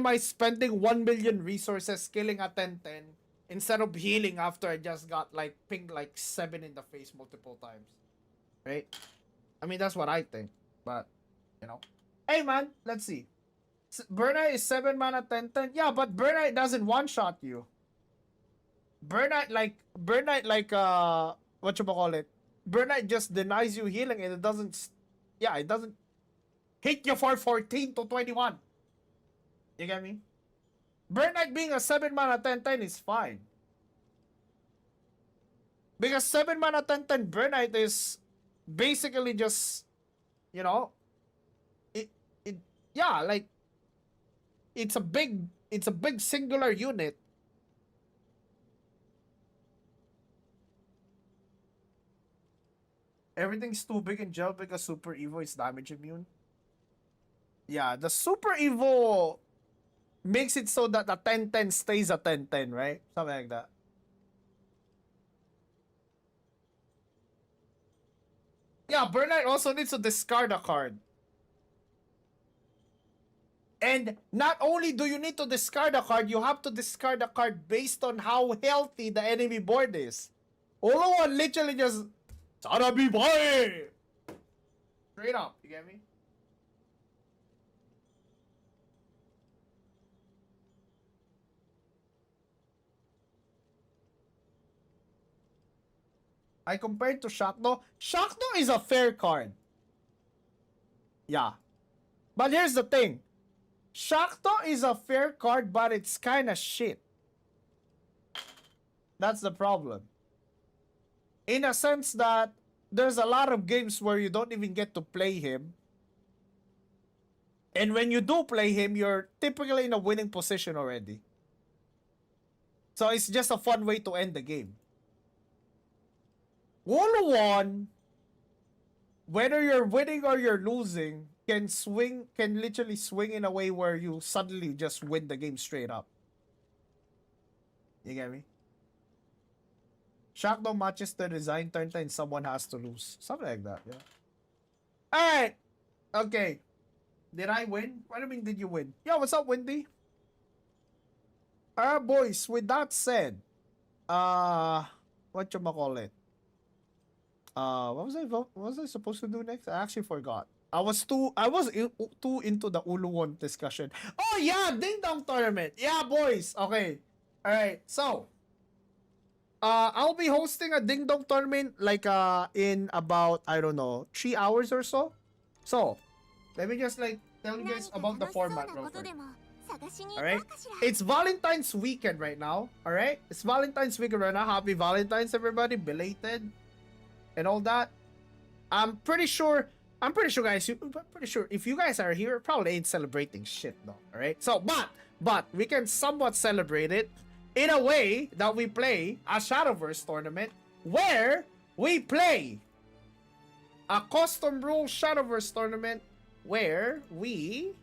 I spending 1 million resources killing a 10-10 instead of healing after I just got like pinged like 7 in the face multiple times? Right? I mean, that's what I think. But, you know. Hey man, let's see. Burnout is 7 mana 10-10. Yeah, but Burnout doesn't one-shot you. Burnout like whatchamacallit? Burnout just denies you healing and it doesn't hit you for 14 to 21. You get me? Burnout being a 7 mana 10-10 is fine. Because 7 mana 10-10 Burnout is basically just, you know, it's a big singular unit. Everything's too big in gel because Super Evo is damage immune. Yeah, the Super Evo makes it so that the 10-10 stays a 10-10, right? Something like that. Yeah, Burnout also needs to discard a card. And not only do you need to discard a card, you have to discard a card based on how healthy the enemy board is. Uluwon literally just Sarabi boy! Straight up, you get me? I compared to Shakdo. Shakdo is a fair card. Yeah. But here's the thing. Shakdo is a fair card, but it's kinda shit. That's the problem. In a sense that there's a lot of games where you don't even get to play him. And when you do play him, you're typically in a winning position already. So it's just a fun way to end the game. Uluwon, whether you're winning or you're losing, can literally swing in a way where you suddenly just win the game straight up. You get me? Shakdo matches the design turn and someone has to lose. Something like that, yeah. Alright. Okay. Did I win? What do you mean did you win? Yeah, what's up, Wendy? Boys, with that said, whatchamacallit? What was I supposed to do next? I actually forgot. I was too into the Uluwon discussion. Oh yeah, Ding Dong tournament. Yeah, boys. Okay. All right. So, I'll be hosting a Ding Dong tournament like in about, I don't know, 3 hours or so. So, let me just like tell you guys about the format real quick. Alright? It's Valentine's weekend right now. Alright? It's Valentine's weekend right now. Happy Valentine's, everybody. Belated. And all that. I'm pretty sure, guys. I'm pretty sure if you guys are here, probably ain't celebrating shit, though. Alright? So, but we can somewhat celebrate it in a way that we play a Shadowverse tournament where we play a custom rule Shadowverse tournament where we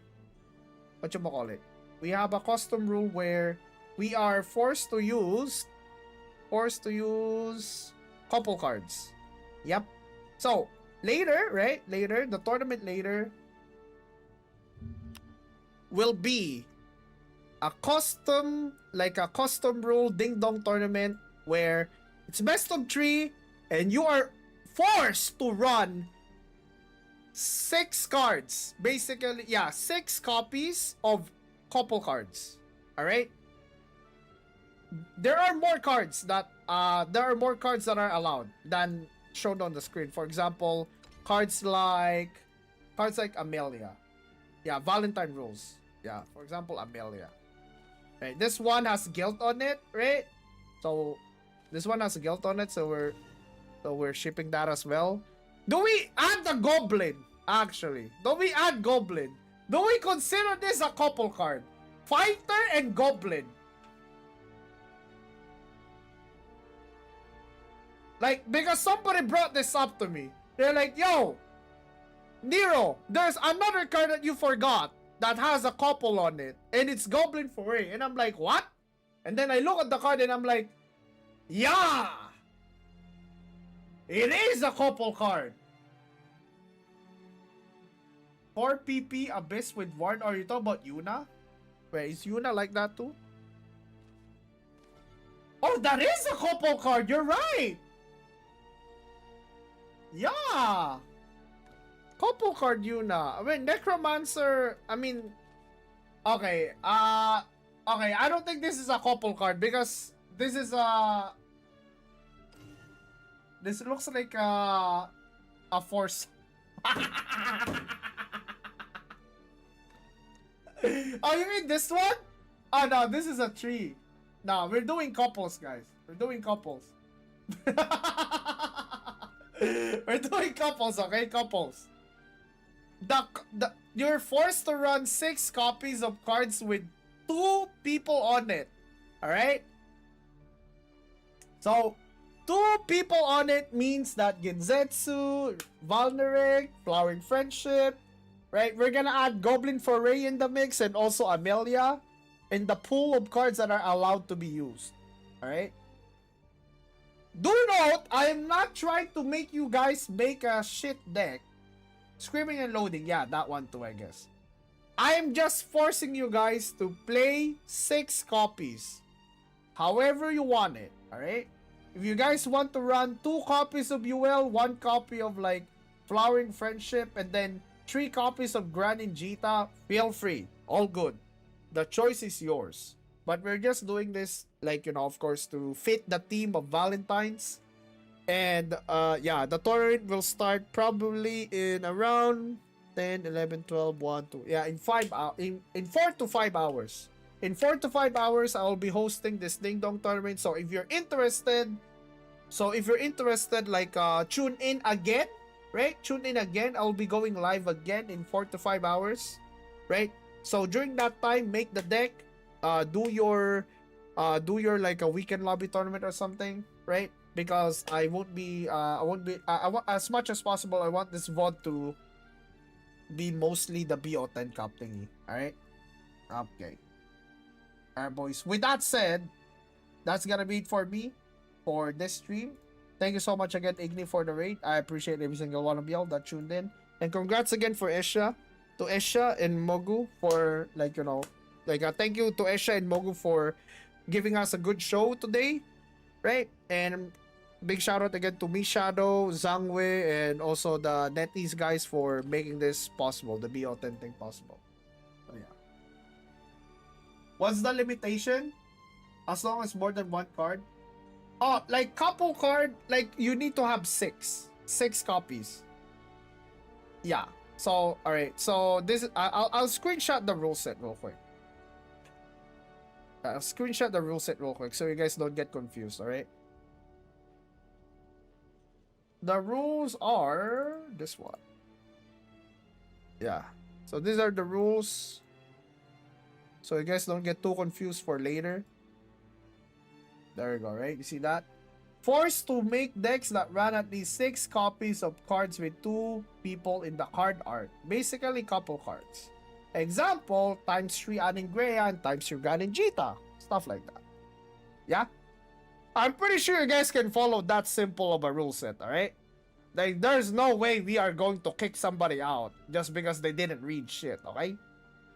we have a custom rule where we are forced to use couple cards. Yep. So later, right? Later, the tournament later will be a custom rule Ding Dong tournament where it's best of 3 and you are forced to run 6 cards. Basically, yeah, 6 copies of couple cards. Alright? There are more cards that are allowed than shown on the screen. For example, cards like Amelia. Yeah, Valentine rules. Yeah, for example, Amelia. Right, this one has guilt on it, right? So this one has guilt on it, so we're shipping that as well. Do we add the Goblin? Actually, do we add Goblin? Do we consider this a couple card? Fighter and Goblin. Like, because somebody brought this up to me. They're like, yo, Nero, there's another card that you forgot that has a couple on it. And it's Goblin for A. And I'm like, what? And then I look at the card and I'm like, yeah! It is a couple card. 4 PP Abyss with Ward. Are you talking about Yuna? Wait, is Yuna like that too? Oh, that is a couple card. You're right. Yeah. Couple card Yuna. I mean, Necromancer. I mean, okay. Okay. I don't think this is a couple card because this is a. This looks like a force. Oh, you mean this one? Oh no, this is a tree. No, we're doing couples, guys. We're doing couples. We're doing couples, okay? Couples. You're forced to run 6 copies of cards with 2 people on it. Alright? So, 2 people on it means that Genzetsu, Valneric, Flowering Friendship, right? We're gonna add Goblin Foray in the mix and also Amelia in the pool of cards that are allowed to be used. Alright? Do note, I am not trying to make you guys make a shit deck. Screaming and Loading, yeah, that one too, I guess. I am just forcing you guys to play 6 copies. However you want it, alright? If you guys want to run 2 copies of UL, 1 copy of like Flowering Friendship, and then 3 copies of Gran Jita, feel free. All good. The choice is yours. But we're just doing this, like, you know, of course, to fit the theme of Valentine's. And, yeah, the tournament will start probably in around 10, 11, 12, 1, 2. Yeah, in 4 to 5 hours. In 4 to 5 hours, I'll be hosting this Ding Dong tournament. So if you're interested, like, tune in again, right? Tune in again. I'll be going live again in 4 to 5 hours, right? So during that time, make the deck, do your like a weekend lobby tournament or something, right? Because I want as much as possible. I want this VOD to be mostly the BO10 cup thingy. All right, okay. Alright, boys. With that said, that's gonna be it for me for this stream. Thank you so much again, Igni, for the raid. I appreciate every single one of y'all that tuned in. And congrats again for Essia. To Essia and Mogu for, like, you know, like, thank you to Essia and Mogu for giving us a good show today. Right? And big shout out again to Shadow, Zhangwei, and also the NetEase guys for making this possible, the BO10 thing possible. So, yeah. What's the limitation? As long as more than 1 card? Oh, like couple card, like you need to have 6 copies. Yeah. So, all right. So this, I'll screenshot the rule set real quick. I'll screenshot the rule set real quick so you guys don't get confused. All right. The rules are this one. Yeah. So these are the rules. So you guys don't get too confused for later. There you go, right? You see that? Forced to make decks that run at least 6 copies of cards with 2 people in the card art. Basically, couple cards. Example, times 3 Aningrea and times 3 Jita. Stuff like that. Yeah? I'm pretty sure you guys can follow that simple of a rule set, alright? Like, there's no way we are going to kick somebody out just because they didn't read shit, okay?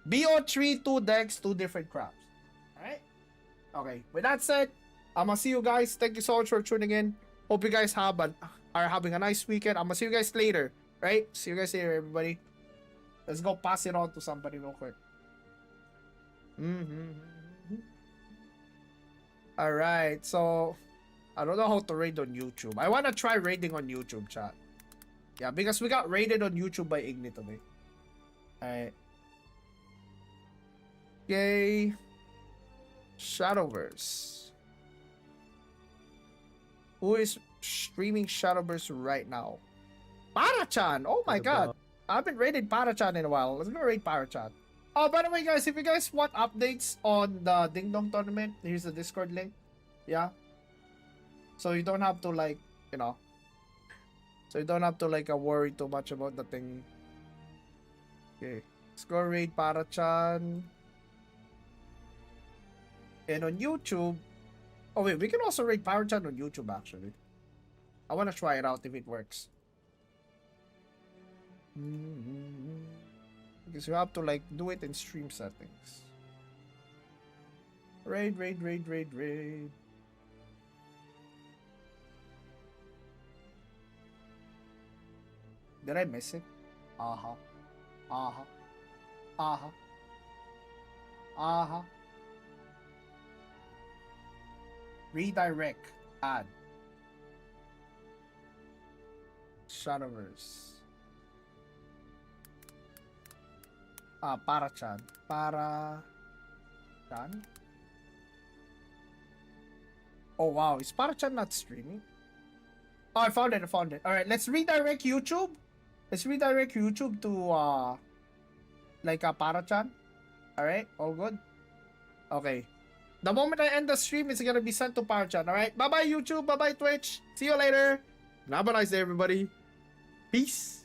BO3, 2 decks, 2 different crops. Alright? Okay, with that said, I'm gonna see you guys. Thank you so much for tuning in. Hope you guys are having a nice weekend. I'm gonna see you guys later, right? See you guys later, everybody. Let's go pass it on to somebody real quick. Alright, so I don't know how to raid on YouTube. I wanna try raiding on YouTube, chat. Yeah, because we got raided on YouTube by Igni today. Alright. Yay. Shadowverse. Who is streaming Shadowverse right now? Parachan! Oh my god! I haven't raided Parachan in a while. Let's go raid Parachan. Oh, by the way, guys, if you guys want updates on the Ding Dong tournament, here's the Discord link. Yeah. So you don't have to, like, you know. So you don't have to, like, worry too much about the thing. Okay. Let's go raid Parachan. And on YouTube, oh wait, we can also rate Parachan on YouTube actually. I want to try it out if it works. Because you have to like do it in stream settings. Raid. Did I miss it? Aha. Redirect. Add. Shadowverse. Para-chan. Para-chan? Oh wow, is Para-chan not streaming? Oh, I found it. Alright, let's redirect YouTube. Let's redirect YouTube to like a Para-chan. Alright, all good. Okay. The moment I end the stream, it's gonna be sent to Para-chan. Alright, bye-bye YouTube, bye-bye Twitch. See you later. Have a nice day, everybody. Peace.